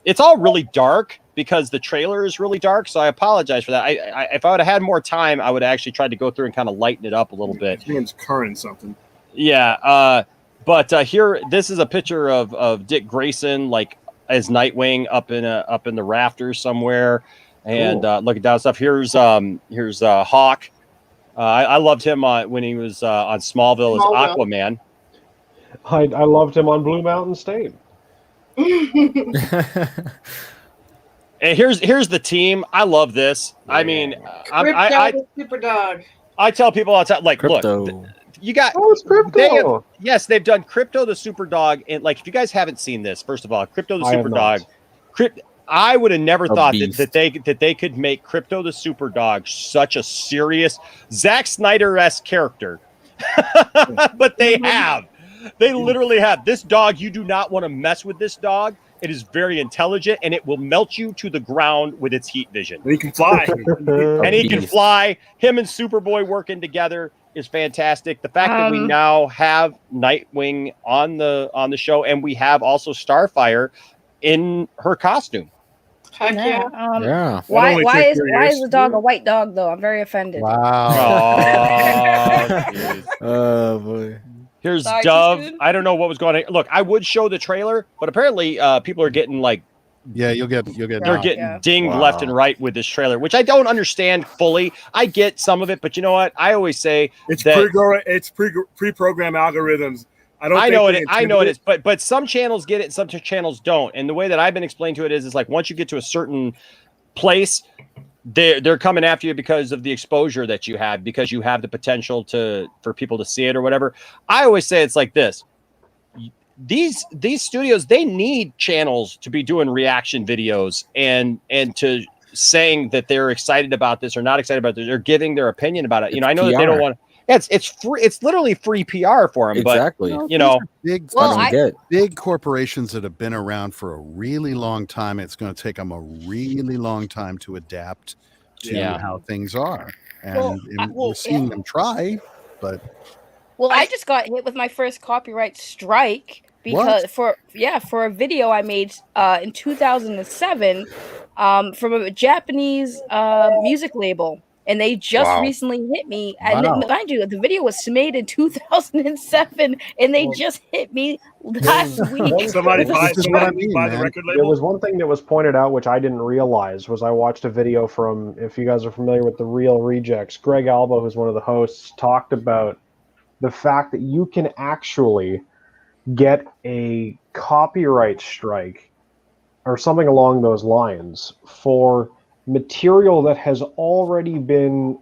it's all really dark because the trailer is really dark. So I apologize for that. If I would have had more time, I would have actually tried to go through and kind of lighten it up a little bit. His name's Curran something. Yeah. But here, this is a picture of Dick Grayson, like as Nightwing up in the rafters somewhere. And looking down stuff. Here's Hawk. I loved him when he was on Smallville as Aquaman. I loved him on Blue Mountain State. And here's the team. I love this. Yeah. I mean, Super Dog. I tell people all the time, like, Crypto. Look, you got it's Crypto. They've done Crypto the Super Dog, and like, if you guys haven't seen this, first of all, Crypto the Super Dog, I would have never thought that they could make Crypto the Super Dog such a serious Zack Snyder-esque character. But they have. They literally have. This dog, you do not want to mess with this dog. It is very intelligent, and it will melt you to the ground with its heat vision. And he can fly. Can fly. Him and Superboy working together is fantastic. The fact that we now have Nightwing on the show, and we have also Starfire in her costume. Heck yeah. Why is the dog a white dog though? I'm very offended. Wow. Oh boy. Here's Dove. I don't know what was going on. Look, I would show the trailer, but apparently people are getting like you'll get they're getting dinged left and right with this trailer, which I don't understand fully. I get some of it, but you know what? I always say it's pre-programmed algorithms. I know it is, but some channels get it, and some channels don't. And the way that I've been explained to it is like once you get to a certain place, they're coming after you because of the exposure that you have, because you have the potential for people to see it or whatever. I always say it's like this. These studios, they need channels to be doing reaction videos and to saying that they're excited about this or not excited about this. They're giving their opinion about it. I know that they don't want. It's free. It's literally free PR for them. Exactly. But big corporations that have been around for a really long time. It's going to take them a really long time to adapt to how things are, and we're seeing them try, but. Well, I just got hit with my first copyright strike because for a video I made in 2007 from a Japanese music label, and they just recently hit me. And mind you, the video was made in 2007, and they just hit me last week. Somebody buy the record label. There was one thing that was pointed out which I didn't realize was I watched a video from, if you guys are familiar with the Real Rejects, Greg Alba, who's one of the hosts, talked about the fact that you can actually get a copyright strike or something along those lines for material that has already been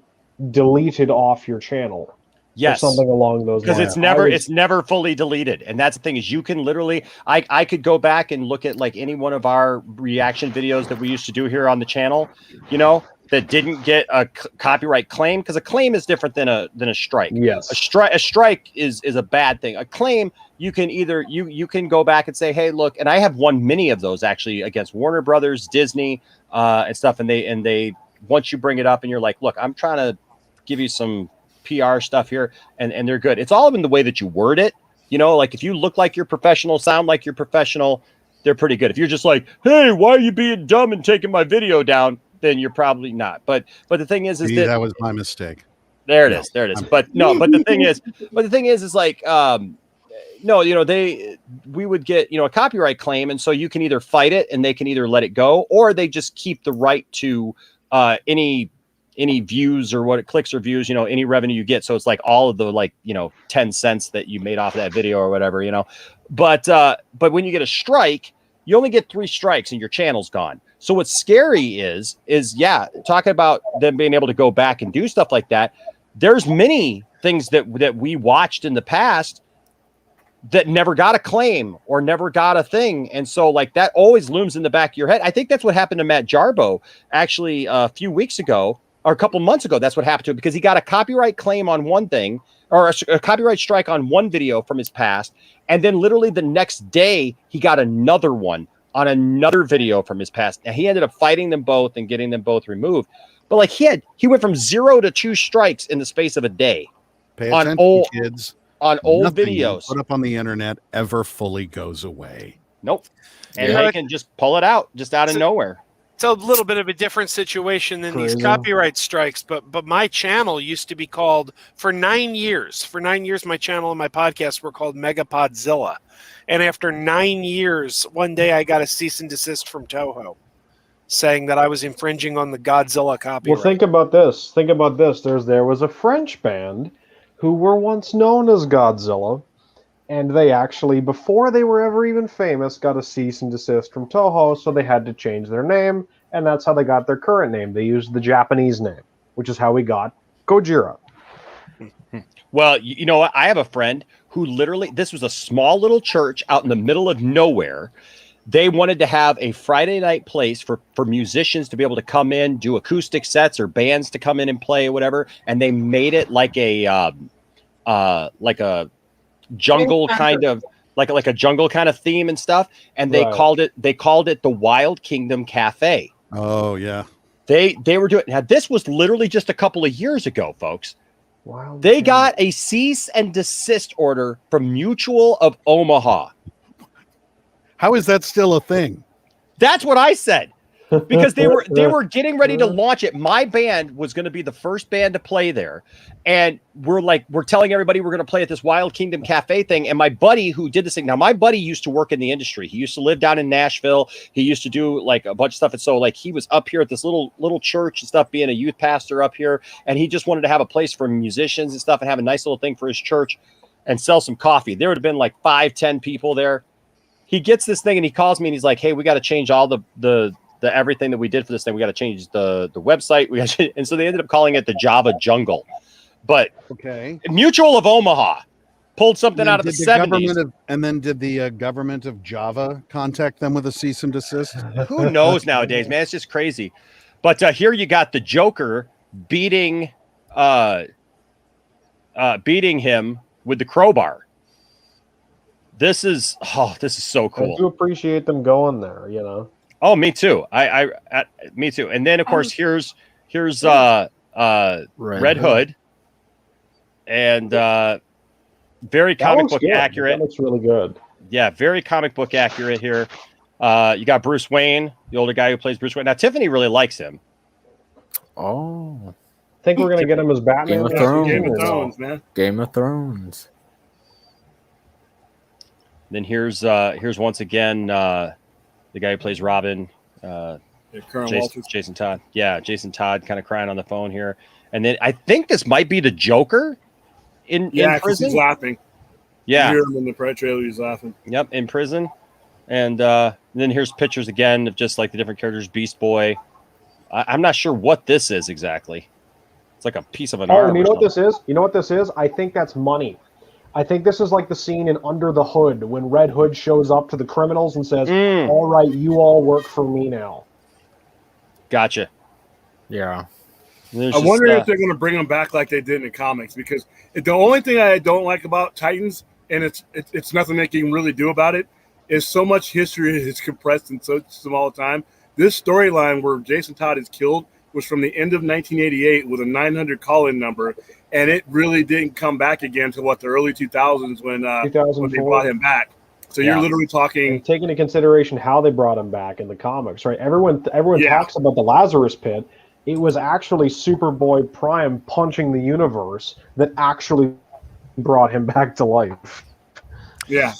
deleted off your channel. Yes, or something along those lines. Because it's never fully deleted, and that's the thing is you can literally. I could go back and look at like any one of our reaction videos that we used to do here on the channel, that didn't get a copyright claim, because a claim is different than a strike. Yes, a strike is a bad thing. A claim, you can either you can go back and say, hey, look, and I have won many of those actually against Warner Brothers, Disney, and stuff, and they once you bring it up and you're like, look, I'm trying to give you some PR stuff here, and they're good. It's all in the way that you word it. Like if you look like you're professional, sound like you're professional, they're pretty good. If you're just like, hey, why are you being dumb and taking my video down, then you're probably not. But the thing is that was my mistake. There it is. But the thing is like, we would get, a copyright claim. And so you can either fight it and they can either let it go, or they just keep the right to any views or clicks or views, any revenue you get. So it's like all of the 10 cents that you made off of that video or whatever, but when you get a strike, you only get 3 strikes and your channel's gone. So what's scary is talking about them being able to go back and do stuff like that. There's many things that we watched in the past that never got a claim or never got a thing. And so like that always looms in the back of your head. I think that's what happened to Matt Jarbo actually a few weeks ago or a couple months ago. That's what happened to him, because he got a copyright claim on one thing, or a copyright strike on one video from his past. And then literally the next day he got another one on another video from his past. And he ended up fighting them both and getting them both removed. But like he went from 0 to 2 strikes in the space of a day. Pay attention, kids. On old Nothing videos put up on the internet ever fully goes away. Nope. And they can just pull it out just out of nowhere. It's a little bit of a different situation than these copyright strikes, but my channel used to be called for 9 years. For 9 years, my channel and my podcast were called Megapodzilla. And after 9 years, one day I got a cease and desist from Toho saying that I was infringing on the Godzilla copyright. Well, think about this. There was a French band who were once known as Godzilla, and they actually, before they were ever even famous, got a cease and desist from Toho, so they had to change their name, and that's how they got their current name. They used the Japanese name, which is how we got Gojira. Well, you know what? I have a friend who literally, this was a small little church out in the middle of nowhere. They wanted to have a Friday night place for musicians to be able to come in, do acoustic sets or bands to come in and play or whatever. And they made it like a jungle kind of, like a jungle kind of theme and stuff. And they called it the Wild Kingdom Cafe. Oh yeah. They were doing, now this was literally just a couple of years ago, folks. Wow. They got a cease and desist order from Mutual of Omaha. How is that still a thing? That's what I said. Because they were getting ready to launch it. My band was going to be the first band to play there. And we're telling everybody we're going to play at this Wild Kingdom Cafe thing. And my buddy who did this thing, now my buddy used to work in the industry. He used to live down in Nashville. He used to do like a bunch of stuff. And so like he was up here at this little church and stuff, being a youth pastor up here. And he just wanted to have a place for musicians and stuff and have a nice little thing for his church and sell some coffee. There would have been like 5-10 people there. He gets this thing and he calls me and he's like, hey, we got to change all the everything that we did for this thing. We got to change the website. And so they ended up calling it the Java Jungle. But Mutual of Omaha pulled something out of the 70s. And then did the government of Java contact them with a cease and desist? Who knows nowadays, man? It's just crazy. But here you got the Joker beating him with the crowbar. This is so cool. I do appreciate them going there, you know. Oh, me too. Me too. And then of course here's Red Hood, and very comic book accurate. That looks really good. Yeah, very comic book accurate here. You got Bruce Wayne, the older guy who plays Bruce Wayne. Now Tiffany really likes him. Oh, think we're gonna get him as Batman. Game of Thrones, man. Game of Thrones. Then here's once again the guy who plays Robin, Jason Todd. Yeah, Jason Todd kind of crying on the phone here. And then I think this might be the Joker in prison. He's laughing. Yeah, you hear him in the trailer. He's laughing. Yep, in prison. And then here's pictures again of just like the different characters. Beast Boy. I'm not sure what this is exactly. It's like a piece of an arm. You know what this is? You know what this is? I think that's money. I think this is like the scene in Under the Hood when Red Hood shows up to the criminals and says, all right, you all work for me now. Gotcha. Yeah. I wonder if they're going to bring them back like they did in the comics, because the only thing I don't like about Titans, and it's nothing they can really do about it, is so much history is compressed in so small time. This storyline where Jason Todd is killed was from the end of 1988 with a 900 call-in number, and it really didn't come back again to the early 2000s when they brought him back. So you're literally talking, and taking into consideration how they brought him back in the comics, right? Everyone talks about the Lazarus Pit. It was actually Superboy Prime punching the universe that actually brought him back to life. Yeah.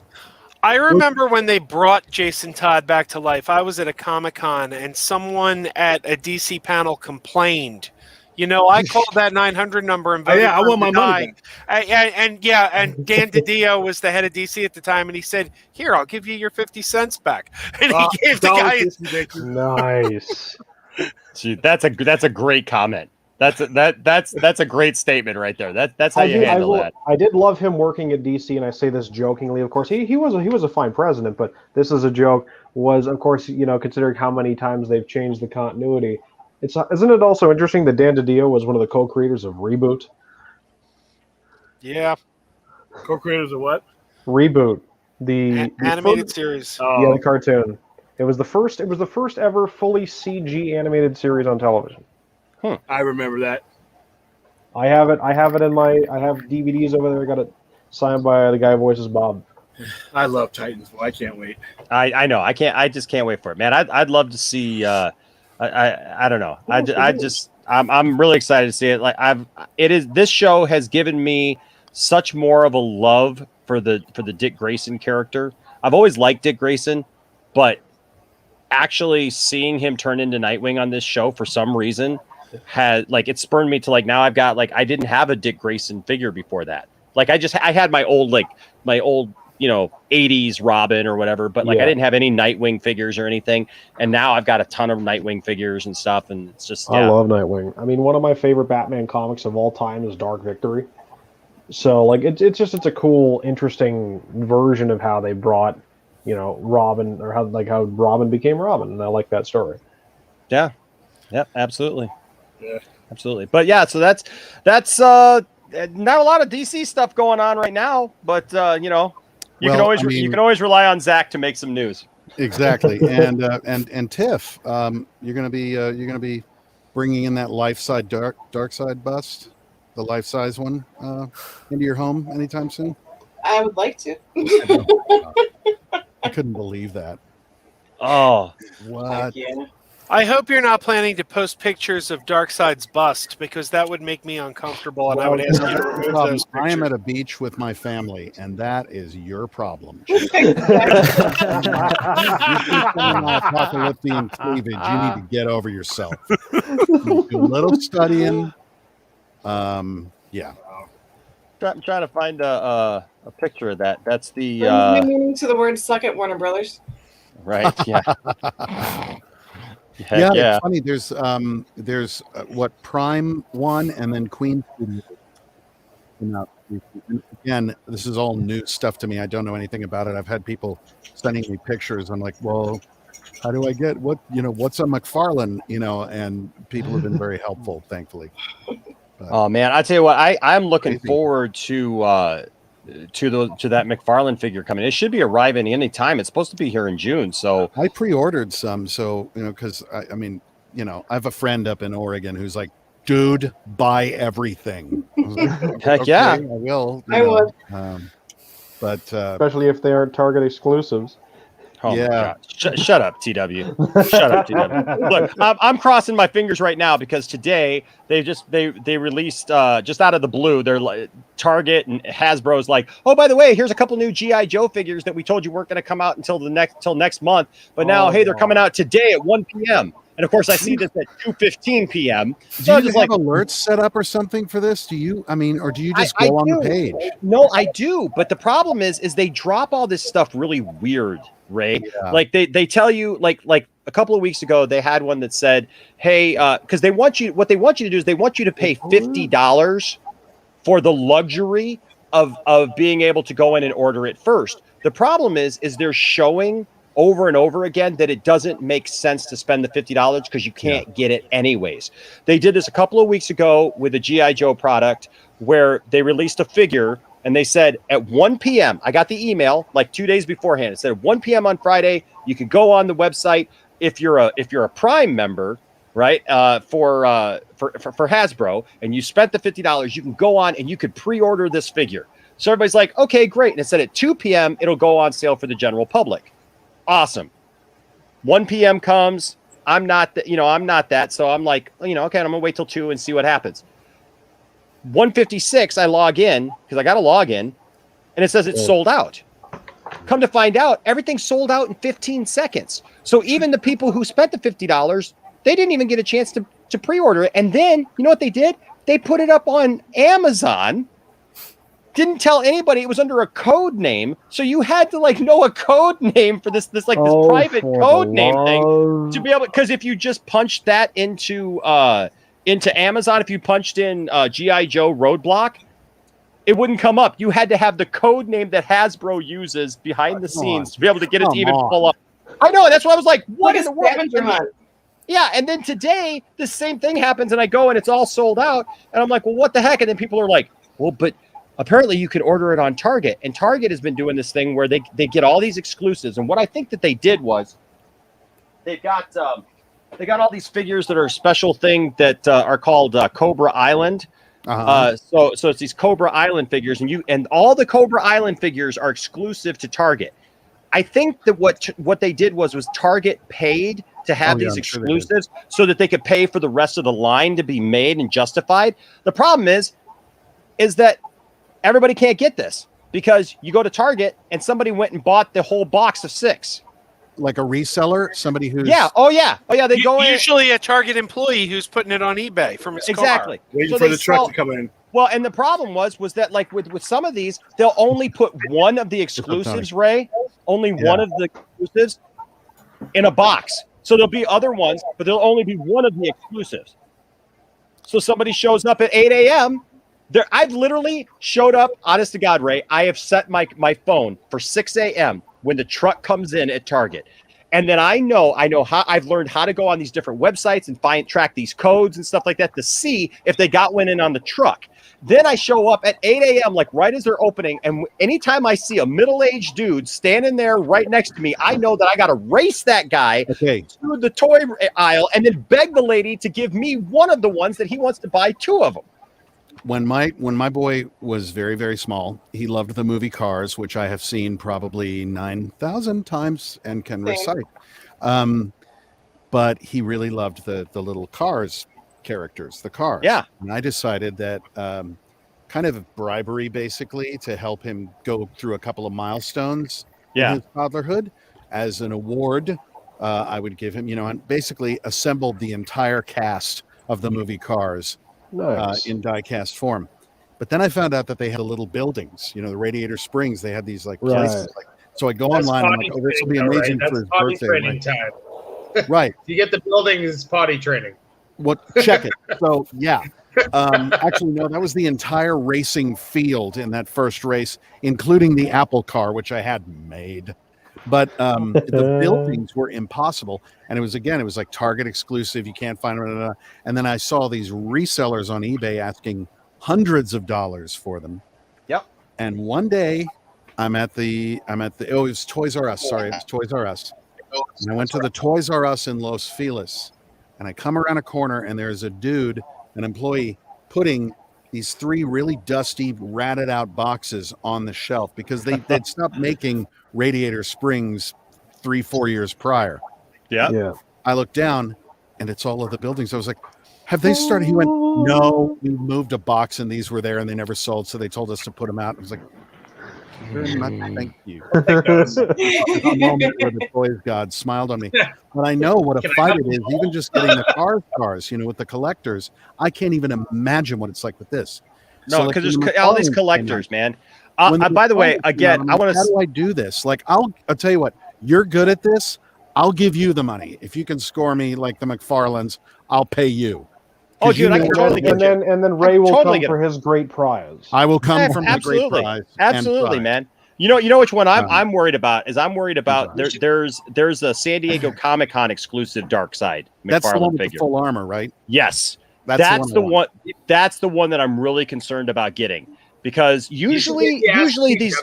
I remember when they brought Jason Todd back to life. I was at a Comic-Con and someone at a DC panel complained. You know, I called that 900 number and voted I want my money back. And Dan DiDio was the head of DC at the time, and he said, "Here, I'll give you your 50 cents back." And he gave the guy nice. Gee, that's a great comment. That's a great statement right there. That's how you handle that. I did love him working at DC, and I say this jokingly. Of course, he was a fine president, but this is a joke. Was, of course, considering how many times they've changed the continuity. Isn't it also interesting that Dan DiDio was one of the co-creators of Reboot? Yeah. Co-creators of what? Reboot, the animated series. Yeah, the cartoon. It was the first ever fully CG animated series on television. I remember that. I have it in I have DVDs over there. I got it signed by the guy who voices Bob. I love Titans. Well, I can't wait. I know. I just can't wait for it, man. I'd love to see. I don't know. I'm really excited to see it. This show has given me such more of a love for the Dick Grayson character. I've always liked Dick Grayson, but actually seeing him turn into Nightwing on this show for some reason had it spurred me to now I've got I didn't have a Dick Grayson figure before that. I had my old 80s Robin or whatever, but I didn't have any Nightwing figures or anything. And now I've got a ton of Nightwing figures and stuff. And it's just, I love Nightwing. I mean, one of my favorite Batman comics of all time is Dark Victory. So it's a cool, interesting version of how they brought, Robin, or how Robin became Robin. And I like that story. Yeah. Yep. Absolutely. Yeah. Absolutely. But yeah, so that's not a lot of DC stuff going on right now, but you can always rely on Zach to make some news. Exactly. and Tiff, you're going to be bringing in that dark side bust, the life size one, into your home anytime soon. I would like to. I couldn't believe that. Oh, what? I hope you're not planning to post pictures of Darkseid's bust, because that would make me uncomfortable, and I would ask you to remove those pictures. I am at a beach with my family, and that is your problem. Apocalyptic and cleavage. You need to get over yourself. Do a little studying. Yeah. I'm trying to find a picture of that. That's the meaning to the word "suck it," Warner Brothers. Right. Yeah. Yeah, it's funny. There's what Prime 1 and then Queen Studio. And again, this is all new stuff to me. I don't know anything about it. I've had people sending me pictures. I'm like, well, how do I get what's a McFarlane, and people have been very helpful, thankfully. Oh man, I tell you what, I'm looking forward to that McFarlane figure coming. It should be arriving any time. It's supposed to be here in June. So I pre-ordered some. So because I have a friend up in Oregon who's like, dude, buy everything. I was like, heck yeah, I will. I would. But especially if they aren't Target exclusives. Oh yeah. My God. Shut up, TW. Shut up, TW. Look, I'm crossing my fingers right now because today they released just out of the blue. They're like Target and Hasbro's like, oh, by the way, here's a couple new GI Joe figures that we told you weren't going to come out until next month, but now they're coming out today at 1 p.m. And of course, I see this at 2:15 p.m. So do you have alerts set up or something for this? Do you? Or do you just go on the page? No, I do. But the problem is they drop all this stuff really weird, Ray. Yeah. Like they tell you like a couple of weeks ago they had one that said, hey, because what they want you to do is they want you to pay $50 for the luxury of being able to go in and order it first. The problem is they're showing over and over again that it doesn't make sense to spend the $50 because you can't get it anyways. They did this a couple of weeks ago with a GI Joe product where they released a figure and they said at 1 p.m. I got the email like 2 days beforehand. It said 1 p.m. on Friday. You can go on the website if you're a Prime member, right? For Hasbro, and you spent the $50. You can go on and you could pre-order this figure. So everybody's like, okay, great. And it said at 2 p.m. it'll go on sale for the general public. Awesome. 1 p.m. comes. I'm not that. So I'm like, okay, I'm going to wait till 2 and see what happens. 1:56, I log in because I got to log in and it says it's sold out. Come to find out, everything's sold out in 15 seconds. So even the people who spent the $50, they didn't even get a chance to pre-order it. And then, you know what they did? They put it up on Amazon. Didn't tell anybody it was under a code name, so you had to know a code name for this private code name thing to be able. Because if you just punched that into Amazon, if you punched in GI Joe Roadblock, it wouldn't come up. You had to have the code name that Hasbro uses behind the scenes to be able to get it to even pull up. I know, that's why I was like, what in the world? Yeah, and then today the same thing happens, and I go and it's all sold out, and I'm like, well, what the heck? And then people are like, well, but apparently you could order it on Target, and Target has been doing this thing where they get all these exclusives. And what I think that they did was they got all these figures that are a special thing that are called Cobra Island. So it's these Cobra Island figures, and all the Cobra Island figures are exclusive to Target. I think that what they did was Target paid to have these exclusives so that they could pay for the rest of the line to be made and justified. The problem is that everybody can't get this because you go to Target and somebody went and bought the whole box of 6. Like a reseller, somebody who's They go usually a Target employee who's putting it on eBay from his car. Waiting for the truck to come in. Well, and the problem was that with some of these, they'll only put one of the exclusives, Ray, only one of the exclusives in a box. So there'll be other ones, but there'll only be one of the exclusives. So somebody shows up at 8 a.m. I've literally showed up, honest to God, Ray, I have set my phone for 6 a.m. when the truck comes in at Target. And then I know how I've learned how to go on these different websites and track these codes and stuff like that to see if they got one in on the truck. Then I show up at 8 a.m. like right as they're opening. And anytime I see a middle-aged dude standing there right next to me, I know that I got to race that guy to the toy aisle and then beg the lady to give me one of the ones that he wants to buy 2 of them. When my boy was very, very small, he loved the movie Cars, which I have seen probably 9,000 times and can recite. But he really loved the little Cars characters, the Cars. Yeah. And I decided that kind of bribery, basically, to help him go through a couple of milestones in his toddlerhood as an award, I would give him, and basically assembled the entire cast of the movie Cars. Nice. In die-cast form. But then I found out that they had little buildings, the Radiator Springs. They had these places. So I go online and I'm like, oh, this will be amazing for his birthday. Training time. Right. You get the buildings potty training. Check it. So yeah. Actually, no, that was the entire racing field in that first race, including the Apple car, which I had made. But the buildings were impossible, and it was like Target exclusive. You can't find it. And then I saw these resellers on eBay asking hundreds of dollars for them. Yep. And one day, it was Toys R Us. Sorry, it was Toys R Us. And I went to the Toys R Us in Los Feliz, and I come around a corner, and there's a dude, an employee, putting these 3 really dusty, ratted out boxes on the shelf because they'd stopped making radiator springs 3-4 years prior. Yeah. I looked down, and it's all of the buildings. I was like, have they started? He went, no, we moved a box, and these were there, and they never sold, so they told us to put them out. I was like, very much, thank you. A moment where the toys god smiled on me. But I know what a fight it is, even just getting the cars, with the collectors. I can't even imagine what it's like with this. No, because there's all these collectors, man. By the way, again, I want to. How do I do this? Like, I'll tell you what. You're good at this. I'll give you the money if you can score me like the McFarlanes. I'll pay you. Oh, dude, I can totally get you. And then Ray will come for his great prize. I will come from the great prize. Absolutely, man. You know which one I'm worried about is there's a San Diego Comic-Con exclusive Dark Side McFarlane That's the one with figure. The full armor, right? Yes. That's the one. That's the one that I'm really concerned about getting because usually these.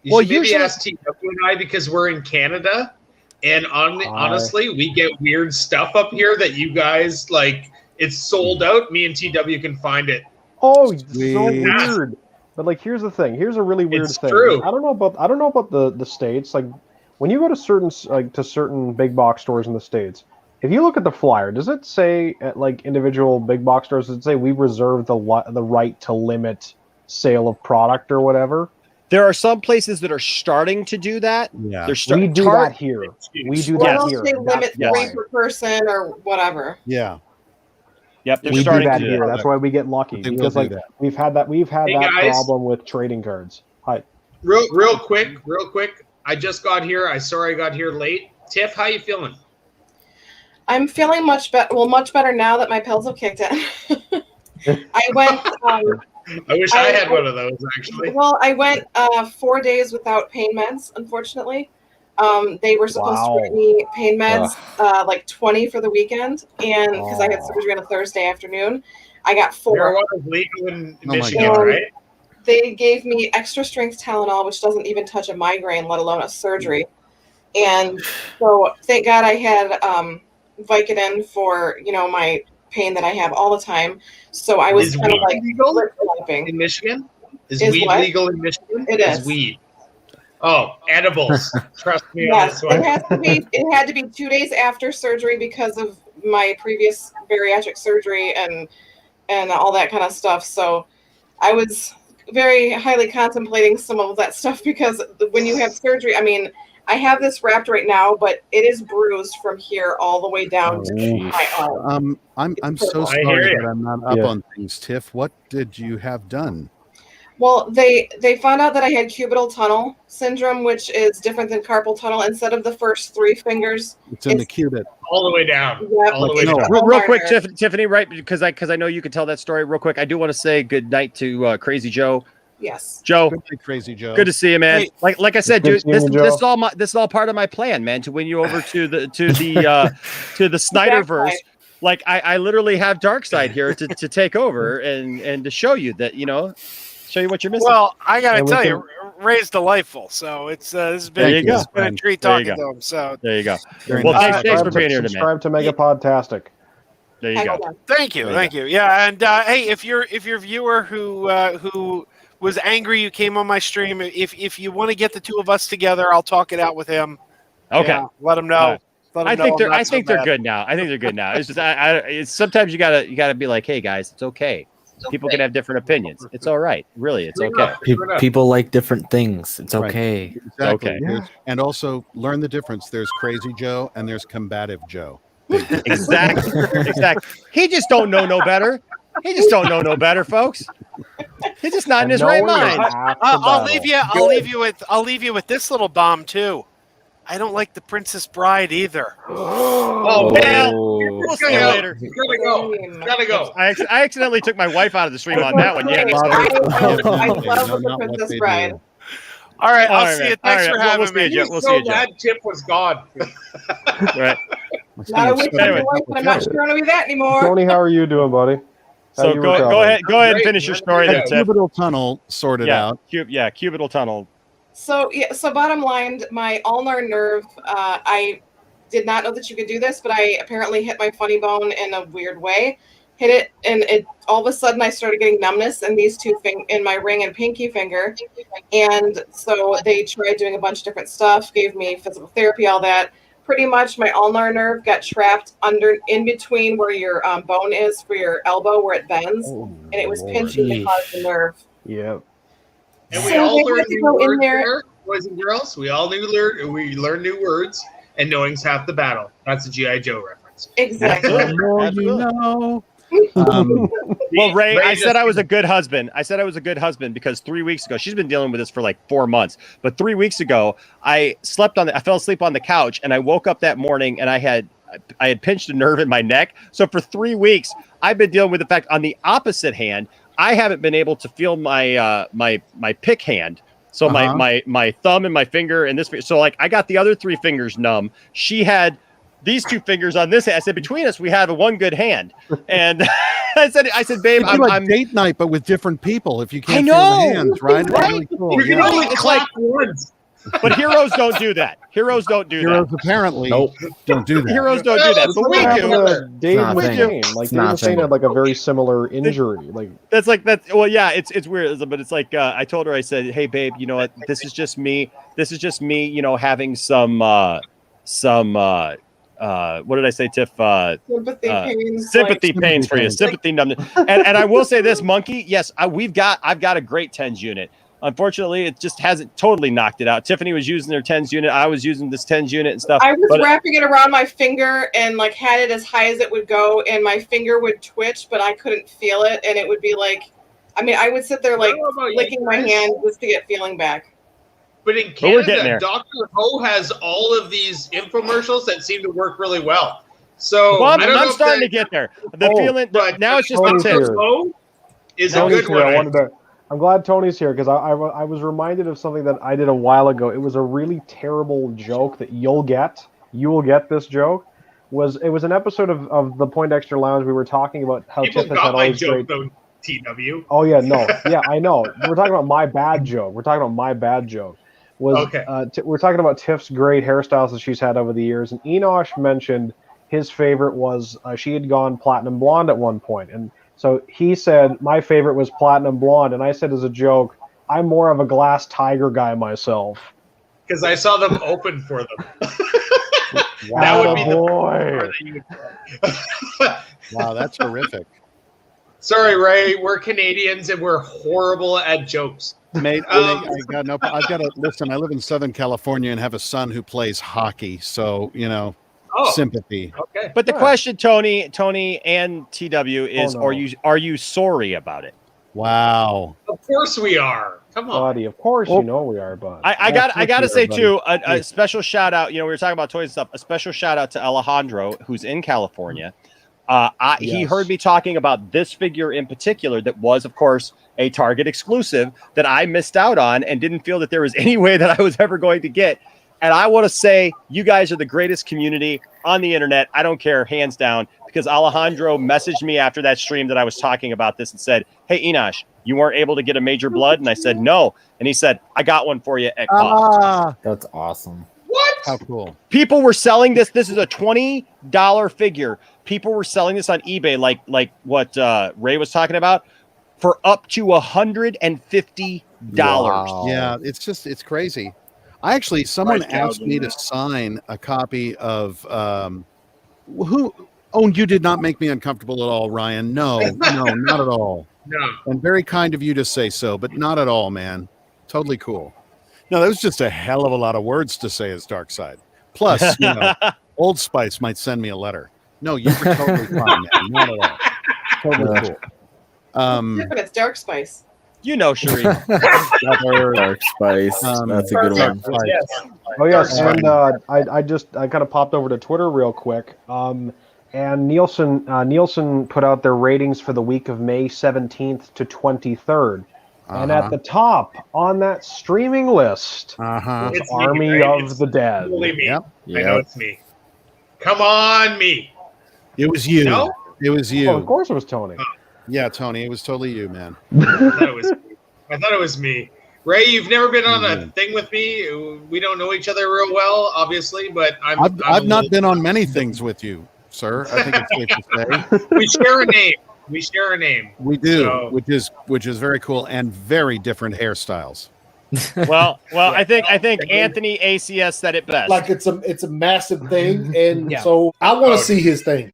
Usually ask TW and I because we're in Canada, and honestly, we get weird stuff up here that you guys like. It's sold out. Me and TW can find it. Oh, so weird. But like, here's the thing. Here's a really weird thing. True. I don't know about the states. Like, when you go to certain big box stores in the states, if you look at the flyer, does it say at like individual big box stores? Does it say we reserve the right to limit sale of product or whatever? There are some places that are starting to do that. Yeah, we do that here. We do that here. They limit 3 per person or whatever. Yeah. Yep, we do that here. That's why we get lucky because like we've had that problem with trading cards. Hi. Real quick. I just got here. I got here late. Tiff, how you feeling? I'm feeling much better. Well, much better now that my pills have kicked in. I went. I wish I had one of those actually. Well, I went 4 days without pain meds. Unfortunately, they were supposed to bring me pain meds, like 20 for the weekend, and because I had surgery on a Thursday afternoon, I got 4. Marijuana is legal in Michigan, right? They gave me extra strength Tylenol, which doesn't even touch a migraine, let alone a surgery. And so, thank God I had Vicodin for my pain that I have all the time. So I was kind of like in Michigan. Is weed legal in Michigan? It is. Weed. Oh, edibles. Trust me. Yes, on this one. it had to be 2 days after surgery because of my previous bariatric surgery and all that kind of stuff. So I was very highly contemplating some of that stuff because when you have surgery, I mean, I have this wrapped right now, but it is bruised from here all the way down to my arm. I'm so sorry that I'm not up on things, Tiff. What did you have done? Well, they found out that I had cubital tunnel syndrome, which is different than carpal tunnel. Instead of the first 3 fingers, it's in the cubit, all the way down. Yep. All the way down. Real quick, Tiffany, right? Because I know you can tell that story real quick. I do want to say good night to Crazy Joe. Yes, Joe. Good night, Crazy Joe. Good to see you, man. Hey. Like I said, dude, this is all part of my plan, man, to win you over to the Snyderverse. Like I literally have Darkseid here to take over and to show you that show you what you're missing. Well, I gotta tell you, Ray's delightful. So it's this has been, it's been a treat talking to him. So there you go. Well, thanks for being here today. Subscribe to Megapodtastic. There you go. Thank you. Yeah, and hey, if your viewer who was angry you came on my stream, if you want to get the two of us together, I'll talk it out with him. Okay, yeah, let him know. I think they're good now. I think they're good now. It's just sometimes you gotta be like, hey guys, it's okay. People can have different opinions. It's all right. Really, it's okay. People like different things. It's okay. Exactly. Okay. Yeah. And also learn the difference. There's Crazy Joe and there's Combative Joe. Exactly. He just don't know no better. He just don't know no better, folks. He's just not in his right mind. I'll leave you with this little bomb too. I don't like the Princess Bride either. Oh man, we'll see you later. Gotta go. I accidentally took my wife out of the stream on that one. Yeah, I love the Princess Bride. All right, I'll All see right, you. Thanks all for right. having We'll see me. you, He We'll was see you, so Jeff. mad Tiff was gone. Right. Not a week Anyway. away, but I'm not sure I'm gonna be that anymore. Tony, how are you doing, buddy? How So you go recovering? ahead and Great, finish your man. story there, Tiff. Cubital tunnel sorted out. Cubital tunnel. So bottom line, my ulnar nerve. I did not know that you could do this, but I apparently hit my funny bone in a weird way. Hit it, and it all of a sudden I started getting numbness in these two in my ring and pinky finger, and so they tried doing a bunch of different stuff, gave me physical therapy, all that. Pretty much, my ulnar nerve got trapped in between where your bone is for your elbow, where it bends, and it was pinching to cause the nerve. Yep. And we So all they learned had to new go in words there. there, boys and girls. We learned new words, and knowing's half the battle. That's a G.I. Joe reference. Exactly. The more you know. Well, Ray, I said just- I was a good husband. I said I was a good husband because 3 weeks ago, she's been dealing with this for like 4 months. But 3 weeks ago, I fell asleep on the couch, and I woke up that morning, and I had pinched a nerve in my neck. So for 3 weeks, I've been dealing with the fact on the opposite hand, I haven't been able to feel my my pick hand. So my thumb and my finger and this. So like I got the other 3 fingers numb. She had these 2 fingers on this hand. I said, between us, we have a one good hand. And I said, babe, I'm date night, but with different people. If you can't I know, feel the hands, right? It's right? really cool. You can only clap once. But heroes don't do that. Heroes don't do Heroes that. apparently don't do that. Heroes don't do that. But we do. Dave Not was a thing. saying, like Dave was saying, had like a very similar injury. Like That's well, yeah, it's weird, but it's like I told her, I said, hey, babe, you know what? This is just me. This is just me, you know, having some what did I say, Tiff? Sympathy pains. Sympathy pains for you. Sympathy numbness. And I will say this, Monkey. Yes, I've got a great TENS unit. Unfortunately, it just hasn't totally knocked it out. Tiffany was using their TENS unit. I was using this TENS unit and stuff. I was wrapping it around my finger and like had it as high as it would go, and my finger would twitch, but I couldn't feel it, and it would be like, I mean, I would sit there like licking my hand just to get feeling back. But in Canada, Dr. Ho has all of these infomercials that seem to work really well. So well, I don't know I'm if starting to get there. The feeling, but now it's just the Tony's tip. Is Tony's a good here. one. I'm glad Tony's here because I was reminded of something that I did a while ago. It was a really terrible joke that you will get this joke. It was an episode of the Poindexter Lounge. We were talking about how People Tiff has got had all my these joke great. though, TW. Oh yeah, no, yeah, I know. We're talking about my bad joke. We're talking about my bad joke. We're talking about Tiff's great hairstyles that she's had over the years, and Enosh mentioned his favorite was she had gone platinum blonde at one point, and so he said my favorite was platinum blonde, and I said as a joke, I'm more of a glass tiger guy myself. Because I saw them open for them. Wow, that would be boy. Wow, that's terrific. Sorry, Ray. We're Canadians and we're horrible at jokes. Mate, I've got to listen. I live in Southern California and have a son who plays hockey, so sympathy. Okay. But the question, Tony, and TW is: Are you sorry about it? Wow. Of course we are. Come on, buddy. Of course, you know we are, bud. I got to say too, a special shout out. You know, we were talking about toys and stuff. A special shout out to Alejandro, who's in California. He heard me talking about this figure in particular that was, of course, a Target exclusive that I missed out on and didn't feel that there was any way that I was ever going to get. And I want to say you guys are the greatest community on the internet. I don't care, hands down, because Alejandro messaged me after that stream that I was talking about this and said, hey, Enosh, you weren't able to get a major blood? And I said, no. And he said, I got one for you at cost. That's awesome. What? How cool. People were selling this. This is a $20 figure. People were selling this on eBay, like what Ray was talking about, for up to $150. Wow. Yeah, it's crazy. Someone asked me to sign a copy of who. Oh, you did not make me uncomfortable at all, Ryan. No, not at all. No. And very kind of you to say so, but not at all, man. Totally cool. No, that was just a hell of a lot of words to say as Dark Side. Plus, Old Spice might send me a letter. No, you were totally fine, man. Not at all. Totally cool. But it's Dark Spice. You know, Sheree. Dark Spice. That's a good one. Yes. Oh yes, and I kind of popped over to Twitter real quick. And Nielsen put out their ratings for the week of May 17th to 23rd. And at the top on that streaming list was It's Army me, right? of It's the Dead. totally me. Yep. I know it's me. Come on, me. It was you. No? It was you. Oh, of course it was Tony. Yeah, Tony, it was totally you, man. I thought it was me. Ray, you've never been on a thing with me. We don't know each other real well, obviously, but I've not been on many things with you, sir. I think it's safe to say. We share a name. We share a name. We do, So- which is very cool and very different hairstyles. Well, I think Anthony ACS said it best. Like it's a massive thing, and Yeah. so I want to see his thing.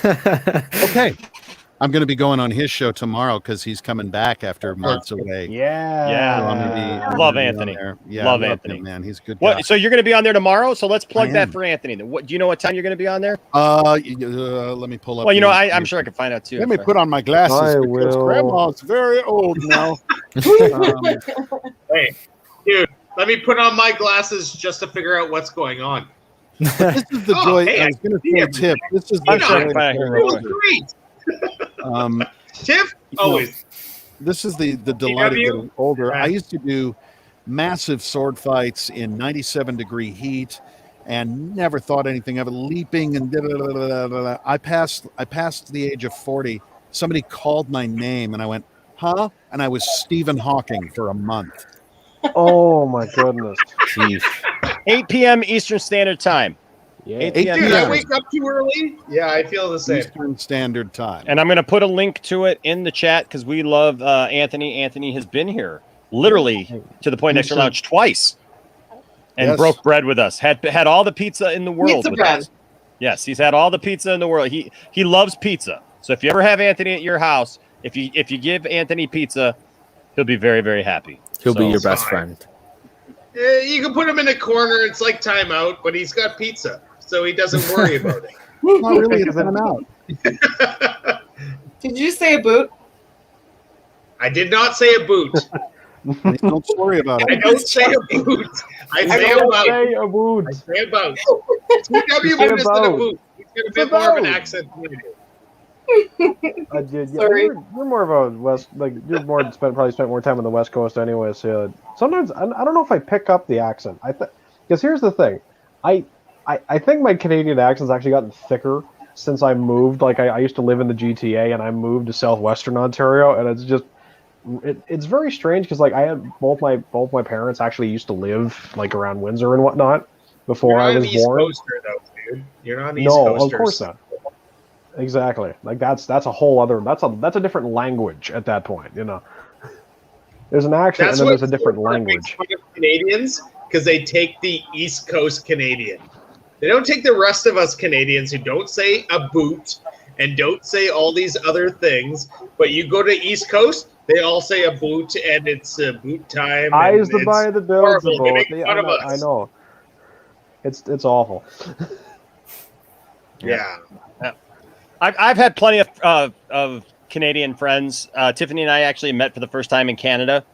Okay. I'm going to be going on his show tomorrow because he's coming back after months away. Yeah. So I'm gonna be Love on Anthony. there. Yeah, Love I Anthony. him, man. He's a good. What? guy. So you're going to be on there tomorrow? So let's plug I that am. for Anthony. What do you know? What time you're going to be on there? Let me pull up. Well, you know, the- I'm sure I can find out too. Let me put on my glasses I because will. Grandma's very old now. Hey, dude, let me put on my glasses just to figure out what's going on. This is the Oh, joy. hey, I was going to I say, see Tiff. This is I'm the sure I joy can find of out It was here. great. Tiff, always. This is the delight of TW? getting older. Yeah. I used to do massive sword fights in 97-degree heat and never thought anything of it. Leaping and da-da-da-da-da-da. I passed the age of 40. Somebody called my name and I went, huh? And I was Stephen Hawking for a month. Oh my goodness. 8 p.m. Eastern Standard Time. Yeah. 8 Hey, p.m. Dude, I Yeah. wake up too early. Yeah, I feel the same. Eastern Standard Time. And I'm going to put a link to it in the chat because we love Anthony. Anthony has been here literally to the Point Extra Lounge twice and Yes. broke bread with us. Had all the pizza in the world Pizza with bread. us. Yes, he's had all the pizza in the world. He loves pizza. So if you ever have Anthony at your house, if you give Anthony pizza, he'll be very, very happy. He'll be So- your best fine. friend. You can put him in a corner. It's like timeout, but he's got pizza, so he doesn't worry about it. Not really a timeout. Did you say a boot? I did not say a boot. Don't worry about I it. don't say a boot. I say Don't about. say a wood. I say about. TW say moved us to the about. boot. He's got a It's bit more of an about. accent than I do. Sorry. You're more of a west, like you're more probably spent more time on the West Coast anyway. So sometimes I don't know if I pick up the accent. Because here's the thing, I think my Canadian accent's actually gotten thicker since I moved. Like I used to live in the GTA and I moved to southwestern Ontario, and it's just it's very strange because like I had both my parents actually used to live like around Windsor and whatnot before You're I not was an East born. Coaster, though, dude. You're not an East No, Coaster. of course not. Exactly. Like that's a whole other that's a different language at that point, you know. There's an accent That's and then what there's a different makes language. fun of Canadians because they take the East Coast Canadian. They don't take the rest of us Canadians who don't say a boot and don't say all these other things. But you go to East Coast, they all say a boot and it's boot time. Eyes and the it's buy the builds the horrible. They boat. make fun of us. I know. It's awful. Yeah. I've had plenty of Canadian friends. Tiffany and I actually met for the first time in Canada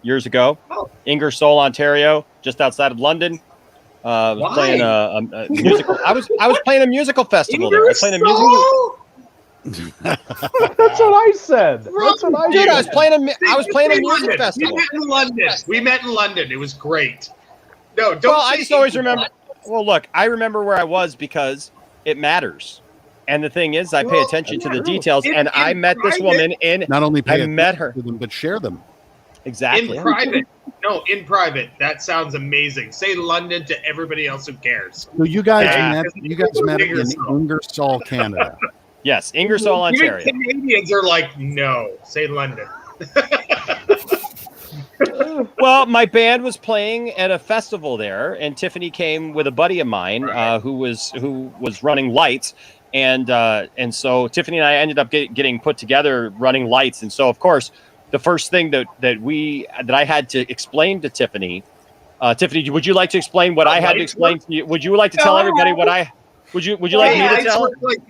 years ago. Oh. Ingersoll, Ontario, just outside of London. I was Why? playing a musical. I was playing a musical festival there. I was playing a musical. That's what I said. That's what I Dude, said. I was playing a music We festival. met in London. We met in London. It was great. No, don't. Well, say I just always England. remember. Well, look, I remember where I was because it matters. And the thing is, I pay attention to the details. And I met this woman in. Not only pay I met her. attention to them, but share them. Exactly. In private. No, in private. That sounds amazing. Say London to everybody else who cares. So you guys Yeah. met in Ingersoll, Canada. Yes, Ingersoll, Ontario. Even Canadians are like, no, say London. Well, my band was playing at a festival there, and Tiffany came with a buddy of mine who was running lights, and so Tiffany and I ended up getting put together running lights, and so of course the first thing that I had to explain to Tiffany, would you like to explain what I had to explain to you? Would you like to tell everybody what I? Would you like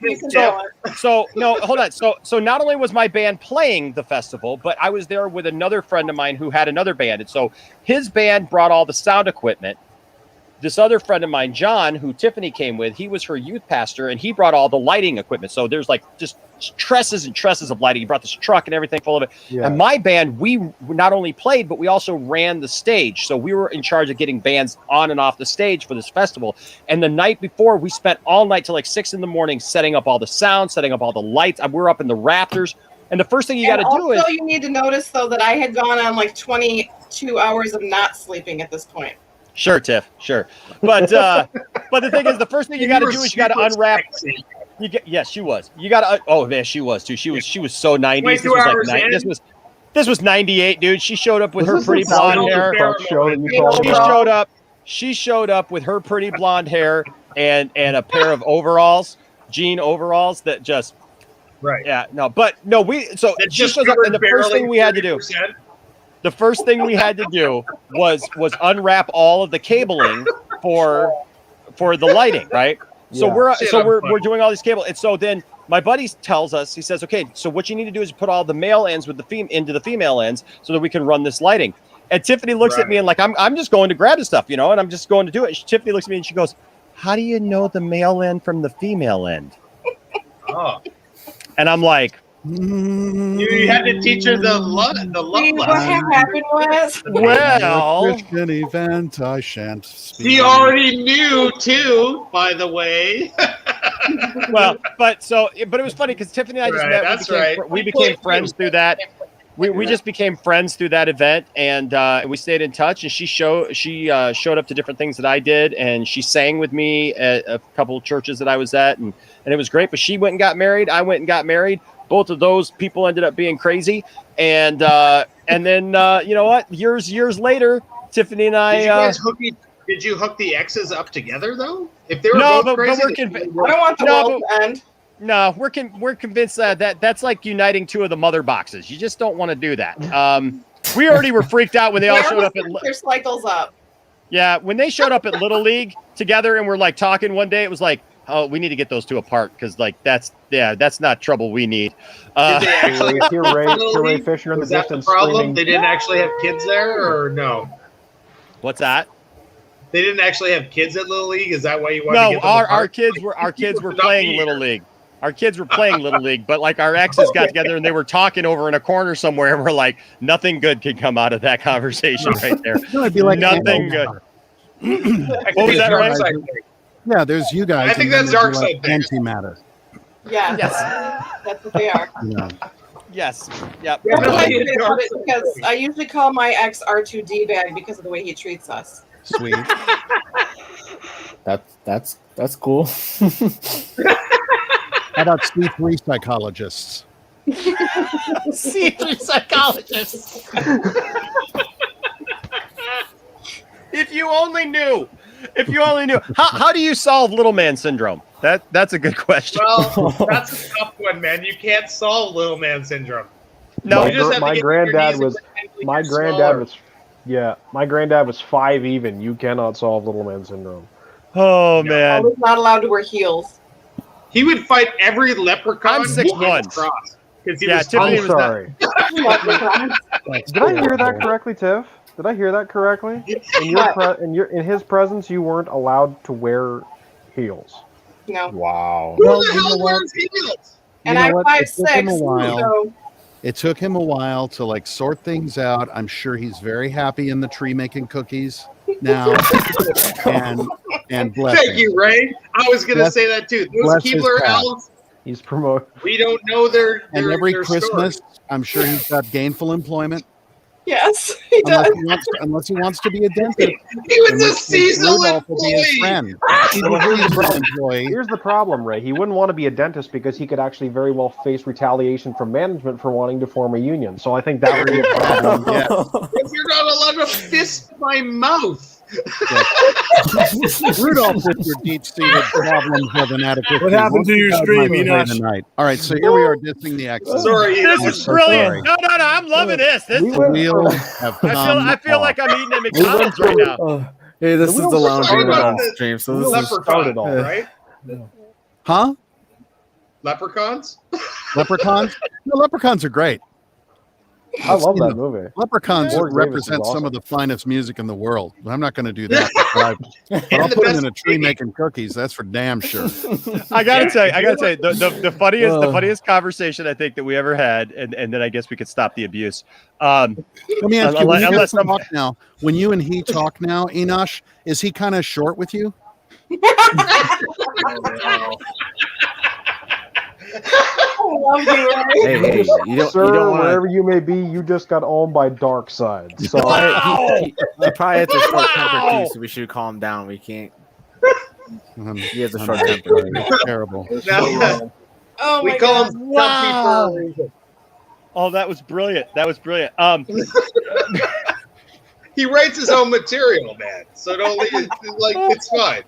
me to tell? So no, hold on. So not only was my band playing the festival, but I was there with another friend of mine who had another band. And so his band brought all the sound equipment. This other friend of mine, John, who Tiffany came with, he was her youth pastor and he brought all the lighting equipment. So there's like just tresses and tresses of lighting. He brought this truck and everything full of it. Yeah. And my band, we not only played, but we also ran the stage. So we were in charge of getting bands on and off the stage for this festival. And the night before, we spent all night till like 6 a.m. setting up all the sound, setting up all the lights. We were up in the rafters. And the first thing you got to do is... Also, you need to notice, though, that I had gone on like 22 hours of not sleeping at this point. Sure, Tiff, sure. But the thing is, the first thing you got to do is you got to unwrap... Yes, she was. You got to... Oh, man, she was, too. She was so 90s. This was 98, dude. She showed up with her pretty blonde hair. She showed up with her pretty blonde hair and a pair of overalls, jean overalls that just... Right. Yeah, no, but no, she shows up, and the first thing we had to do... The first thing we had to do was unwrap all of the cabling for the lighting, right? So we're doing all these cable, and so then my buddy tells us, he says, okay, so what you need to do is put all the male ends with into the female ends so that we can run this lighting. And Tiffany looks at me and like I'm just going to grab the stuff, and I'm just going to do it. Tiffany looks at me and she goes, "How do you know the male end from the female end?" Oh. And I'm like, you had to teach her the love lesson. What happened was, well, Christian event, I shan't speak. He already knew too, by the way. Well, but it was funny because Tiffany and I just met. We became friends through that. We just became friends through that event, and we stayed in touch. And she showed up to different things that I did, and she sang with me at a couple of churches that I was at, and it was great. But she went and got married. I went and got married. Both of those people ended up being crazy, and then you know what? Years later, Tiffany and I. Did you hook the X's up together though? If they were both crazy, I don't want the world to end. No, we're convinced that's like uniting two of the mother boxes. You just don't want to do that. We already were freaked out when they all showed up at their cycles up. Yeah, when they showed up at Little League together and we're like talking one day, it was like, oh, we need to get those two apart because like that's not trouble we need. Hear Ray Fisher in the distance screaming. They didn't actually have kids there, or no? What's that? They didn't actually have kids at Little League. Is that why you wanted to get them apart? our kids were playing Little League. Our kids were playing Little League, but like our exes got together and they were talking over in a corner somewhere, and we're like, nothing good could come out of that conversation right there. It'd be like nothing good. What was that, right? Yeah, there's you guys. I think that's dark side antimatter. Yeah, yes, that's what they are. Yeah. Yes. Yep. Because I usually call my ex R2D bag because of the way he treats us. Sweet. That's cool. How about C3 psychologists? C3 psychologists. If you only knew. How do you solve little man syndrome? That's a good question. Well, that's a tough one, man. You can't solve little man syndrome. No, my granddad was 5 even. You cannot solve little man syndrome. Oh man. I was not allowed to wear heels. He would fight every leprechaun. I'm 6'1". Yeah, Tiffany was sorry. Did I hear that correctly, Tiff? Did I hear that correctly? In his presence, you weren't allowed to wear heels. No. Wow. Who the hell wears heels? And I'm 5'6". So. It took him a while to like sort things out. I'm sure he's very happy in the tree making cookies now. and bless Thank him. you, Ray. I was going to say that too. Those Keebler elves. He's promoted. We don't know their every their Christmas, story. I'm sure he's got gainful employment. Yes, he does. Unless he wants to be a dentist. He was a seasonal employee. Here's the problem, Ray. He wouldn't want to be a dentist because he could actually very well face retaliation from management for wanting to form a union. So I think that would be a problem. Yeah. If you're not allowed to fist my mouth. Rudolph with your deep-seated problems of inadequacy. What happened to your stream, Enosh? Tonight. All right, so here we are dissing the X's. Sorry, this is brilliant. No, I'm loving this. I feel like I'm eating at McDonald's right now. Hey, this is the lounging stream. So this is started all right. Huh? Leprechauns? Leprechauns? No, leprechauns are great. I love that movie. Leprechauns Warwick Davis is represent some awesome. of the finest music in the world. I'm not going to do that. But I'll put him in a tree making cookies. That's for damn sure. I gotta say, the funniest conversation I think that we ever had, and then I guess we could stop the abuse. Let me ask you, unless I'm talk now. When you and he talk now, Enosh, is he kind of short with you? Hey, you don't wanna... wherever you may be, you just got owned by Dark Side. So he probably has a short temper too, so we should calm down. We can't. He has a short temper. Terrible. Oh we my call God. him Wow. for a reason. Oh, that was brilliant. He writes his own material, man. So don't leave, like it's fine.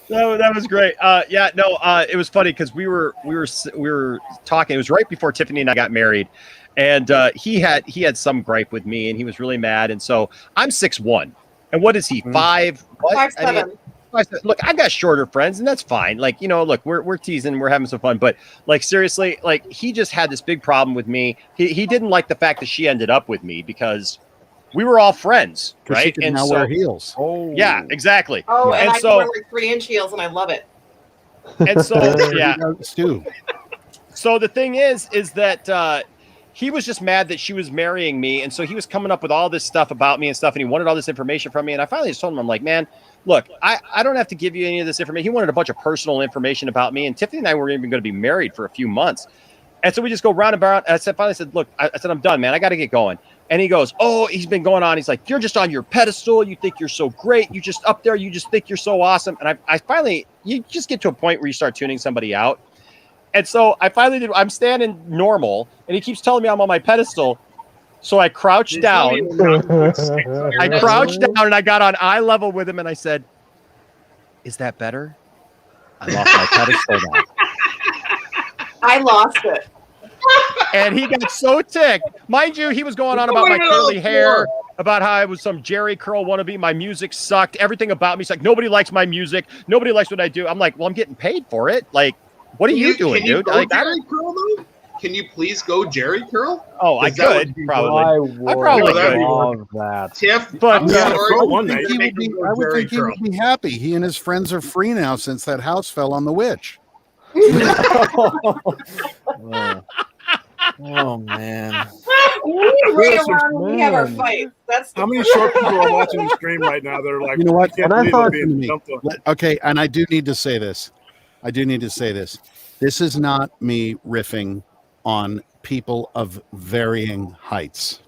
That was great. It was funny because we were talking. It was right before Tiffany and I got married, and he had some gripe with me, and he was really mad. And so I'm 6'1", and what is he 5? What? 5'7". Look, I've got shorter friends, and that's fine. Like, look, we're teasing, we're having some fun, but like seriously, like he just had this big problem with me. He didn't like the fact that she ended up with me because we were all friends, right? She can now wear heels. Oh, yeah, exactly. Oh, and I so wear like 3-inch heels, and I love it. and so yeah. Stu. So the thing is that he was just mad that she was marrying me, and so he was coming up with all this stuff about me and stuff, and he wanted all this information from me. And I finally just told him, I'm like, man, look, I don't have to give you any of this information. He wanted a bunch of personal information about me, and Tiffany and I were even going to be married for a few months. And so we just go round and round. And I finally said, look, I said, I'm done, man. I got to get going. And he goes, oh, he's been going on. He's like, you're just on your pedestal. You think you're so great. You just up there. You just think you're so awesome. And I finally, you just get to a point where you start tuning somebody out. And so I finally did. I'm standing normal, and he keeps telling me I'm on my pedestal. So I crouched down. I crouched down, and I got on eye level with him, and I said, is that better? I lost my pedestal now. I lost it. And he got so ticked. Mind you, he was going on about my curly hair, about how I was some Jerry curl wannabe. My music sucked. Everything about me. He's like, nobody likes my music. Nobody likes what I do. I'm like, well, I'm getting paid for it. Like, what are you doing, dude? Go Like, Jerry curl, though? Can you please go Jerry curl? Oh, I could probably. I probably could. Love that. Tiff, but I'm sorry. I would think he would be happy. He and his friends are free now since that house fell on the witch. Oh man! Right around when we have our fight. That's how many short people are watching the stream right now? They're like, you know what? And I thought okay, and I do need to say this. This is not me riffing on people of varying heights.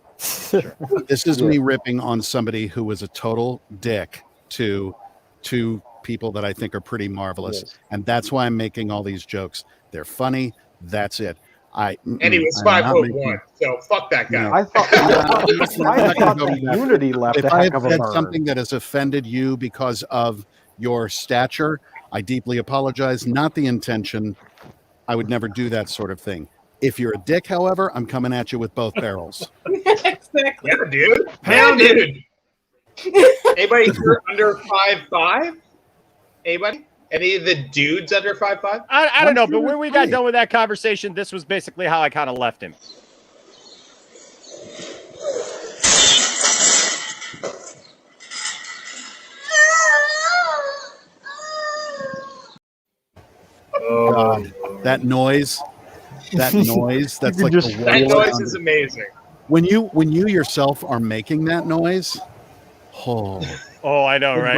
This is me ripping on somebody who was a total dick to two people that I think are pretty marvelous. Yes. And that's why I'm making all these jokes. They're funny. That's it. And he was 5'1", so fuck that guy. I thought the Unity left if a I heck have of a said burn. something that has offended you because of your stature, I deeply apologize. Not the intention. I would never do that sort of thing. If you're a dick, however, I'm coming at you with both barrels. Exactly. Yeah, dude. Yeah, dude. Anybody here under 5'5"? Anybody? Any of the dudes under 5'5"? I don't know, but when we got done with that conversation, this was basically how I kind of left him. God, that noise. That's like that noise is amazing. When you yourself are making that noise, oh, I know, right?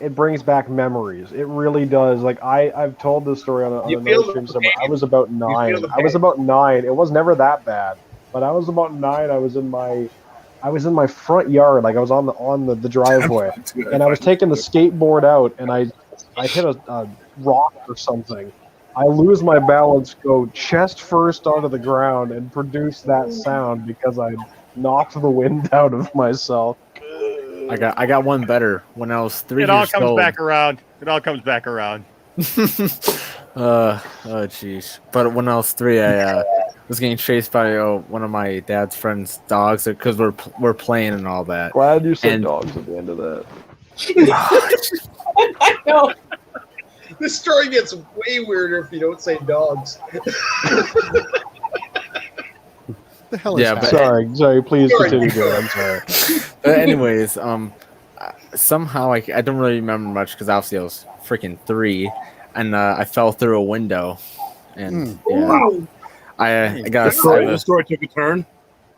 It brings back memories. It really does. Like I've told this story on another stream somewhere. I was about 9. It was never that bad, but I was about 9. I was in my front yard, like I was on the driveway, and I was taking the skateboard out, and I hit a rock or something. I lose my balance, go chest first onto the ground, and produce that sound because I knocked the wind out of myself. I got one better. When I was 3 years old. It all comes back around. Oh jeez. But when I was 3, I was getting chased by one of my dad's friend's dogs because we're playing and all that. Glad you said dogs at the end of that. I know. This story gets way weirder if you don't say dogs. the hell is happening? Sorry. Please continue, Joe. I'm sorry. But anyways, somehow I don't really remember much because obviously I was freaking 3, and I fell through a window, and I got the story took a turn.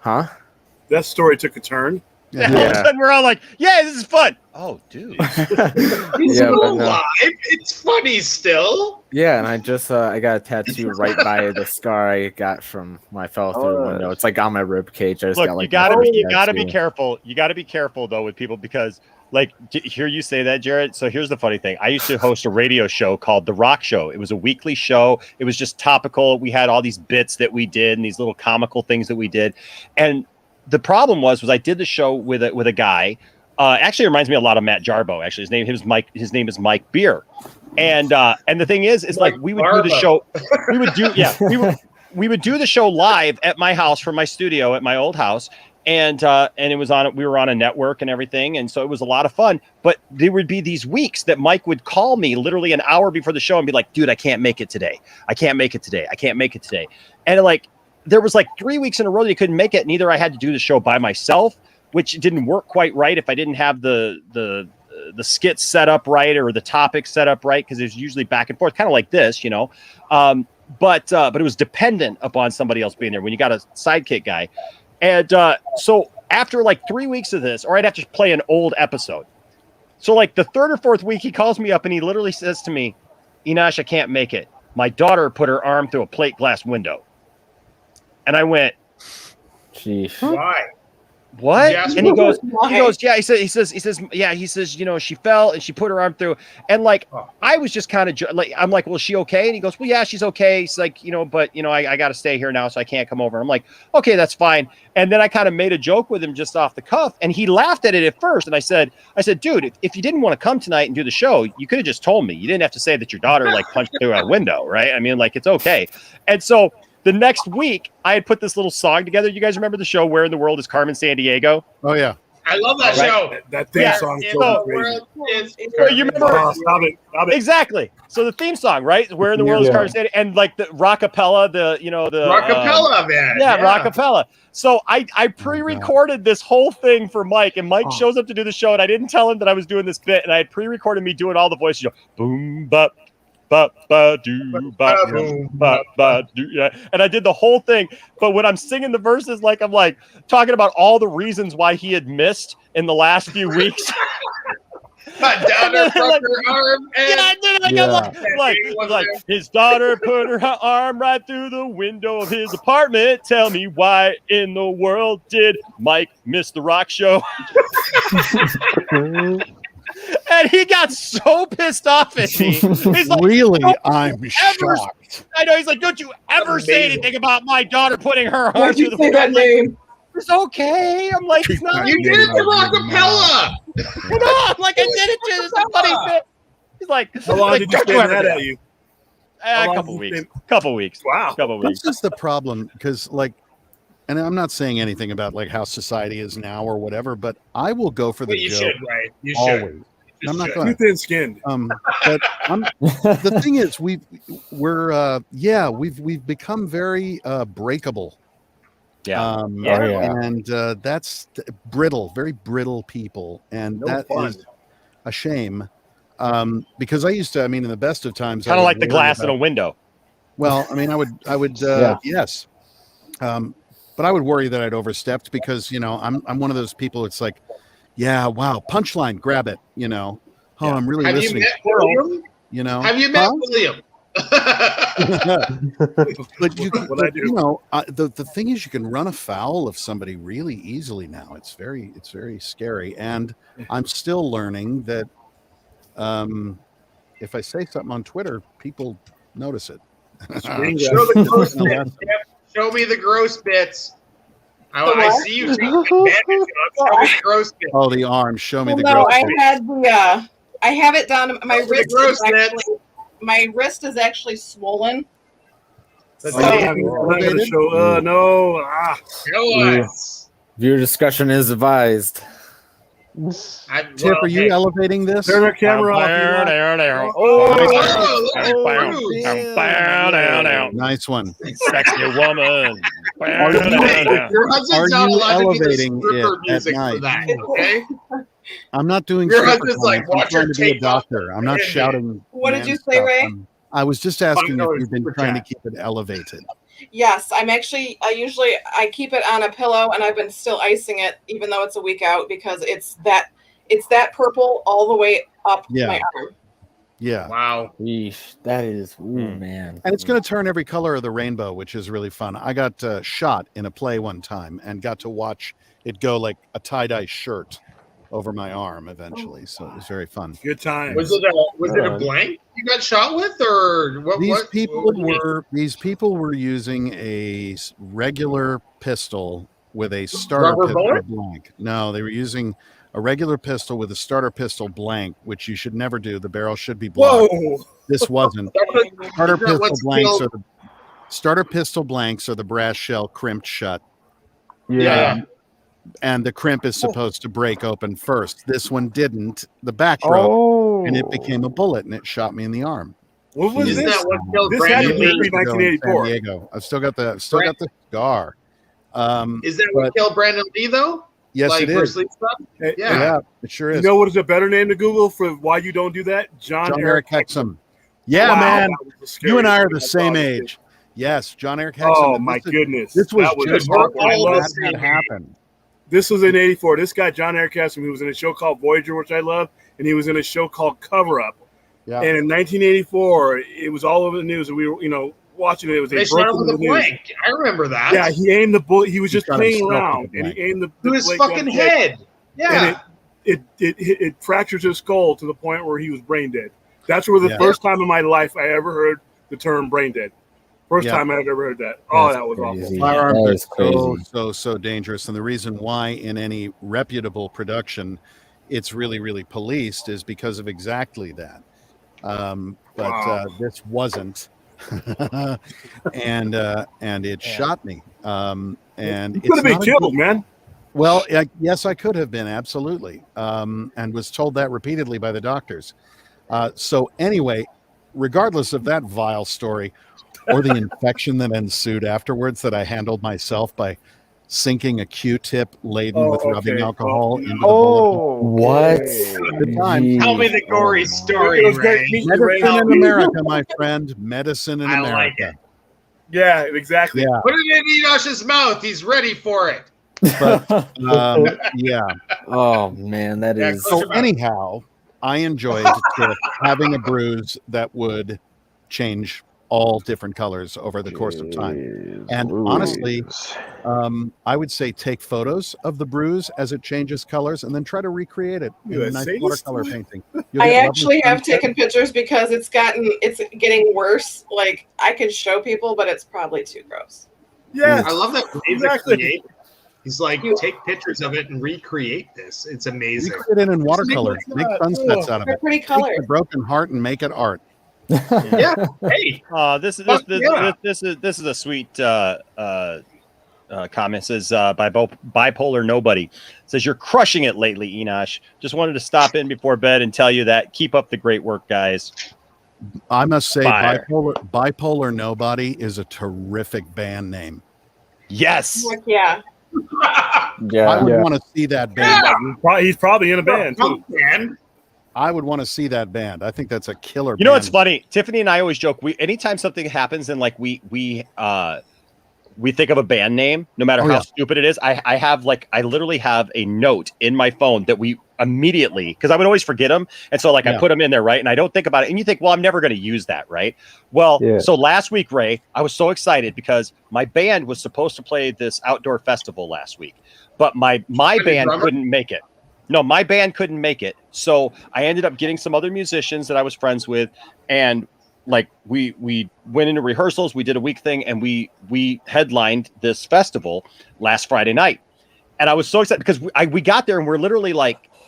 Huh? That story took a turn. Yeah. All of a sudden we're all like, "Yeah, this is fun." Oh, dude, he's still alive. It's funny still. Yeah, and I just I got a tattoo right by the scar I got from when I fell through the window. It's like on my rib cage. I just look, got like you gotta be careful. You gotta be careful though with people because, like, hear you say that, Jared. So here's the funny thing: I used to host a radio show called The Rock Show. It was a weekly show. It was just topical. We had all these bits that we did and these little comical things that we did, and the problem was I did the show with a guy. Actually, reminds me a lot of Matt Jarbo. Actually, his name is Mike Beer, and the thing is like we would do the show. We would do we would do the show live at my house from my studio at my old house, and it was on. We were on a network and everything, and so it was a lot of fun. But there would be these weeks that Mike would call me literally an hour before the show and be like, "Dude, I can't make it today. I can't make it today. I can't make it today," and like. There was like 3 weeks in a row that he couldn't make it. And either I had to do the show by myself, which didn't work quite right if I didn't have the skits set up right or the topics set up right, because there's usually back and forth, kind of like this, you know. But it was dependent upon somebody else being there when you got a sidekick guy. And so after like 3 weeks of this, or I'd have to play an old episode. So like the 3rd or 4th week, he calls me up and he literally says to me, "Enosh, I can't make it. My daughter put her arm through a plate glass window." And I went, "Sheesh. Why? What?" And he goes, "Yeah." He says, "Yeah." He says, "You know, she fell and she put her arm through." And like, I was just kind of like, I'm like, "Well, is she okay?" And he goes, "Well, yeah, she's okay." He's like, "You know, but you know, I got to stay here now, so I can't come over." I'm like, "Okay, that's fine." And then I kind of made a joke with him just off the cuff, and he laughed at it at first. And I said, "Dude, if you didn't want to come tonight and do the show, you could have just told me. You didn't have to say that your daughter like punched through a window, right? I mean, like, it's okay." And so the next week, I had put this little song together. You guys remember the show "Where in the World is Carmen Sandiego"? Oh yeah, I love that show. That theme song is so crazy. You remember? Stop it. Exactly. So the theme song, right? "Where in the World is Carmen Sandiego," and like the rockapella, the rockapella, man. Yeah, rockapella. So I pre-recorded this whole thing for Mike, and Mike shows up to do the show, and I didn't tell him that I was doing this bit, and I had pre-recorded me doing all the voices. You know, boom, bop. Ba ba do ba boom ba ba do, yeah. And I did the whole thing, but when I'm singing the verses, like I'm like talking about all the reasons why he had missed in the last few weeks. Down her arm, like his daughter put her arm right through the window of his apartment. Tell me why in the world did Mike miss the Rock Show? And he got so pissed off at me. He's like, "Really? I'm shocked." I know. He's like, "Don't you ever say anything about my daughter putting her arm Why'd you through the say that name? It's okay." I'm like, "It's not." You did the rockapella. No, I'm like, "I did it to somebody." He's like, "How long did you say that at you?" A couple weeks. Wow. Couple weeks. This is the problem, because like, and I'm not saying anything about like how society is now or whatever, but I will go for the you joke. should, right? You always. should. I'm not going too thin-skinned. But the thing is, we've become very breakable. Yeah. And that's brittle, very brittle people, and that is a shame. Because I used to, I mean, in the best of times, kind of like the glass in a window. Well, I mean, I would, yes. But I would worry that I'd overstepped because, you know, I'm one of those people. It's like, yeah, wow, punchline, grab it, you know. Oh, I'm really listening. Have you met William? You know, have you met William? But you know, the thing is, you can run afoul of somebody really easily now. It's very scary, and I'm still learning that if I say something on Twitter, people notice it. Show the gross bits. Show me the gross bits. I see you taking advantage of it. Show me the gross bits. Oh, the arm. Show me the no, gross bits. I have it down. My wrist is actually swollen. No. Show us. Viewer discussion is advised. Tiff, are you elevating this? Turn our camera off. Nice one. Sexy woman. Your husband's not allowed to do the stripper music for that, okay? I'm not doing your stripper husband's like, comments. I'm watch trying her to be a take off. doctor. I'm not shouting. What did you man say, stuff. Ray? I was just asking if $5 you've been super trying to chat. keep it elevated. Yes, I keep it on a pillow, and I've been still icing it, even though it's a week out, because it's that purple all the way up my arm. Yeah. Wow. Eesh, that is, man. And it's going to turn every color of the rainbow, which is really fun. I got shot in a play one time and got to watch it go like a tie-dye shirt over my arm eventually. So it was very fun. Good time. Was it a blank you got shot with, or what? These people were using a regular pistol with a starter Rubber pistol bullet? blank. No, they were using a regular pistol with a starter pistol blank, which you should never do. The barrel should be blocked. Whoa! This wasn't. Starter pistol blanks are the brass shell crimped shut. Yeah. And the crimp is supposed to break open first. This one didn't. The back broke, and it became a bullet, and it shot me in the arm. What was Isn't this? that what killed This had to Brandon be Lee? pre-1984. San Diego. I've still got the scar. Is that what killed Brandon Lee, though? Yes, like it Bruce is. Lee stuff? Yeah, it sure is. You know what is a better name to Google for why you don't do that? John Eric Hexum. Yeah, Wow, man. that was the scariest You and I are thing the I same saw. age. Yes, John Eric Hexum. Oh And my goodness! This was That just dark. after I love that had happened. This was in '84. This guy John Eric Hexum, who was in a show called Voyager, which I love, and he was in a show called Cover Up. Yeah. And in 1984, it was all over the news, and we were, watching it. It was They shot him with a blank. I remember that. Yeah, he aimed the bullet. He was just shot playing himself around, with a and he blank. aimed the To his blank fucking on the head. Yeah. And it fractures his skull to the point where he was brain dead. That's where the first time in my life I ever heard the term brain dead. First time I've ever heard that. Oh, that was awful. Firearms are so dangerous. And the reason why in any reputable production it's really, really policed is because of exactly that. This wasn't. and it shot me. And you could have been killed, man. Well, yes, I could have been, absolutely. And was told that repeatedly by the doctors. So anyway, regardless of that vile story or the infection that ensued afterwards that I handled myself by sinking a Q-tip laden with rubbing alcohol into the bullet. What? Good time. Tell me the gory story, Ray. Medicine in America, my friend. Medicine in America. Like it. Yeah, exactly. Yeah. Put it in Enosh's mouth. He's ready for it. But yeah. Oh man, that is. So anyhow, I enjoyed having a bruise that would change all different colors over the course of time. And honestly, I would say take photos of the bruise as it changes colors and then try to recreate it in a nice watercolor painting. I actually have taken pictures because it's getting worse. Like I could show people, but it's probably too gross. Yeah, I love that. Exactly. He's like, take pictures of it and recreate this. It's amazing. Recreate it in watercolor. Make sunsets out of it. Pretty colors. Take a broken heart and make it art. Yeah. Hey. This is a sweet comment. It says by Bipolar Nobody. It says you're crushing it lately, Enosh. Just wanted to stop in before bed and tell you that. Keep up the great work, guys. I must say, Fire. Bipolar Nobody is a terrific band name. Yes. Heck yeah. I would want to see that band. Yeah. He's probably in a band too. I would want to see that band. I think that's a killer band. You know what's funny? Tiffany and I always joke. Anytime something happens and like we think of a band name, no matter how stupid it is. I literally have a note in my phone that we immediately, because I would always forget them, and so I put them in there, right? And I don't think about it. And you think, well, I'm never going to use that, right? Well, so last week, Ray, I was so excited because my band was supposed to play this outdoor festival last week, but my band couldn't make it. No, my band couldn't make it. So I ended up getting some other musicians that I was friends with, and we went into rehearsals, we did a week thing, and we headlined this festival last Friday night. And I was so excited because we got there and we're literally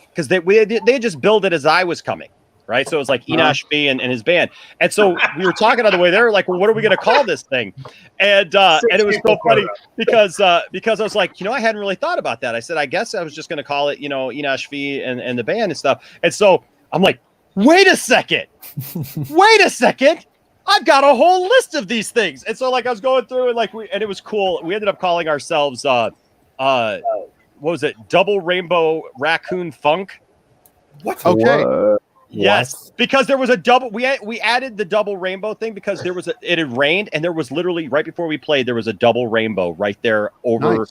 because they just billed it as I was coming, right? So it was like Enosh, me, and his band. And so we were talking on the way there, like, well, what are we going to call this thing? And it was so funny because I was like, I hadn't really thought about that. I said, I guess I was just going to call it, Enosh V and the band and stuff. And so I'm like, wait a second. I've got a whole list of these things. And so like I was going through and like and it was cool. We ended up calling ourselves what was it? Double Rainbow Raccoon Funk. What? Okay. Yes, because there was a double. We added the double rainbow thing because it had rained and there was literally right before we played there was a double rainbow right there over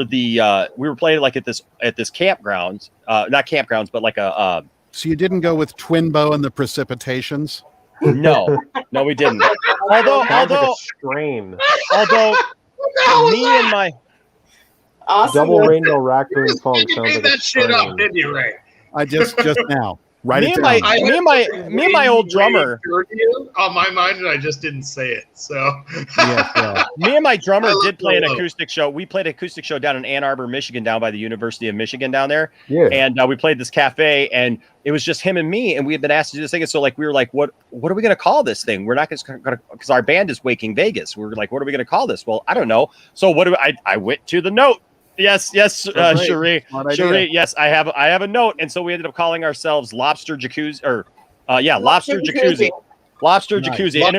the. We were playing like at this campgrounds, not campgrounds, but like a. So you didn't go with Twinbow and the Precipitations? No, we didn't. Although strain. Although me and my awesome. Double Rainbow Raccoon Funk sounds made like that a shit strain. up, didn't you, Ray? I just now. Right. Me and my old drummer on my mind, and I just didn't say it. So me and my drummer did play an acoustic show. We played an acoustic show down in Ann Arbor, Michigan, down by the University of Michigan down there. Yeah. And we played this cafe, and it was just him and me, and we had been asked to do this thing. And so like we were like, what are we going to call this thing? We're not going to because our band is Waking Vegas. We were like, what are we going to call this? Well, I don't know. So what do I went to the note. Yes, Cherie. Yes, I have a note, and so we ended up calling ourselves Lobster Jacuzzi, or Lobster Jacuzzi. Lobster Jacuzzi, and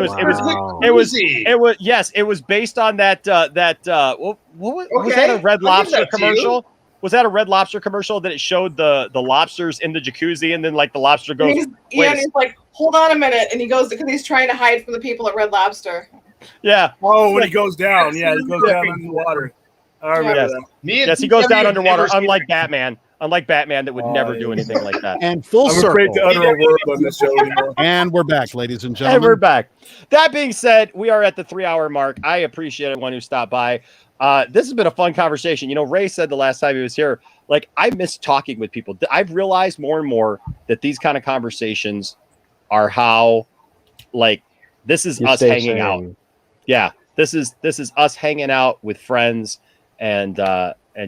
it was based on that what was that, a Red Lobster commercial? Was that a Red Lobster commercial that it showed the lobsters in the jacuzzi, and then like the lobster goes, and he's like, hold on a minute, and he goes because he's trying to hide from the people at Red Lobster. Yeah. Oh, when he goes down, he goes down in the water. I remember that. Yes, he goes down underwater, unlike Batman. Unlike Batman, that would never do anything like that. And full I'm circle. afraid to utter a word on this show anymore. And we're back, ladies and gentlemen. And we're back. That being said, we are at the 3-hour mark. I appreciate everyone who stopped by. This has been a fun conversation. You know, Ray said the last time he was here, like, I miss talking with people. I've realized more and more that these kind of conversations are how, like, this is us hanging out. Yeah, this is us hanging out with friends and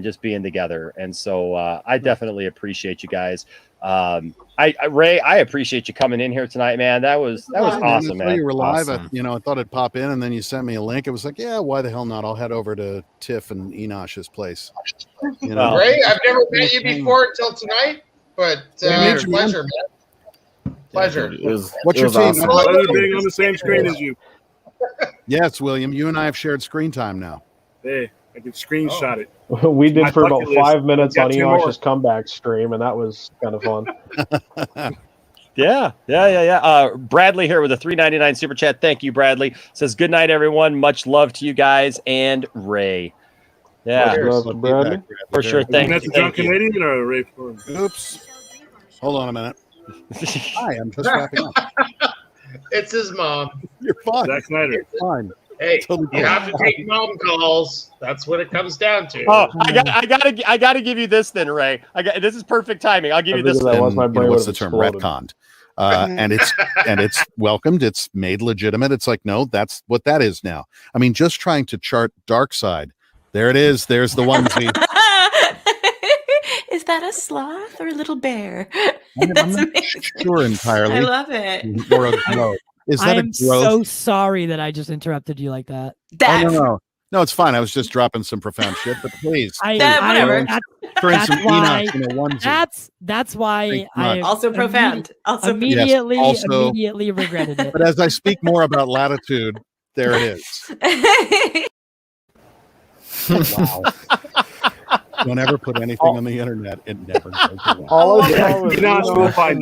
just being together. And so I definitely appreciate you guys. Ray, I appreciate you coming in here tonight, man. That was awesome, man. You were live. Awesome. I thought I'd pop in, and then you sent me a link. It was like, yeah, why the hell not? I'll head over to Tiff and Enosh's place. Ray, I've never met you before until tonight, but pleasure, man. Pleasure. What's your team? Awesome. Pleasure being on the same screen as you. Yes, William. You and I have shared screen time now. Hey, I could screenshot it. We did for about 5 minutes on Enosh's Enosh's comeback stream, and that was kind of fun. Yeah. Bradley here with a $3.99 super chat. Thank you, Bradley. Says good night, everyone. Much love to you guys and Ray. Yeah, Bradley. For sure. Thank you. That's a drunk Canadian or a Ray? Oops. Hold on a minute. Hi, I'm just wrapping up. It's his mom. You're fine. Zack Snyder. You're fine. Hey, Totally you fine. have to take mom calls. That's what it comes down to. Oh, I gotta give you this then, Ray. This is perfect timing. I'll give you this. What's the term? Retconned. And it's welcomed. It's made legitimate. It's like, no, that's what that is now. I mean, just trying to chart dark side. There it is. There's the onesie. Is that a sloth or a little bear? I'm not sure entirely. I love it. Or a glow. Is that I'm a growth? so sorry that I just interrupted you like that. No, it's fine. I was just dropping some profound shit, but please. Whatever. Throwing some Enoch in a onesie. That's why I also profound. Also immediately also, immediately regretted it. But as I speak more about latitude, there it is. Wow. Don't ever put anything on the internet. It never goes away. All I saw was in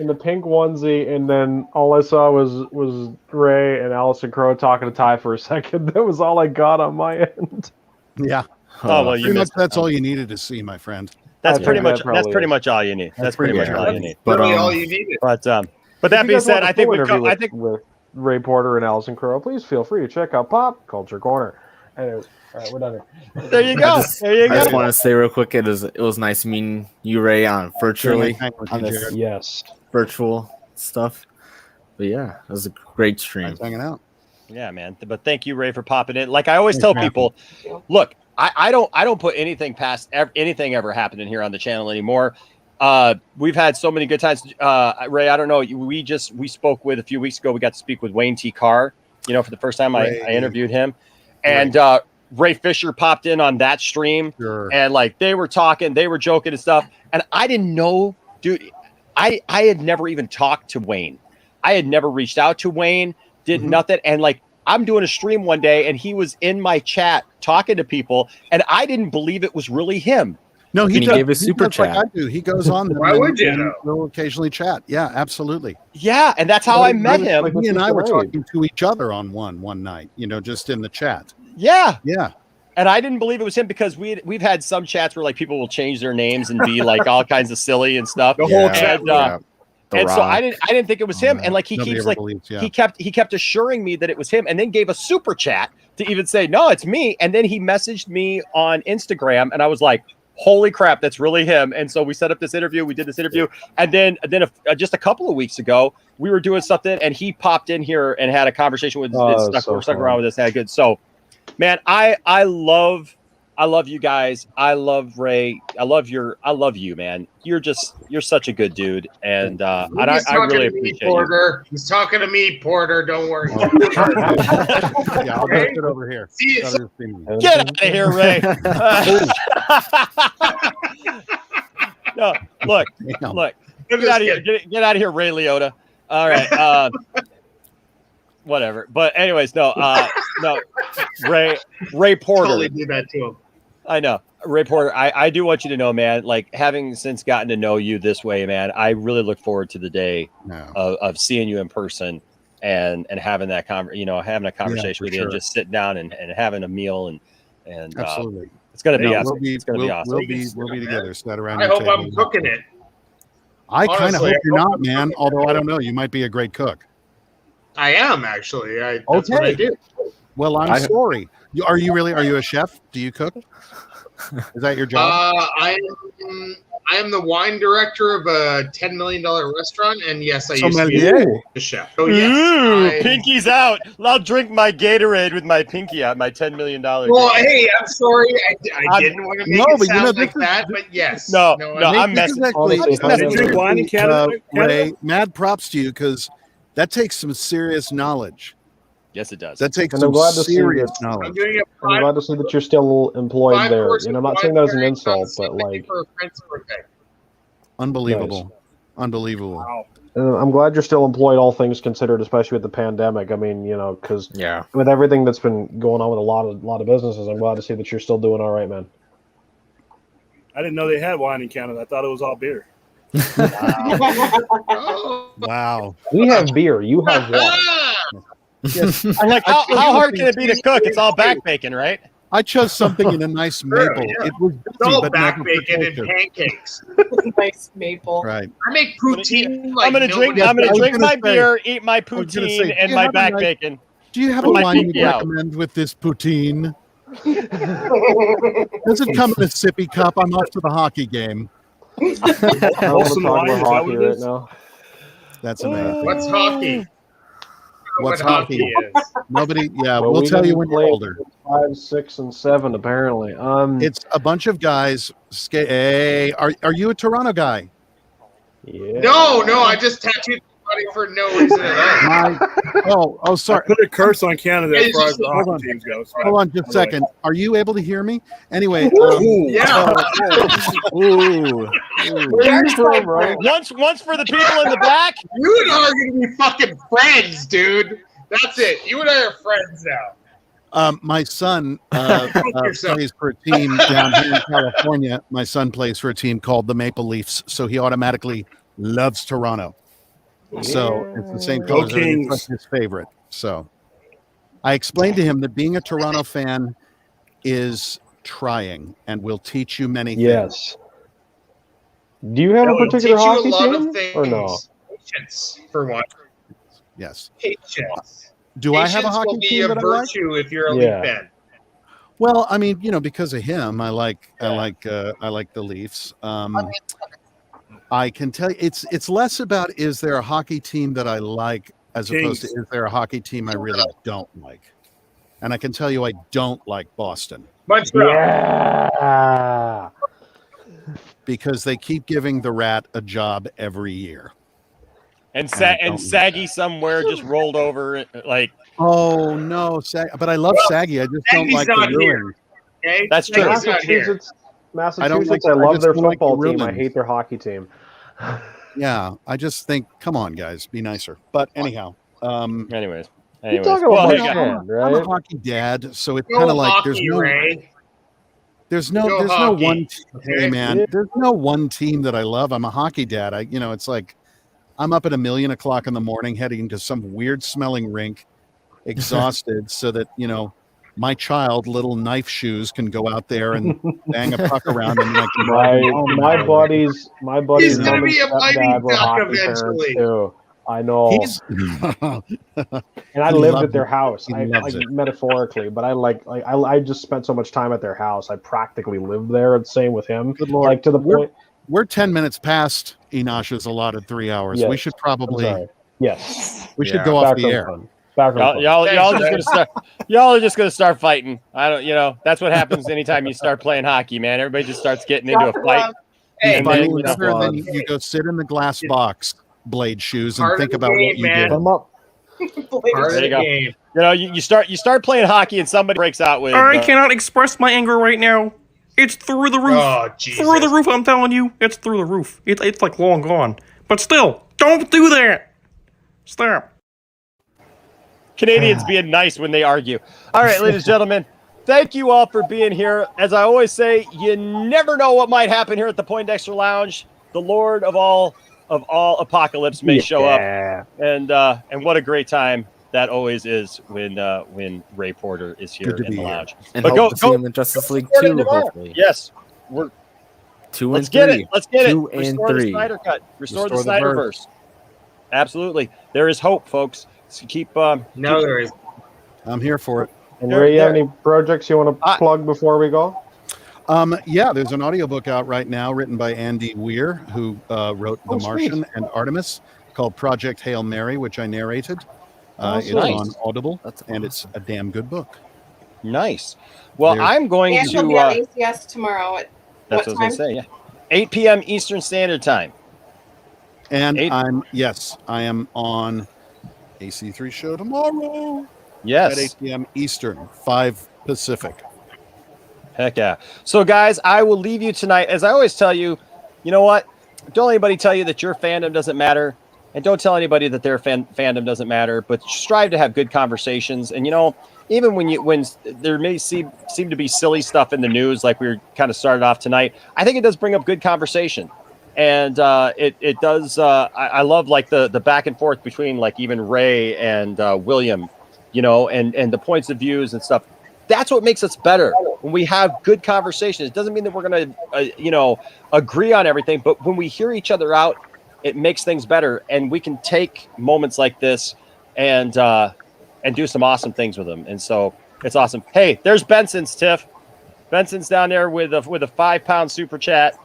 the pink onesie, and then all I saw was Ray and Allison Crow talking to Ty for a second. That was all I got on my end. Yeah. Oh well, you missed. That's all you needed to see, my friend. That's pretty much all you need. That's pretty much all you need. But all you needed. But that being said, I think with Ray Porter and Allison Crow, please feel free to check out Pop Culture Corner. Anyway, all right, we're done here. There you go. I just want to say real quick, it was nice meeting you, Ray, on virtually on this virtual stuff. But yeah, it was a great stream. Nice hanging out. Yeah, man. But thank you, Ray, for popping in. Like I always tell people, look, I don't put anything past anything ever happening here on the channel anymore. We've had so many good times. Ray, I don't know. We spoke with a few weeks ago. We got to speak with Wayne T. Carr. For the first time I interviewed him, and Ray Fisher popped in on that stream, and like they were talking, they were joking and stuff. And I didn't know, dude. I had never even talked to Wayne. I had never reached out to Wayne. did nothing. And like, I'm doing a stream one day and he was in my chat talking to people and I didn't believe it was really him. No, he gave a super does like chat. I do. He goes on them. Why would you, though? We'll occasionally chat. Yeah, absolutely. Yeah, and that's how I met him. Like he and I were talking to each other on one night, just in the chat. Yeah. Yeah. And I didn't believe it was him because we've had some chats where like people will change their names and be like all kinds of silly and stuff. The whole chat. And so I didn't think it was him. And like he Nobody keeps ever like believes, yeah. he kept assuring me that it was him, and then gave a super chat to even say no, it's me. And then he messaged me on Instagram, and I was like, holy crap, that's really him. And so we set up this interview. We did this interview, and then just a couple of weeks ago, we were doing something, and he popped in here and had a conversation with stuck around with us. Had good. So, man, I love you guys. I love Ray. I love you, man. You're such a good dude, and I really appreciate Porter. He's talking to me, Porter. Don't worry. Yeah, I'll get it over here. Get out of here, Ray. No, look. Get out of here. Get out of here, Ray Liotta. All right. Whatever. But anyways, no. Ray Porter. Totally do that to him. I know. Ray Porter, I do want you to know, man, like having since gotten to know you this way, man, I really look forward to the day of seeing you in person and having that having a conversation with you and just sitting down and having a meal and absolutely. It's gonna be awesome. It's gonna be awesome. We'll be together. Sat around. I hope I'm cooking it. I kind of hope you're not, man. Although I don't know, you might be a great cook. I am actually. That's what I do. Well, I'm sorry. Are you really? Are you a chef? Do you cook? Is that your job? I am the wine director of a $10 million restaurant, and yes, I used to be a chef. Oh yes, pinky's out. I'll drink my Gatorade with my pinky out. My $10 million. Well, hey, I'm sorry. I didn't want to make it sound like that, but yes. No, I'm messing. Drink wine in Canada. Ray, mad props to you because that takes some serious knowledge. Yes, it does. That takes And some I'm glad to serious see knowledge. I'm glad to see that you're still employed there. And I'm not saying that as an insult, but like, unbelievable, unbelievable. Wow. I'm glad you're still employed, all things considered, especially with the pandemic. I mean, because with everything that's been going on with a lot of businesses, I'm glad to see that you're still doing all right, man. I didn't know they had wine in Canada. I thought it was all beer. Wow. We have beer. You have wine. Yes. I'm like, how hard can it be to cook? It's all back bacon, right? I chose something in a nice maple. It was It's all but back never bacon and potato. pancakes. Nice maple. Right. I make poutine. I'm gonna drink. I'm gonna drink my beer, eat my I was gonna poutine, say, and do you my have a back nice- bacon. Do you have a Put my wine pinky you out. recommend with this poutine? Does it come in a sippy cup? I'm off to the hockey game. I don't want to talk about hockey right now. That's amazing. What's hockey? What's What hockey hockey? is? Nobody. Yeah, Well, we'll we tell you didn't when you're play older. 5, 6, and 7 apparently. It's a bunch of guys. Hey, are you a Toronto guy? Yeah. No, I just tattooed somebody for no reason at all. Oh, sorry. Put a curse on Canada as It's far as just- the hold on. hockey teams go. So Hold on just a second. Are you able to hear me? Anyway. Yeah. Ooh. Where are you from, bro? Once for the people in the back. You and I are going to be fucking friends, dude. That's it. You and I are friends now. My son plays for a team down here in California. My son plays for a team called the Maple Leafs, so he automatically loves Toronto. So it's the same Go colors. Kings. It's his favorite. So I explained to him that being a Toronto fan is trying and will teach you many things. Yes. Do you have a It'll particular teach you a hockey lot of team things. or no? Patience, for one. Yes. Patience. Do I have a Patience hockey will be team a that I like? virtue if you're a Yeah. Leaf fan. Well, I mean, because of him, I like the Leafs. I can tell you, it's less about is there a hockey team that I like as opposed to Kings. is there a hockey team I really don't like. And I can tell you, I don't like Boston Montreal. Yeah. because they keep giving the Rat a job every year. And I don't Saggy somewhere just rolled over like. Oh no, but I love Saggy. I just don't Saggy's like the not here. Bruins. Okay? That's true. Saggy's not here. Massachusetts, I I love just their don't like the football team. I Bruins. hate their hockey team. Yeah, I just think, come on, guys, be nicer. But anyhow, Anyways, Anyways, talking about well, my you got- hand, I'm a right? hockey dad, so it's Go kind of like hockey, Ray. there's Go no hockey, one okay? hey man, there's no one team that I love. I'm a hockey dad. It's like I'm up at 1:00,000 in the morning heading to some weird smelling rink, exhausted, so that my child, little knife shoes, can go out there and bang a puck around and I can drive him home. My buddies He's gonna mom and be a mighty stepdad were duck hockey parents eventually. too. I know. He's And I He lived loves at their it. house. He I loves like it. metaphorically, but I just spent so much time at their house. I practically lived there. And same with him. Good Lord. Like to the point. We're 10 minutes past Enash's allotted 3 hours. Yes. We should I'm probably sorry. Yes. we should go off Back the on air. fun. Back on fun. Y'all just gonna start. Y'all are just gonna start fighting. I don't. That's what happens anytime you start playing hockey, man. Everybody just starts getting into a fight. Hey, And Fight then, together, and then you go sit in the glass box, blade shoes, and Part of think the about what game, you man. did. Come up. Part of There the you go. game. You start playing hockey and somebody breaks out with. I cannot express my anger right now. It's through the roof. Oh, Jesus. Through the roof, I'm telling you. It's through the roof. It's like long gone. But still, don't do that. Stop. Canadians being nice when they argue. All right, ladies and gentlemen, thank you all for being here. As I always say, you never know what might happen here at the Poindexter Lounge. The Lord of all apocalypse may show up, and what a great time that always is when Ray Porter is here Good to in be the here. lounge. And But hope to see him in Justice League support it 2, tomorrow. hopefully. Yes, let's get it. Let's get 2 it. and Restore the 3. Snyder Cut. Restore the Restore the Snyderverse. Absolutely, there is hope, folks. So keep. No, there is. I'm here for it. And Ray, you have any projects you want to plug before we go? Yeah, there's an audiobook out right now written by Andy Weir, who wrote The Martian and Artemis, called Project Hail Mary, which I narrated. It's on Audible, and it's a damn good book. Nice. Well, I'm going And to. she'll be on ACS tomorrow at That's what what I time? was going to say. Yeah, 8 p.m. Eastern Standard Time. And I am on AC3 show tomorrow. Yes. At 8 p.m. Eastern, 5 Pacific. Heck yeah. So, guys, I will leave you tonight. As I always tell you, you know what? Don't let anybody tell you that your fandom doesn't matter. And don't tell anybody that their fandom doesn't matter. But strive to have good conversations. And, even when there may seem to be silly stuff in the news, like we were kind of started off tonight, I think it does bring up good conversation. And it does. I love like the back and forth between like even Ray and William, and the points of views and stuff. That's what makes us better when we have good conversations. It doesn't mean that we're going to, agree on everything, but when we hear each other out, it makes things better. And we can take moments like this and do some awesome things with them. And so it's awesome. Hey, there's Benson's, Tiff. Benson's down there with a 5-pound super chat.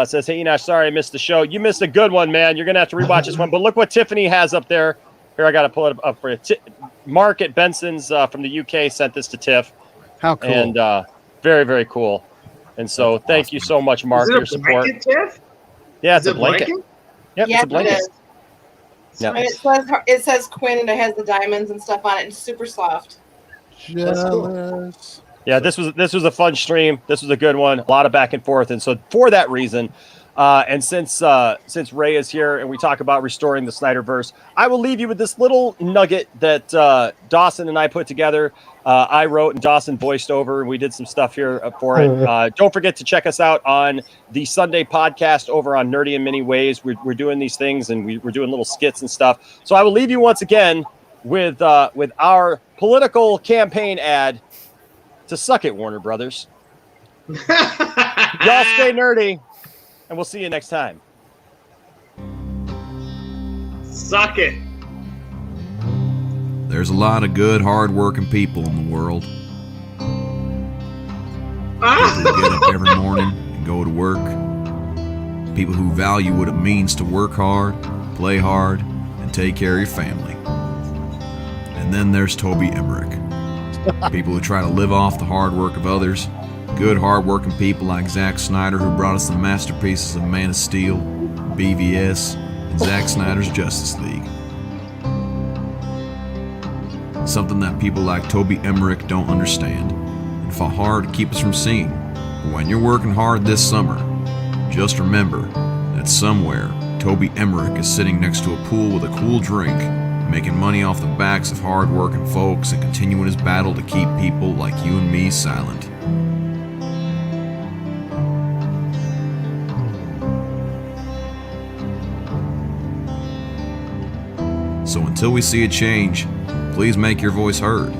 Says, hey, Enash, sorry I missed the show. You missed a good one, man. You're going to have to rewatch this one. But look what Tiffany has up there. Here, I got to pull it up for you. Mark at Benson's from the UK sent this to Tiff. How cool. And very, very cool. And so thank you so much, Mark, for your support. Blanket, Tiff? Yeah, it's Is a it blanket. Yep, Yeah, it's a blanket. it is. Yep. And it says Quinn, and it has the diamonds and stuff on it. It's super soft. Jealous. Yeah, this was a fun stream. This was a good one. A lot of back and forth. And so for that reason, and since Ray is here and we talk about restoring the Snyderverse, I will leave you with this little nugget that Dawson and I put together. I wrote and Dawson voiced over, and we did some stuff here for it. Don't forget to check us out on the Sunday podcast over on Nerdy in Many Ways. We're doing these things, and we're doing little skits and stuff. So I will leave you once again with our political campaign ad to suck it, Warner Brothers. Y'all stay nerdy, and we'll see you next time. Suck it. There's a lot of good, hard-working people in the world. People who get up every morning and go to work. People who value what it means to work hard, play hard, and take care of your family. And then there's Toby Emmerich. People who try to live off the hard work of others. Good, hard-working people like Zack Snyder, who brought us the masterpieces of Man of Steel, BVS, and Zack Snyder's Justice League. Something that people like Toby Emmerich don't understand and fought hard to keep us from seeing. But when you're working hard this summer, just remember that somewhere Toby Emmerich is sitting next to a pool with a cool drink, making money off the backs of hard-working folks and continuing his battle to keep people like you and me silent. So until we see a change, please make your voice heard.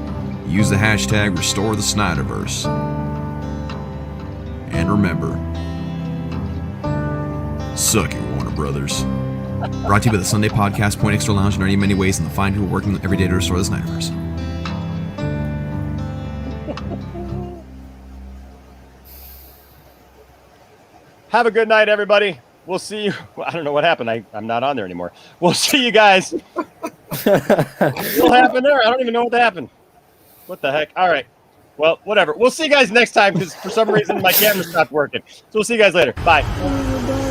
Use the hashtag #RestoreTheSnyderverse. And remember, suck it, Warner Brothers. Brought to you by the Sunday podcast Point Extra Lounge and many ways and the fine people working every day to restore the Snyderverse. Have a good night, everybody. We'll see you. I don't know what happened. I'm not on there anymore. We'll see you guys. What happened there? I don't even know what happened. What the heck? All right. Well, whatever. We'll see you guys next time because for some reason my camera stopped working. So we'll see you guys later. Bye.